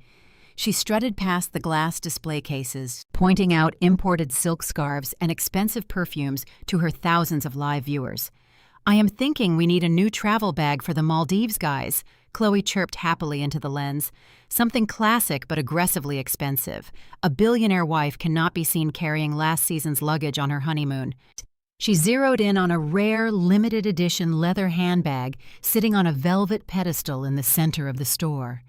She strutted past the glass display cases, pointing out imported silk scarves and expensive perfumes to her thousands of live viewers. "I am thinking we need a new travel bag for the Maldives, guys," Chloe chirped happily into the lens. "Something classic but aggressively expensive. A billionaire wife cannot be seen carrying last season's luggage on her honeymoon." She zeroed in on a rare, limited-edition leather handbag sitting on a velvet pedestal in the center of the store.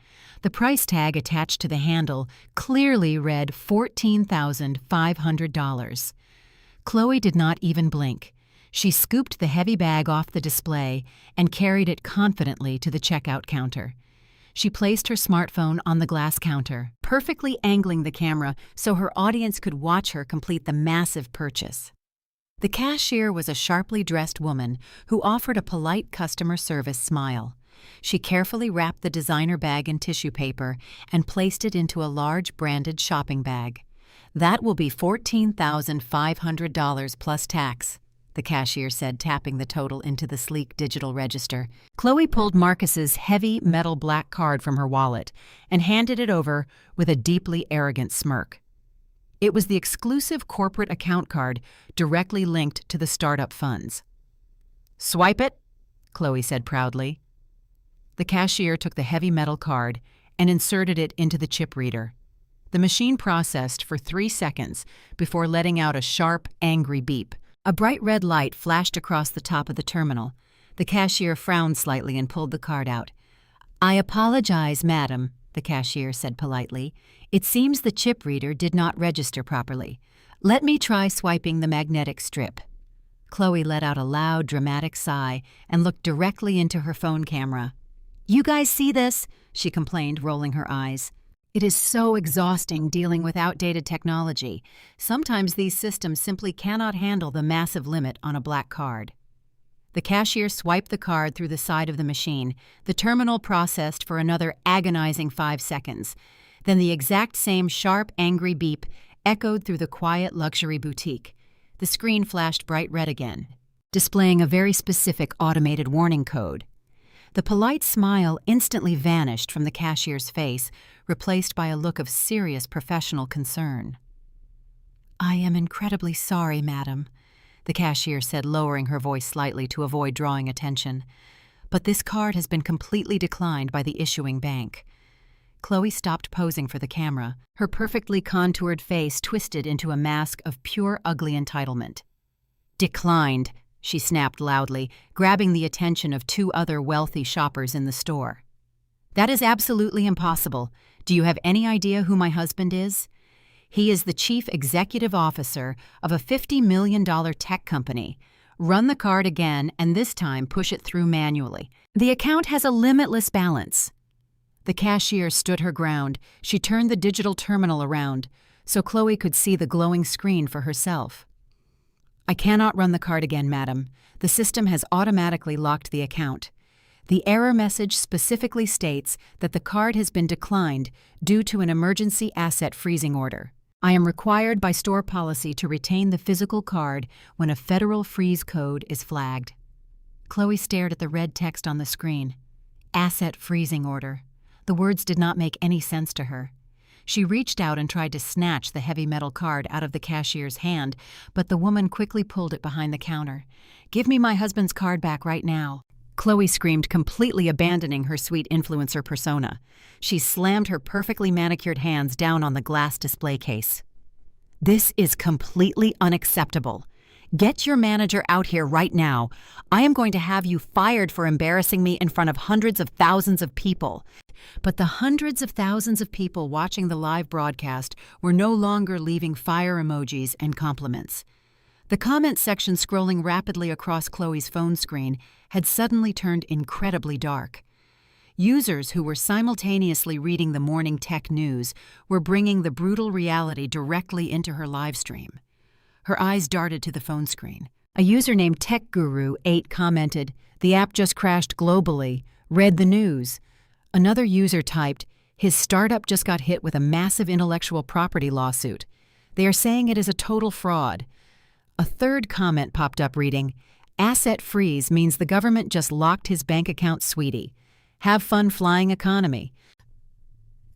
The price tag attached to the handle clearly read $14,500. Chloe did not even blink. She scooped the heavy bag off the display and carried it confidently to the checkout counter. She placed her smartphone on the glass counter, perfectly angling the camera so her audience could watch her complete the massive purchase. The cashier was a sharply dressed woman who offered a polite customer service smile. She carefully wrapped the designer bag in tissue paper and placed it into a large branded shopping bag. "That will be $14,500 plus tax," the cashier said, tapping the total into the sleek digital register. Chloe pulled Marcus's heavy metal black card from her wallet and handed it over with a deeply arrogant smirk. It was the exclusive corporate account card directly linked to the startup funds. "Swipe it," Chloe said proudly. The cashier took the heavy metal card and inserted it into the chip reader. The machine processed for 3 seconds before letting out a sharp, angry beep. A bright red light flashed across the top of the terminal. The cashier frowned slightly and pulled the card out. "I apologize, madam," the cashier said politely. "It seems the chip reader did not register properly. Let me try swiping the magnetic strip." Chloe let out a loud, dramatic sigh and looked directly into her phone camera. "You guys see this?" she complained, rolling her eyes. "It is so exhausting dealing with outdated technology. Sometimes these systems simply cannot handle the massive limit on a black card." The cashier swiped the card through the side of the machine. The terminal processed for another agonizing 5 seconds. Then the exact same sharp, angry beep echoed through the quiet luxury boutique. The screen flashed bright red again, displaying a very specific automated warning code. The polite smile instantly vanished from the cashier's face, replaced by a look of serious professional concern. "I am incredibly sorry, madam," the cashier said, lowering her voice slightly to avoid drawing attention. "But this card has been completely declined by the issuing bank." Chloe stopped posing for the camera, her perfectly contoured face twisted into a mask of pure ugly entitlement. "Declined," she snapped loudly, grabbing the attention of 2 other wealthy shoppers in the store. "That is absolutely impossible. Do you have any idea who my husband is? He is the chief executive officer of a $50 million tech company. Run the card again, and this time push it through manually. The account has a limitless balance." The cashier stood her ground. She turned the digital terminal around so Chloe could see the glowing screen for herself. "I cannot run the card again, madam. The system has automatically locked the account. The error message specifically states that the card has been declined due to an emergency asset freezing order. I am required by store policy to retain the physical card when a federal freeze code is flagged." Chloe stared at the red text on the screen. Asset freezing order. The words did not make any sense to her. She reached out and tried to snatch the heavy metal card out of the cashier's hand, but the woman quickly pulled it behind the counter. "Give me my husband's card back right now." Chloe screamed, completely abandoning her sweet influencer persona. She slammed her perfectly manicured hands down on the glass display case. "This is completely unacceptable. Get your manager out here right now. I am going to have you fired for embarrassing me in front of hundreds of thousands of people." But the hundreds of thousands of people watching the live broadcast were no longer leaving fire emojis and compliments. The comment section scrolling rapidly across Chloe's phone screen had suddenly turned incredibly dark. Users who were simultaneously reading the morning tech news were bringing the brutal reality directly into her live stream. Her eyes darted to the phone screen. A user named TechGuru8 commented, "The app just crashed globally. Read the news." Another user typed, "His startup just got hit with a massive intellectual property lawsuit. They are saying it is a total fraud." A third comment popped up reading, "Asset freeze means the government just locked his bank account, sweetie. Have fun flying economy."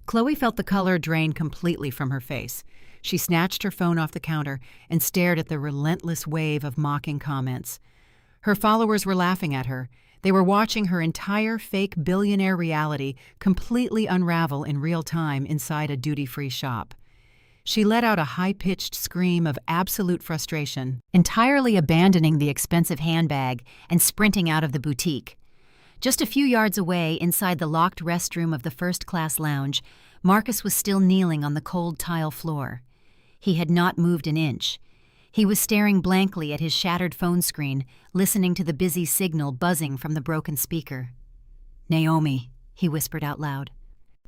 Chloe felt the color drain completely from her face. She snatched her phone off the counter and stared at the relentless wave of mocking comments. Her followers were laughing at her. They were watching her entire fake billionaire reality completely unravel in real time inside a duty-free shop. She let out a high-pitched scream of absolute frustration, entirely abandoning the expensive handbag and sprinting out of the boutique. Just a few yards away, inside the locked restroom of the first-class lounge, Marcus was still kneeling on the cold tile floor. He had not moved an inch. He was staring blankly at his shattered phone screen, listening to the busy signal buzzing from the broken speaker. "Naomi," he whispered out loud.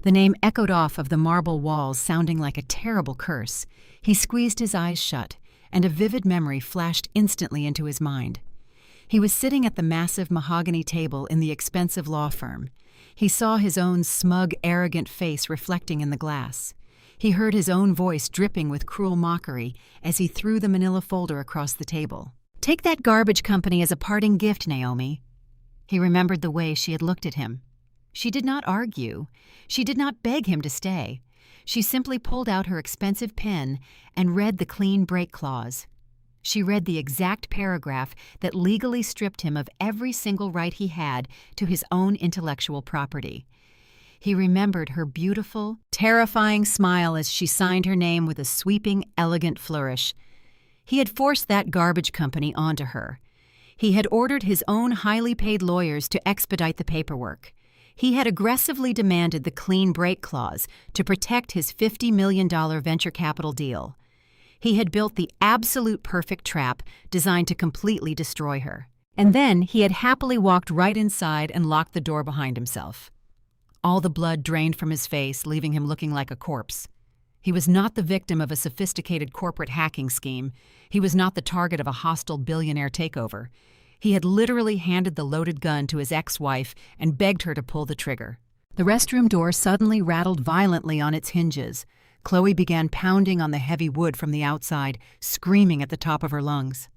The name echoed off of the marble walls, sounding like a terrible curse. He squeezed his eyes shut, and a vivid memory flashed instantly into his mind. He was sitting at the massive mahogany table in the expensive law firm. He saw his own smug, arrogant face reflecting in the glass. He heard his own voice dripping with cruel mockery as he threw the manila folder across the table. "Take that garbage company as a parting gift, Naomi." He remembered the way she had looked at him. She did not argue. She did not beg him to stay. She simply pulled out her expensive pen and read the clean break clause. She read the exact paragraph that legally stripped him of every single right he had to his own intellectual property. He remembered her beautiful, terrifying smile as she signed her name with a sweeping, elegant flourish. He had forced that garbage company onto her. He had ordered his own highly paid lawyers to expedite the paperwork. He had aggressively demanded the clean break clause to protect his $50 million venture capital deal. He had built the absolute perfect trap designed to completely destroy her. And then he had happily walked right inside and locked the door behind himself. All the blood drained from his face, leaving him looking like a corpse. He was not the victim of a sophisticated corporate hacking scheme. He was not the target of a hostile billionaire takeover. He had literally handed the loaded gun to his ex-wife and begged her to pull the trigger. The restroom door suddenly rattled violently on its hinges. Chloe began pounding on the heavy wood from the outside, screaming at the top of her lungs.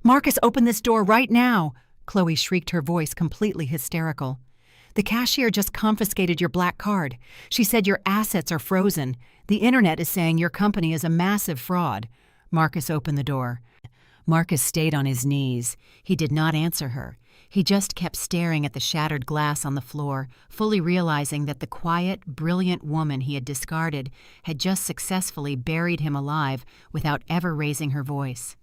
"Marcus, open this door right now!" Chloe shrieked, her voice completely hysterical. "The cashier just confiscated your black card. She said your assets are frozen. The internet is saying your company is a massive fraud." Marcus opened the door. Marcus stayed on his knees. He did not answer her. He just kept staring at the shattered glass on the floor, fully realizing that the quiet, brilliant woman he had discarded had just successfully buried him alive without ever raising her voice.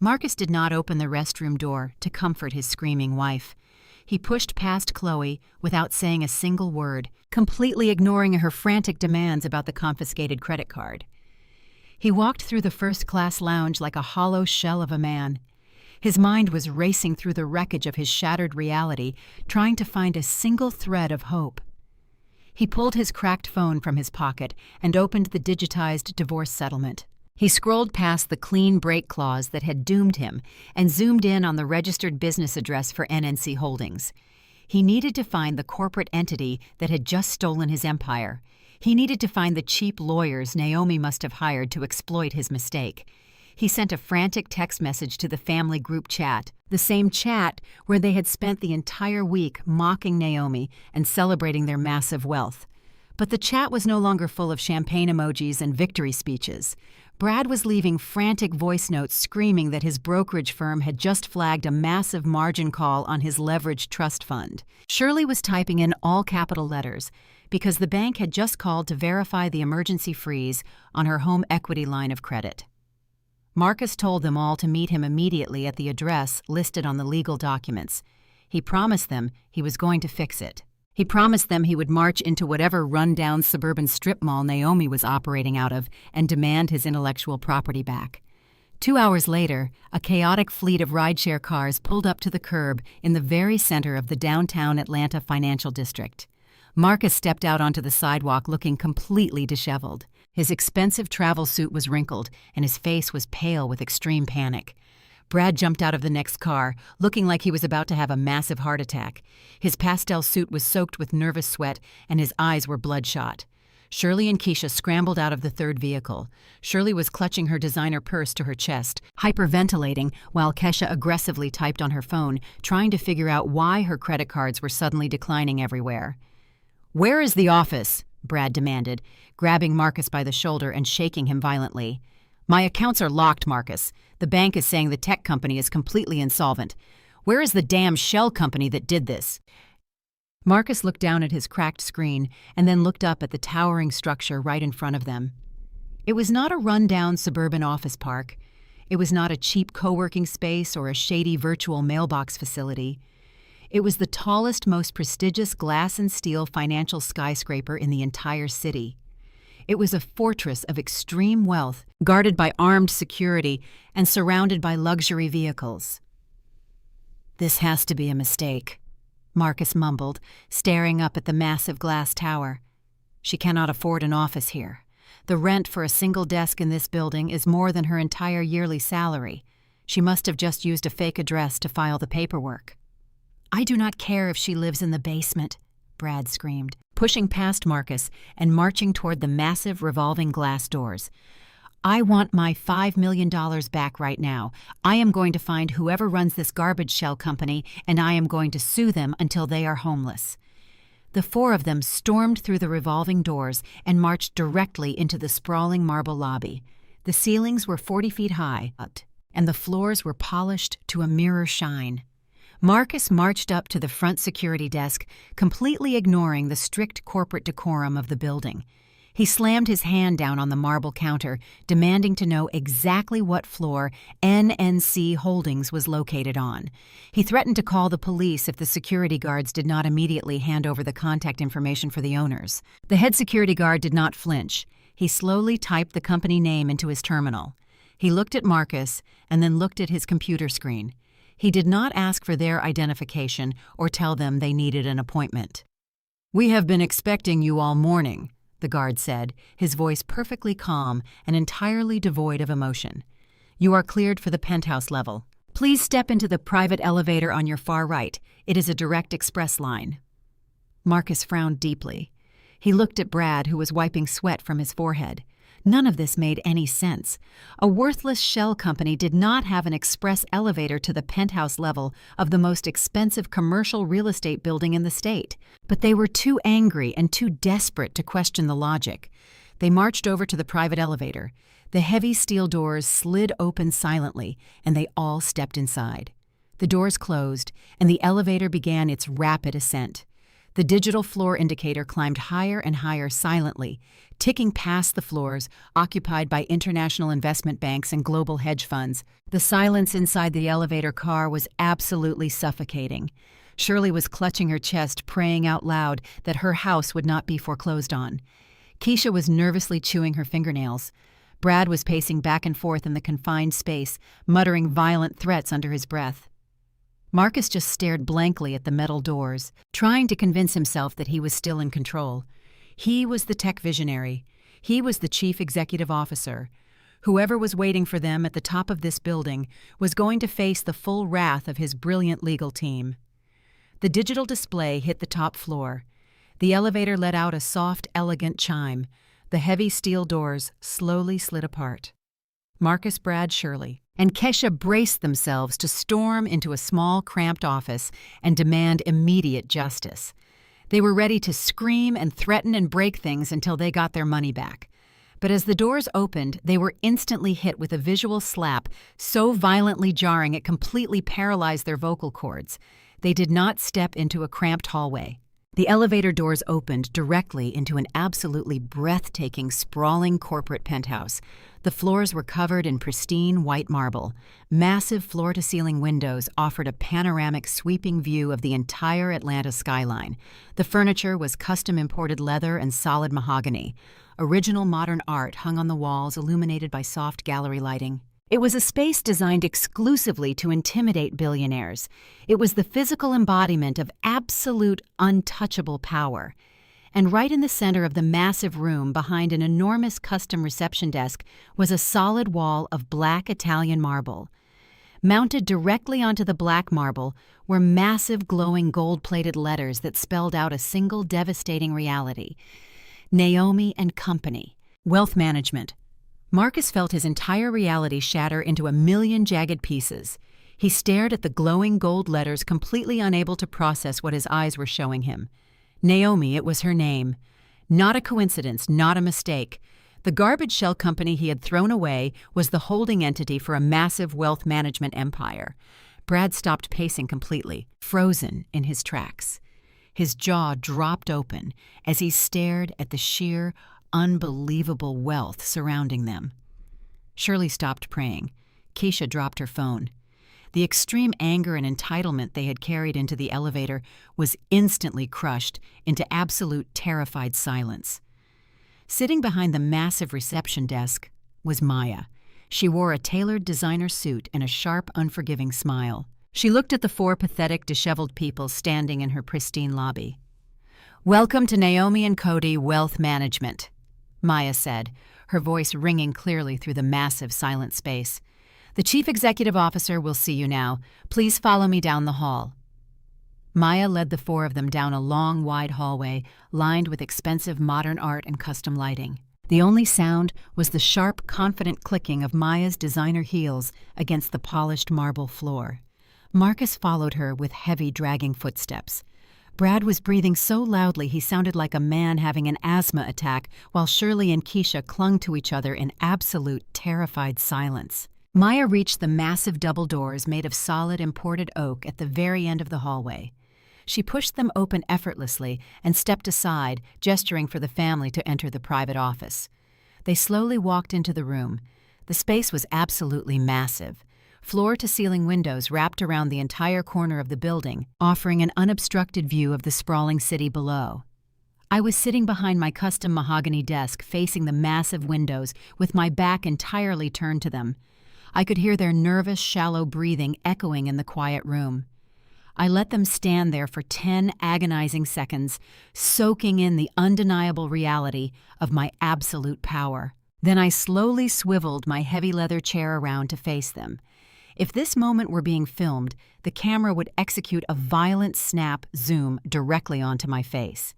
Marcus did not open the restroom door to comfort his screaming wife. He pushed past Chloe without saying a single word, completely ignoring her frantic demands about the confiscated credit card. He walked through the first-class lounge like a hollow shell of a man. His mind was racing through the wreckage of his shattered reality, trying to find a single thread of hope. He pulled his cracked phone from his pocket and opened the digitized divorce settlement. He scrolled past the clean break clause that had doomed him and zoomed in on the registered business address for NNC Holdings. He needed to find the corporate entity that had just stolen his empire. He needed to find the cheap lawyers Naomi must have hired to exploit his mistake. He sent a frantic text message to the family group chat, the same chat where they had spent the entire week mocking Naomi and celebrating their massive wealth. But the chat was no longer full of champagne emojis and victory speeches. Brad was leaving frantic voice notes screaming that his brokerage firm had just flagged a massive margin call on his leveraged trust fund. Shirley was typing in all capital letters because the bank had just called to verify the emergency freeze on her home equity line of credit. Marcus told them all to meet him immediately at the address listed on the legal documents. He promised them he was going to fix it. He promised them he would march into whatever run-down suburban strip mall Naomi was operating out of and demand his intellectual property back. 2 hours later, a chaotic fleet of rideshare cars pulled up to the curb in the very center of the downtown Atlanta financial district. Marcus stepped out onto the sidewalk looking completely disheveled. His expensive travel suit was wrinkled, and his face was pale with extreme panic. Brad jumped out of the next car, looking like he was about to have a massive heart attack. His pastel suit was soaked with nervous sweat, and his eyes were bloodshot. Shirley and Keisha scrambled out of the third vehicle. Shirley was clutching her designer purse to her chest, hyperventilating, while Kesha aggressively typed on her phone, trying to figure out why her credit cards were suddenly declining everywhere. "Where is the office?" Brad demanded, grabbing Marcus by the shoulder and shaking him violently. "My accounts are locked, Marcus. The bank is saying the tech company is completely insolvent. Where is the damn shell company that did this?" Marcus looked down at his cracked screen and then looked up at the towering structure right in front of them. It was not a run-down suburban office park. It was not a cheap co-working space or a shady virtual mailbox facility. It was the tallest, most prestigious glass and steel financial skyscraper in the entire city. It was a fortress of extreme wealth, guarded by armed security and surrounded by luxury vehicles. "This has to be a mistake," Marcus mumbled, staring up at the massive glass tower. "She cannot afford an office here. The rent for a single desk in this building is more than her entire yearly salary. She must have just used a fake address to file the paperwork." "I do not care if she lives in the basement," Brad screamed, pushing past Marcus and marching toward the massive revolving glass doors. "I want my $5 million back right now. I am going to find whoever runs this garbage shell company, and I am going to sue them until they are homeless." The four of them stormed through the revolving doors and marched directly into the sprawling marble lobby. The ceilings were 40 feet high, and the floors were polished to a mirror shine. Marcus marched up to the front security desk, completely ignoring the strict corporate decorum of the building. He slammed his hand down on the marble counter, demanding to know exactly what floor NNC Holdings was located on. He threatened to call the police if the security guards did not immediately hand over the contact information for the owners. The head security guard did not flinch. He slowly typed the company name into his terminal. He looked at Marcus and then looked at his computer screen. He did not ask for their identification or tell them they needed an appointment. "We have been expecting you all morning," the guard said, his voice perfectly calm and entirely devoid of emotion. "You are cleared for the penthouse level. Please step into the private elevator on your far right. It is a direct express line. Marcus frowned deeply. He looked at Brad, who was wiping sweat from his forehead. None of this made any sense. A worthless shell company did not have an express elevator to the penthouse level of the most expensive commercial real estate building in the state. But they were too angry and too desperate to question the logic. They marched over to the private elevator. The heavy steel doors slid open silently, and they all stepped inside. The doors closed, and the elevator began its rapid ascent. The digital floor indicator climbed higher and higher silently, ticking past the floors occupied by international investment banks and global hedge funds. The silence inside the elevator car was absolutely suffocating. Shirley was clutching her chest, praying out loud that her house would not be foreclosed on. Keisha was nervously chewing her fingernails. Brad was pacing back and forth in the confined space, muttering violent threats under his breath. Marcus just stared blankly at the metal doors, trying to convince himself that he was still in control. He was the tech visionary. He was the chief executive officer. Whoever was waiting for them at the top of this building was going to face the full wrath of his brilliant legal team. The digital display hit the top floor. The elevator let out a soft, elegant chime. The heavy steel doors slowly slid apart. Marcus, Brad, Shirley, and Kesha braced themselves to storm into a small, cramped office and demand immediate justice. They were ready to scream and threaten and break things until they got their money back. But as the doors opened, they were instantly hit with a visual slap so violently jarring it completely paralyzed their vocal cords. They did not step into a cramped hallway. The elevator doors opened directly into an absolutely breathtaking, sprawling corporate penthouse. The floors were covered in pristine white marble. Massive floor-to-ceiling windows offered a panoramic, sweeping view of the entire Atlanta skyline. The furniture was custom-imported leather and solid mahogany. Original modern art hung on the walls, illuminated by soft gallery lighting. It was a space designed exclusively to intimidate billionaires. It was the physical embodiment of absolute, untouchable power. And right in the center of the massive room, behind an enormous custom reception desk, was a solid wall of black Italian marble. Mounted directly onto the black marble were massive, glowing, gold-plated letters that spelled out a single devastating reality: Naomi and Company, Wealth Management. Marcus felt his entire reality shatter into a million jagged pieces. He stared at the glowing gold letters, completely unable to process what his eyes were showing him. Naomi, it was her name. Not a coincidence, not a mistake. The garbage shell company he had thrown away was the holding entity for a massive wealth management empire. Brad stopped pacing completely, frozen in his tracks. His jaw dropped open as he stared at the sheer, unbelievable wealth surrounding them. Shirley stopped praying. Keisha dropped her phone. The extreme anger and entitlement they had carried into the elevator was instantly crushed into absolute terrified silence. Sitting behind the massive reception desk was Maya. She wore a tailored designer suit and a sharp, unforgiving smile. She looked at the four pathetic, disheveled people standing in her pristine lobby. "Welcome to Naomi and Cody Wealth Management," Maya said, her voice ringing clearly through the massive, silent space. "The chief executive officer will see you now. Please follow me down the hall." Maya led the four of them down a long, wide hallway lined with expensive modern art and custom lighting. The only sound was the sharp, confident clicking of Maya's designer heels against the polished marble floor. Marcus followed her with heavy, dragging footsteps. Brad was breathing so loudly he sounded like a man having an asthma attack, while Shirley and Keisha clung to each other in absolute, terrified silence. Maya reached the massive double doors made of solid, imported oak at the very end of the hallway. She pushed them open effortlessly and stepped aside, gesturing for the family to enter the private office. They slowly walked into the room. The space was absolutely massive. Floor-to-ceiling windows wrapped around the entire corner of the building, offering an unobstructed view of the sprawling city below. I was sitting behind my custom mahogany desk, facing the massive windows, with my back entirely turned to them. I could hear their nervous, shallow breathing echoing in the quiet room. I let them stand there for 10 agonizing seconds, soaking in the undeniable reality of my absolute power. Then I slowly swiveled my heavy leather chair around to face them. If this moment were being filmed, the camera would execute a violent snap zoom directly onto my face.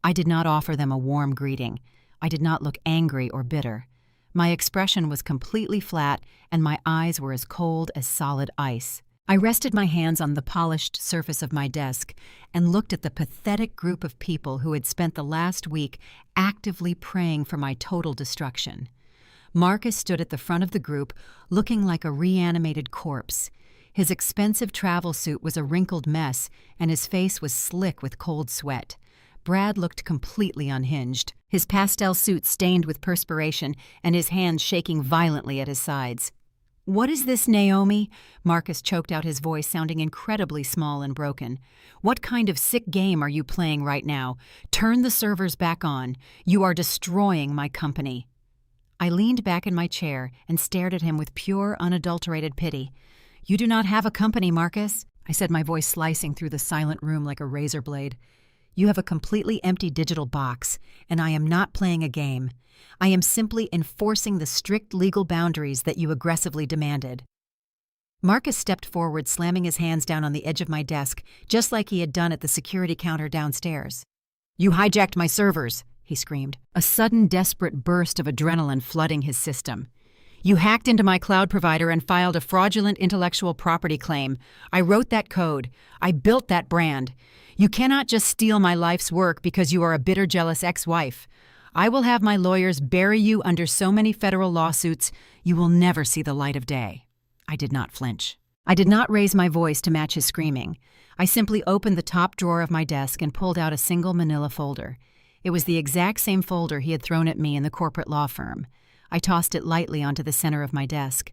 I did not offer them a warm greeting. I did not look angry or bitter. My expression was completely flat, and my eyes were as cold as solid ice. I rested my hands on the polished surface of my desk and looked at the pathetic group of people who had spent the last week actively praying for my total destruction. Marcus stood at the front of the group, looking like a reanimated corpse. His expensive travel suit was a wrinkled mess, and his face was slick with cold sweat. Brad looked completely unhinged, his pastel suit stained with perspiration and his hands shaking violently at his sides. "What is this, Naomi?" Marcus choked out, his voice sounding incredibly small and broken. "What kind of sick game are you playing right now? Turn the servers back on. You are destroying my company." I leaned back in my chair and stared at him with pure, unadulterated pity. "You do not have a company, Marcus," I said, my voice slicing through the silent room like a razor blade. "You have a completely empty digital box, and I am not playing a game. I am simply enforcing the strict legal boundaries that you aggressively demanded." Marcus stepped forward, slamming his hands down on the edge of my desk, just like he had done at the security counter downstairs. "You hijacked my servers," he screamed, a sudden desperate burst of adrenaline flooding his system. "You hacked into my cloud provider and filed a fraudulent intellectual property claim. I wrote that code. I built that brand. You cannot just steal my life's work because you are a bitter, jealous ex-wife. I will have my lawyers bury you under so many federal lawsuits, you will never see the light of day." I did not flinch. I did not raise my voice to match his screaming. I simply opened the top drawer of my desk and pulled out a single manila folder. It was the exact same folder he had thrown at me in the corporate law firm. I tossed it lightly onto the center of my desk.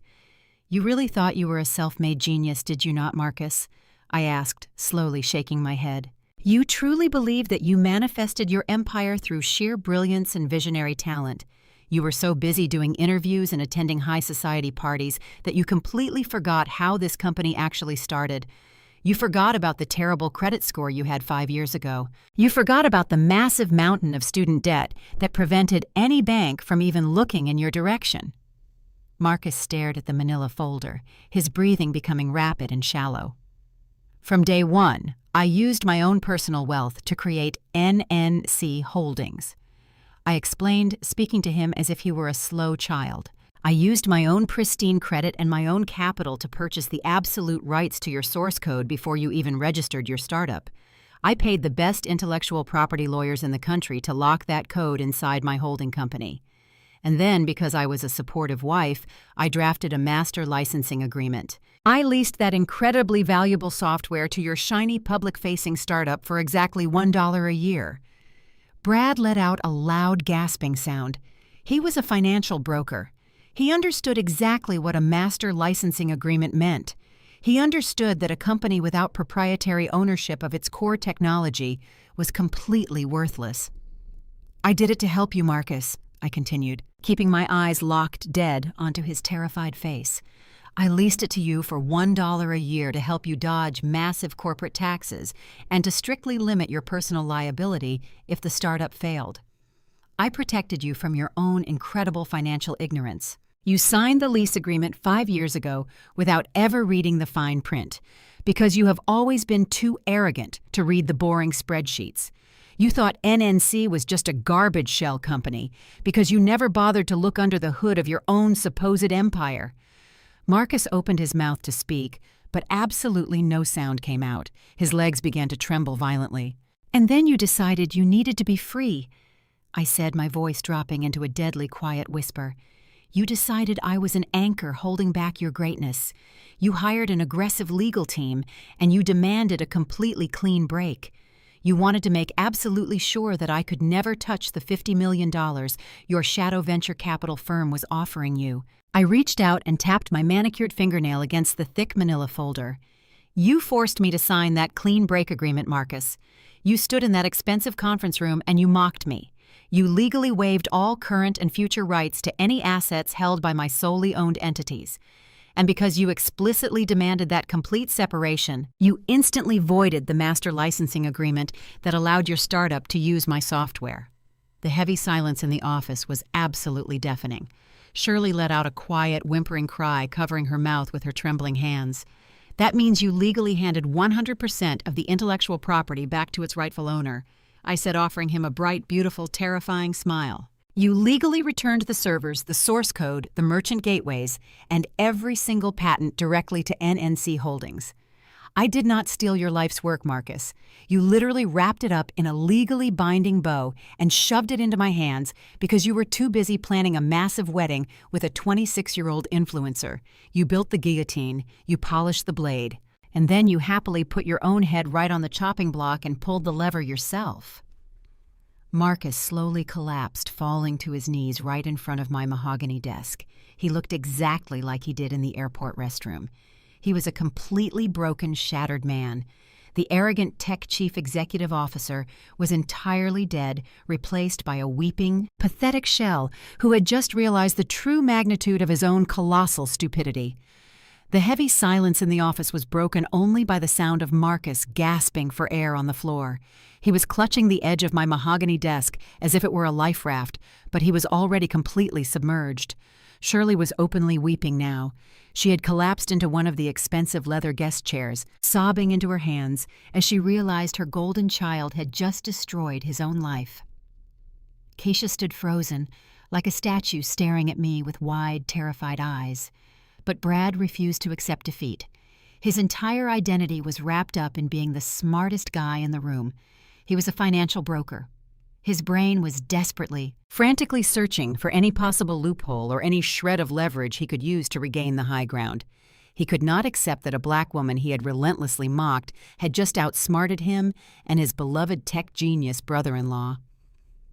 "You really thought you were a self-made genius, did you not, Marcus?" I asked, slowly shaking my head. "You truly believed that you manifested your empire through sheer brilliance and visionary talent. You were so busy doing interviews and attending high society parties that you completely forgot how this company actually started. You forgot about the terrible credit score you had 5 years ago. You forgot about the massive mountain of student debt that prevented any bank from even looking in your direction." Marcus stared at the manila folder, his breathing becoming rapid and shallow. "From day one, I used my own personal wealth to create NNC Holdings." I explained, speaking to him as if he were a slow child. "I used my own pristine credit and my own capital to purchase the absolute rights to your source code before you even registered your startup. I paid the best intellectual property lawyers in the country to lock that code inside my holding company. And then, because I was a supportive wife, I drafted a master licensing agreement. I leased that incredibly valuable software to your shiny public-facing startup for exactly $1 a year." Brad let out a loud gasping sound. He was a financial broker. He understood exactly what a master licensing agreement meant. He understood that a company without proprietary ownership of its core technology was completely worthless. "I did it to help you, Marcus," I continued, keeping my eyes locked dead onto his terrified face. "I leased it to you for $1 a year to help you dodge massive corporate taxes and to strictly limit your personal liability if the startup failed. I protected you from your own incredible financial ignorance. You signed the lease agreement 5 years ago without ever reading the fine print, because you have always been too arrogant to read the boring spreadsheets. You thought NNC was just a garbage shell company because you never bothered to look under the hood of your own supposed empire." Marcus opened his mouth to speak, but absolutely no sound came out. His legs began to tremble violently. "And then you decided you needed to be free," I said, my voice dropping into a deadly quiet whisper. "You decided I was an anchor holding back your greatness. You hired an aggressive legal team, and you demanded a completely clean break. You wanted to make absolutely sure that I could never touch the $50 million your shadow venture capital firm was offering you." I reached out and tapped my manicured fingernail against the thick manila folder. "You forced me to sign that clean break agreement, Marcus. You stood in that expensive conference room and you mocked me. You legally waived all current and future rights to any assets held by my solely owned entities. And because you explicitly demanded that complete separation, you instantly voided the master licensing agreement that allowed your startup to use my software. The heavy silence in the office was absolutely deafening. Shirley let out a quiet, whimpering cry, covering her mouth with her trembling hands. "That means you legally handed 100% of the intellectual property back to its rightful owner," I said, offering him a bright, beautiful, terrifying smile. "You legally returned the servers, the source code, the merchant gateways, and every single patent directly to NNC Holdings. I did not steal your life's work, Marcus. You literally wrapped it up in a legally binding bow and shoved it into my hands because you were too busy planning a massive wedding with a 26-year-old influencer. You built the guillotine, you polished the blade, and then you happily put your own head right on the chopping block and pulled the lever yourself." Marcus slowly collapsed, falling to his knees right in front of my mahogany desk. He looked exactly like he did in the airport restroom. He was a completely broken, shattered man. The arrogant tech chief executive officer was entirely dead, replaced by a weeping, pathetic shell who had just realized the true magnitude of his own colossal stupidity. The heavy silence in the office was broken only by the sound of Marcus gasping for air on the floor. He was clutching the edge of my mahogany desk as if it were a life raft, but he was already completely submerged. Shirley was openly weeping now. She had collapsed into one of the expensive leather guest chairs, sobbing into her hands as she realized her golden child had just destroyed his own life. Keisha stood frozen, like a statue staring at me with wide, terrified eyes. But Brad refused to accept defeat. His entire identity was wrapped up in being the smartest guy in the room. He was a financial broker. His brain was desperately, frantically searching for any possible loophole or any shred of leverage he could use to regain the high ground. He could not accept that a black woman he had relentlessly mocked had just outsmarted him and his beloved tech genius brother-in-law.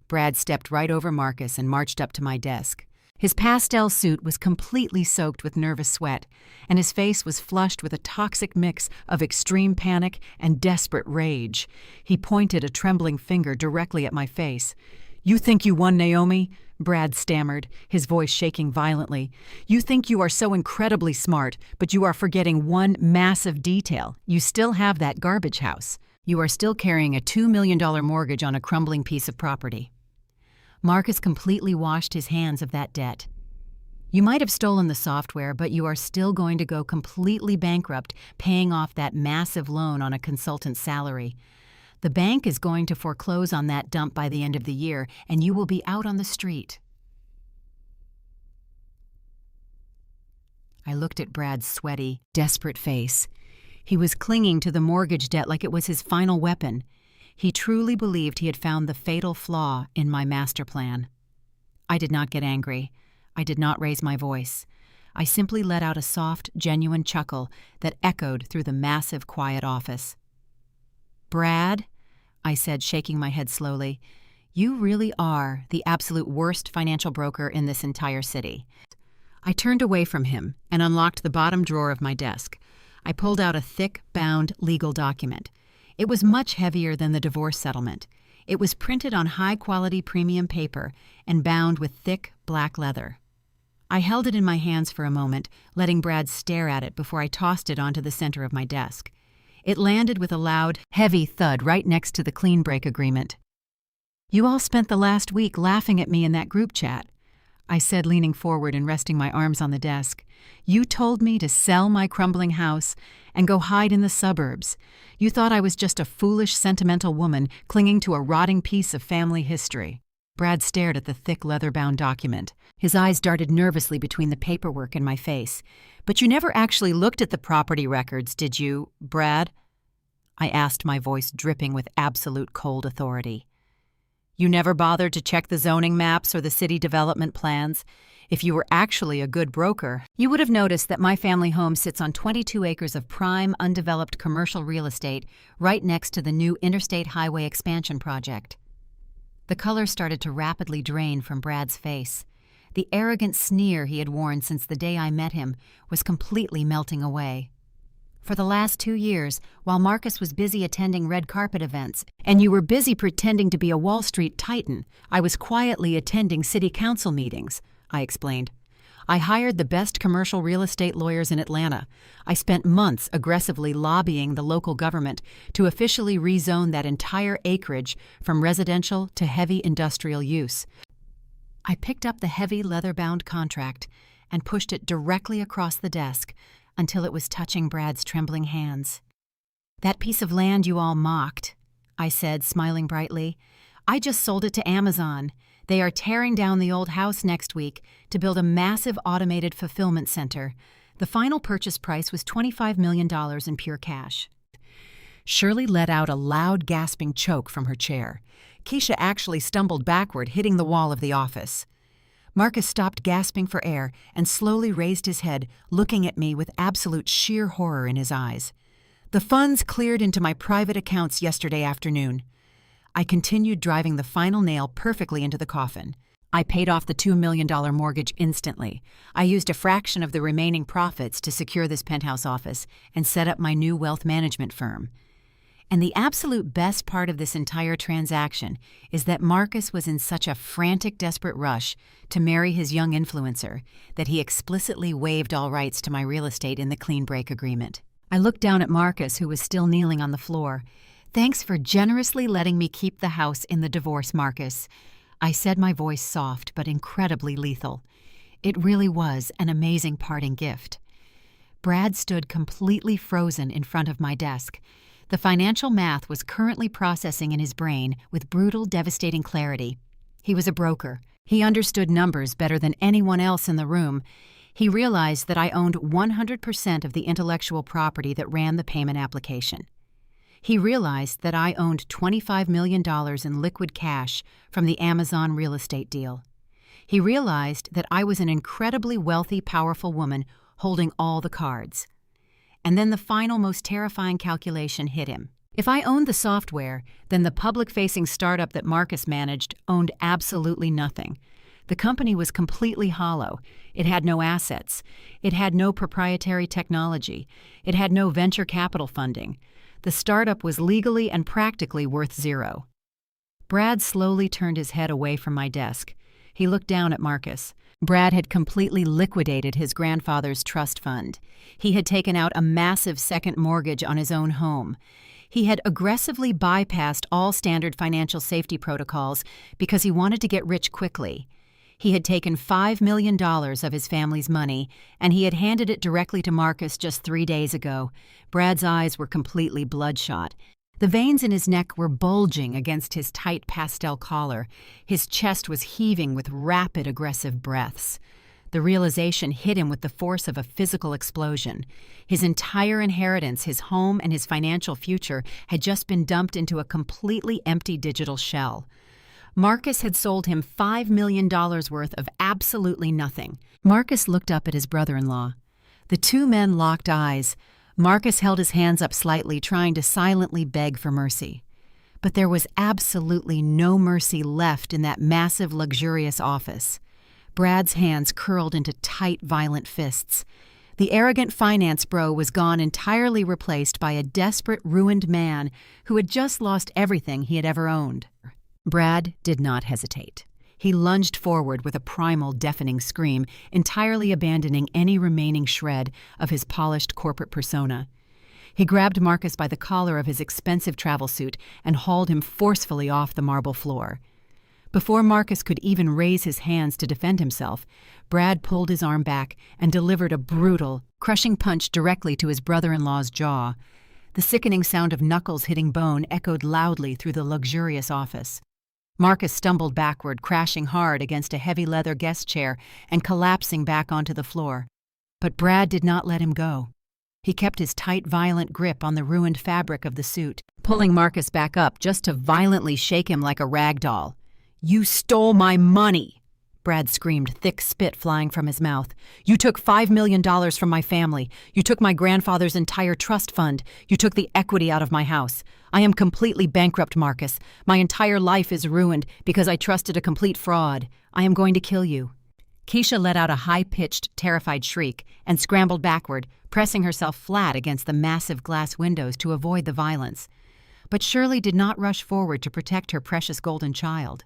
Brad stepped right over Marcus and marched up to my desk. His pastel suit was completely soaked with nervous sweat, and his face was flushed with a toxic mix of extreme panic and desperate rage. He pointed a trembling finger directly at my face. "You think you won, Naomi?" Brad stammered, his voice shaking violently. "You think you are so incredibly smart, but you are forgetting one massive detail. You still have that garbage house. You are still carrying a $2 million mortgage on a crumbling piece of property." Marcus completely washed his hands of that debt. "You might have stolen the software, but you are still going to go completely bankrupt paying off that massive loan on a consultant's salary. The bank is going to foreclose on that dump by the end of the year, and you will be out on the street." I looked at Brad's sweaty, desperate face. He was clinging to the mortgage debt like it was his final weapon. He truly believed he had found the fatal flaw in my master plan. I did not get angry. I did not raise my voice. I simply let out a soft, genuine chuckle that echoed through the massive, quiet office. "Brad," I said, shaking my head slowly, "you really are the absolute worst financial broker in this entire city." I turned away from him and unlocked the bottom drawer of my desk. I pulled out a thick, bound legal document. It was much heavier than the divorce settlement. It was printed on high-quality premium paper and bound with thick, black leather. I held it in my hands for a moment, letting Brad stare at it before I tossed it onto the center of my desk. It landed with a loud, heavy thud right next to the clean break agreement. "You all spent the last week laughing at me in that group chat," I said, leaning forward and resting my arms on the desk. "You told me to sell my crumbling house and go hide in the suburbs. You thought I was just a foolish, sentimental woman clinging to a rotting piece of family history." Brad stared at the thick, leather-bound document. His eyes darted nervously between the paperwork and my face. "But you never actually looked at the property records, did you, Brad?" I asked, my voice dripping with absolute cold authority. "You never bothered to check the zoning maps or the city development plans? If you were actually a good broker, you would have noticed that my family home sits on 22 acres of prime, undeveloped commercial real estate right next to the new interstate highway expansion project." The color started to rapidly drain from Brad's face. The arrogant sneer he had worn since the day I met him was completely melting away. "For the last 2 years, while Marcus was busy attending red carpet events, and you were busy pretending to be a Wall Street titan, I was quietly attending city council meetings," I explained. I hired the best commercial real estate lawyers in Atlanta. I spent months aggressively lobbying the local government to officially rezone that entire acreage from residential to heavy industrial use. I picked up the heavy leather-bound contract and pushed it directly across the desk until it was touching Brad's trembling hands. "That piece of land you all mocked," I said, smiling brightly. "I just sold it to Amazon. They are tearing down the old house next week to build a massive automated fulfillment center. The final purchase price was $25 million in pure cash." Shirley let out a loud, gasping choke from her chair. Keisha actually stumbled backward, hitting the wall of the office. Marcus stopped gasping for air and slowly raised his head, looking at me with absolute sheer horror in his eyes. "The funds cleared into my private accounts yesterday afternoon." I continued driving the final nail perfectly into the coffin. I paid off the $2 million mortgage instantly. I used a fraction of the remaining profits to secure this penthouse office and set up my new wealth management firm. And the absolute best part of this entire transaction is that Marcus was in such a frantic, desperate rush to marry his young influencer that he explicitly waived all rights to my real estate in the clean break agreement. I looked down at Marcus, who was still kneeling on the floor. "Thanks for generously letting me keep the house in the divorce, Marcus," I said, my voice soft but incredibly lethal. It really was an amazing parting gift. Brad stood completely frozen in front of my desk. The financial math was currently processing in his brain with brutal, devastating clarity. He was a broker. He understood numbers better than anyone else in the room. He realized that I owned 100% of the intellectual property that ran the payment application. He realized that I owned $25 million in liquid cash from the Amazon real estate deal. He realized that I was an incredibly wealthy, powerful woman holding all the cards. And then the final, most terrifying calculation hit him. If I owned the software, then the public-facing startup that Marcus managed owned absolutely nothing. The company was completely hollow. It had no assets. It had no proprietary technology. It had no venture capital funding. The startup was legally and practically worth zero. Brad slowly turned his head away from my desk. He looked down at Marcus. Brad had completely liquidated his grandfather's trust fund. He had taken out a massive second mortgage on his own home. He had aggressively bypassed all standard financial safety protocols because he wanted to get rich quickly. He had taken $5 million of his family's money, and he had handed it directly to Marcus just 3 days ago. Brad's eyes were completely bloodshot. The veins in his neck were bulging against his tight pastel collar. His chest was heaving with rapid, aggressive breaths. The realization hit him with the force of a physical explosion. His entire inheritance, his home, and his financial future had just been dumped into a completely empty digital shell. Marcus had sold him $5 million worth of absolutely nothing. Marcus looked up at his brother-in-law. The two men locked eyes. Marcus held his hands up slightly, trying to silently beg for mercy. But there was absolutely no mercy left in that massive, luxurious office. Brad's hands curled into tight, violent fists. The arrogant finance bro was gone, entirely replaced by a desperate, ruined man who had just lost everything he had ever owned. Brad did not hesitate. He lunged forward with a primal, deafening scream, entirely abandoning any remaining shred of his polished corporate persona. He grabbed Marcus by the collar of his expensive travel suit and hauled him forcefully off the marble floor. Before Marcus could even raise his hands to defend himself, Brad pulled his arm back and delivered a brutal, crushing punch directly to his brother-in-law's jaw. The sickening sound of knuckles hitting bone echoed loudly through the luxurious office. Marcus stumbled backward, crashing hard against a heavy leather guest chair and collapsing back onto the floor. But Brad did not let him go. He kept his tight, violent grip on the ruined fabric of the suit, pulling Marcus back up just to violently shake him like a rag doll. "You stole my money!" Brad screamed, thick spit flying from his mouth. "You took $5 million from my family. You took my grandfather's entire trust fund. You took the equity out of my house. I am completely bankrupt, Marcus. My entire life is ruined because I trusted a complete fraud. I am going to kill you." Keisha let out a high-pitched, terrified shriek and scrambled backward, pressing herself flat against the massive glass windows to avoid the violence. But Shirley did not rush forward to protect her precious golden child.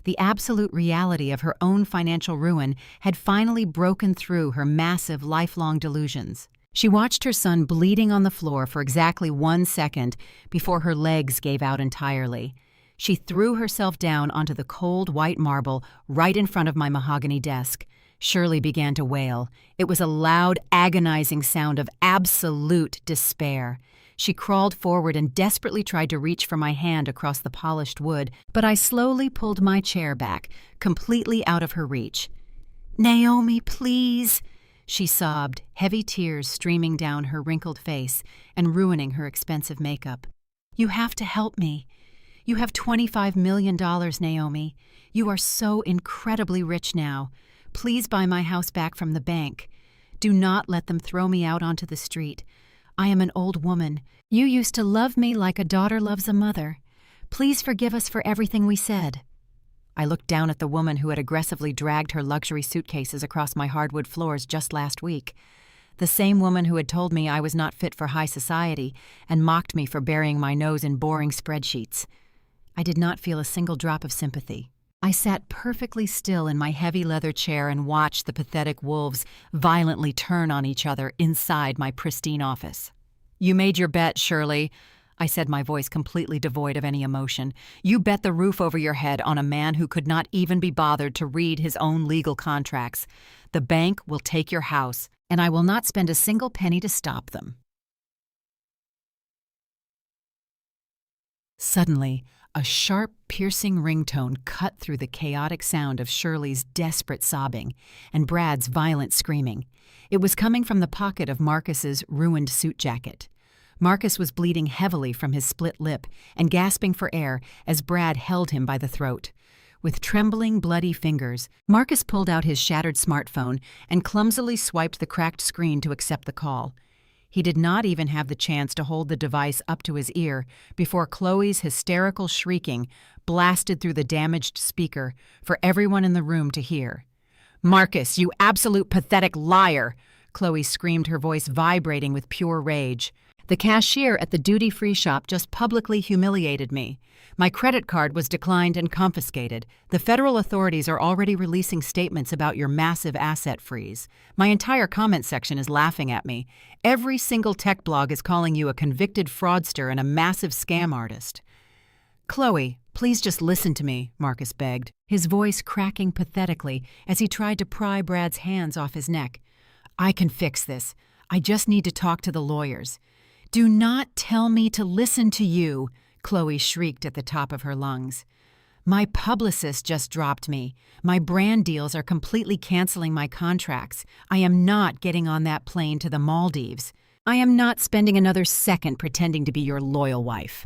The absolute reality of her own financial ruin had finally broken through her massive lifelong delusions. She watched her son bleeding on the floor for exactly 1 second before her legs gave out entirely. She threw herself down onto the cold white marble right in front of my mahogany desk. Shirley began to wail. It was a loud, agonizing sound of absolute despair. She crawled forward and desperately tried to reach for my hand across the polished wood, but I slowly pulled my chair back, completely out of her reach. "Naomi, please," she sobbed, heavy tears streaming down her wrinkled face and ruining her expensive makeup. "You have to help me. You have $25 million, Naomi. You are so incredibly rich now. Please buy my house back from the bank. Do not let them throw me out onto the street. I am an old woman. You used to love me like a daughter loves a mother. Please forgive us for everything we said." I looked down at the woman who had aggressively dragged her luxury suitcases across my hardwood floors just last week. The same woman who had told me I was not fit for high society and mocked me for burying my nose in boring spreadsheets. I did not feel a single drop of sympathy. I sat perfectly still in my heavy leather chair and watched the pathetic wolves violently turn on each other inside my pristine office. "You made your bet, Shirley," I said, my voice completely devoid of any emotion. "You bet the roof over your head on a man who could not even be bothered to read his own legal contracts. The bank will take your house, and I will not spend a single penny to stop them." Suddenly, a sharp, piercing ringtone cut through the chaotic sound of Shirley's desperate sobbing and Brad's violent screaming. It was coming from the pocket of Marcus's ruined suit jacket. Marcus was bleeding heavily from his split lip and gasping for air as Brad held him by the throat. With trembling, bloody fingers, Marcus pulled out his shattered smartphone and clumsily swiped the cracked screen to accept the call. He did not even have the chance to hold the device up to his ear before Chloe's hysterical shrieking blasted through the damaged speaker for everyone in the room to hear. "Marcus, you absolute pathetic liar!" Chloe screamed, her voice vibrating with pure rage. "The cashier at the duty-free shop just publicly humiliated me. My credit card was declined and confiscated. The federal authorities are already releasing statements about your massive asset freeze. My entire comment section is laughing at me. Every single tech blog is calling you a convicted fraudster and a massive scam artist." "Chloe, please just listen to me," Marcus begged, his voice cracking pathetically as he tried to pry Brad's hands off his neck. "I can fix this. I just need to talk to the lawyers." "Do not tell me to listen to you," Chloe shrieked at the top of her lungs. "My publicist just dropped me. My brand deals are completely canceling my contracts. I am not getting on that plane to the Maldives. I am not spending another second pretending to be your loyal wife."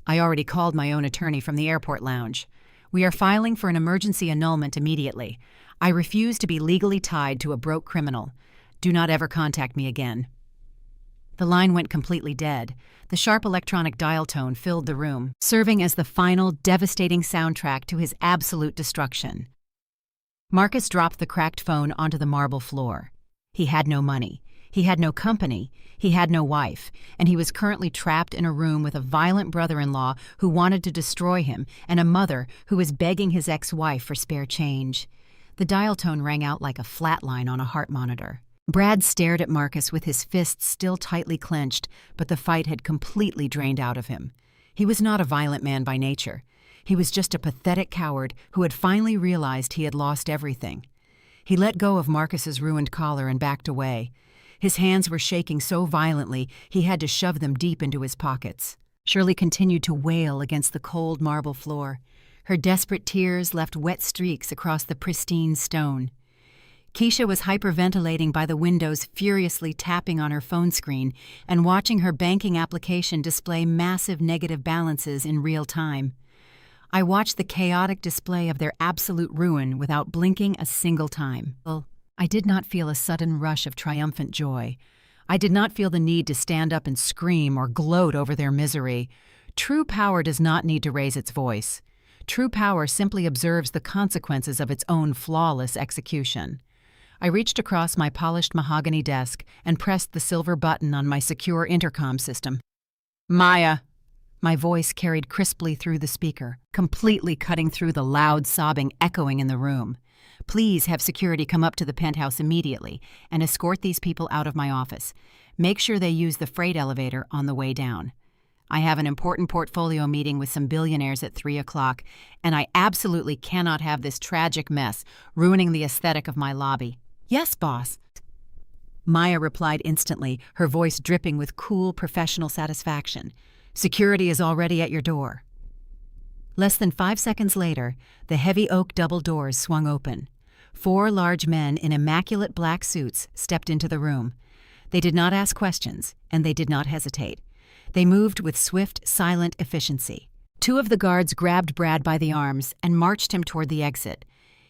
I already called my own attorney from the airport lounge. "We are filing for an emergency annulment immediately. I refuse to be legally tied to a broke criminal. Do not ever contact me again." The line went completely dead. The sharp electronic dial tone filled the room, serving as the final, devastating soundtrack to his absolute destruction. Marcus dropped the cracked phone onto the marble floor. He had no money. He had no company. He had no wife. And he was currently trapped in a room with a violent brother-in-law who wanted to destroy him and a mother who was begging his ex-wife for spare change. The dial tone rang out like a flatline on a heart monitor. Brad stared at Marcus with his fists still tightly clenched, but the fight had completely drained out of him. He was not a violent man by nature. He was just a pathetic coward who had finally realized he had lost everything. He let go of Marcus's ruined collar and backed away. His hands were shaking so violently he had to shove them deep into his pockets. Shirley continued to wail against the cold marble floor. Her desperate tears left wet streaks across the pristine stone. Keisha was hyperventilating by the windows, furiously tapping on her phone screen and watching her banking application display massive negative balances in real time. I watched the chaotic display of their absolute ruin without blinking a single time. I did not feel a sudden rush of triumphant joy. I did not feel the need to stand up and scream or gloat over their misery. True power does not need to raise its voice. True power simply observes the consequences of its own flawless execution. I reached across my polished mahogany desk and pressed the silver button on my secure intercom system. "Maya," My voice carried crisply through the speaker, completely cutting through the loud sobbing echoing in the room. Please have security come up to the penthouse immediately and escort these people out of my office. Make sure they use the freight elevator on the way down. I have an important portfolio meeting with some billionaires at 3 o'clock, and I absolutely cannot have this tragic mess ruining the aesthetic of my lobby. Yes, boss. Maya replied instantly, her voice dripping with cool, professional satisfaction. Security is already at your door. Less than 5 seconds later, the heavy oak double doors swung open. 4 large men in immaculate black suits stepped into the room. They did not ask questions, and they did not hesitate. They moved with swift, silent efficiency. 2 of the guards grabbed Brad by the arms and marched him toward the exit.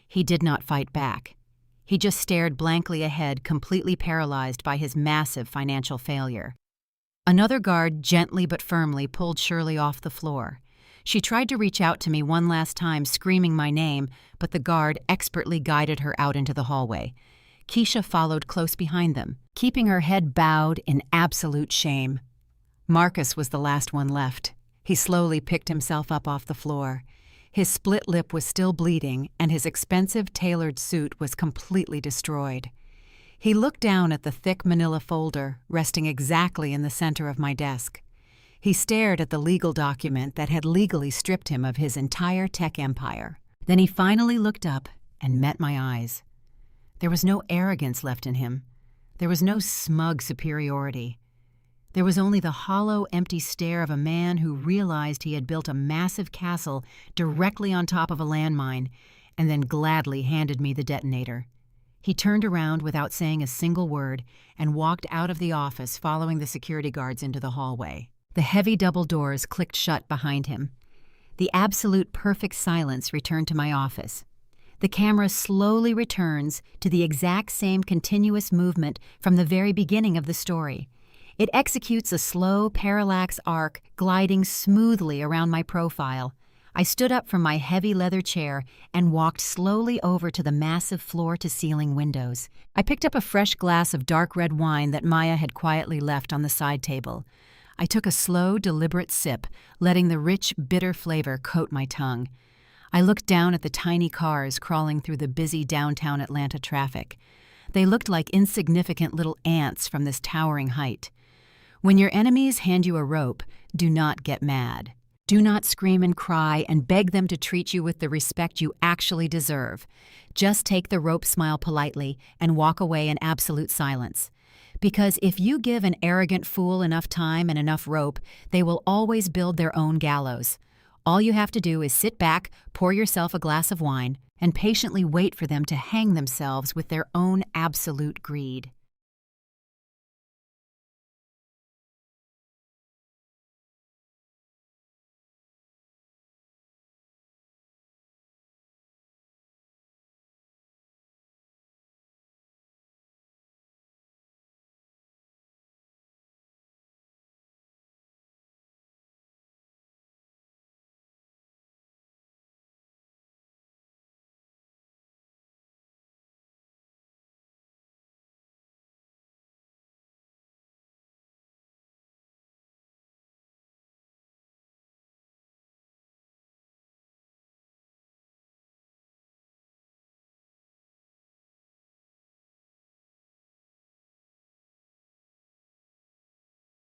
He did not fight back. He just stared blankly ahead, completely paralyzed by his massive financial failure. Another guard gently but firmly pulled Shirley off the floor. She tried to reach out to me one last time, screaming my name, but the guard expertly guided her out into the hallway. Keisha followed close behind them, keeping her head bowed in absolute shame. Marcus was the last one left. He slowly picked himself up off the floor. His split lip was still bleeding, and his expensive tailored suit was completely destroyed. He looked down at the thick manila folder, resting exactly in the center of my desk. He stared at the legal document that had legally stripped him of his entire tech empire. Then he finally looked up and met my eyes. There was no arrogance left in him. There was no smug superiority. There was only the hollow, empty stare of a man who realized he had built a massive castle directly on top of a landmine and then gladly handed me the detonator. He turned around without saying a single word and walked out of the office, following the security guards into the hallway. The heavy double doors clicked shut behind him. The absolute perfect silence returned to my office. The camera slowly returns to the exact same continuous movement from the very beginning of the story. It executes a slow parallax arc, gliding smoothly around my profile. I stood up from my heavy leather chair and walked slowly over to the massive floor-to-ceiling windows. I picked up a fresh glass of dark red wine that Maya had quietly left on the side table. I took a slow, deliberate sip, letting the rich, bitter flavor coat my tongue. I looked down at the tiny cars crawling through the busy downtown Atlanta traffic. They looked like insignificant little ants from this towering height. When your enemies hand you a rope, do not get mad. Do not scream and cry and beg them to treat you with the respect you actually deserve. Just take the rope, smile politely, and walk away in absolute silence. Because if you give an arrogant fool enough time and enough rope, they will always build their own gallows. All you have to do is sit back, pour yourself a glass of wine, and patiently wait for them to hang themselves with their own absolute greed.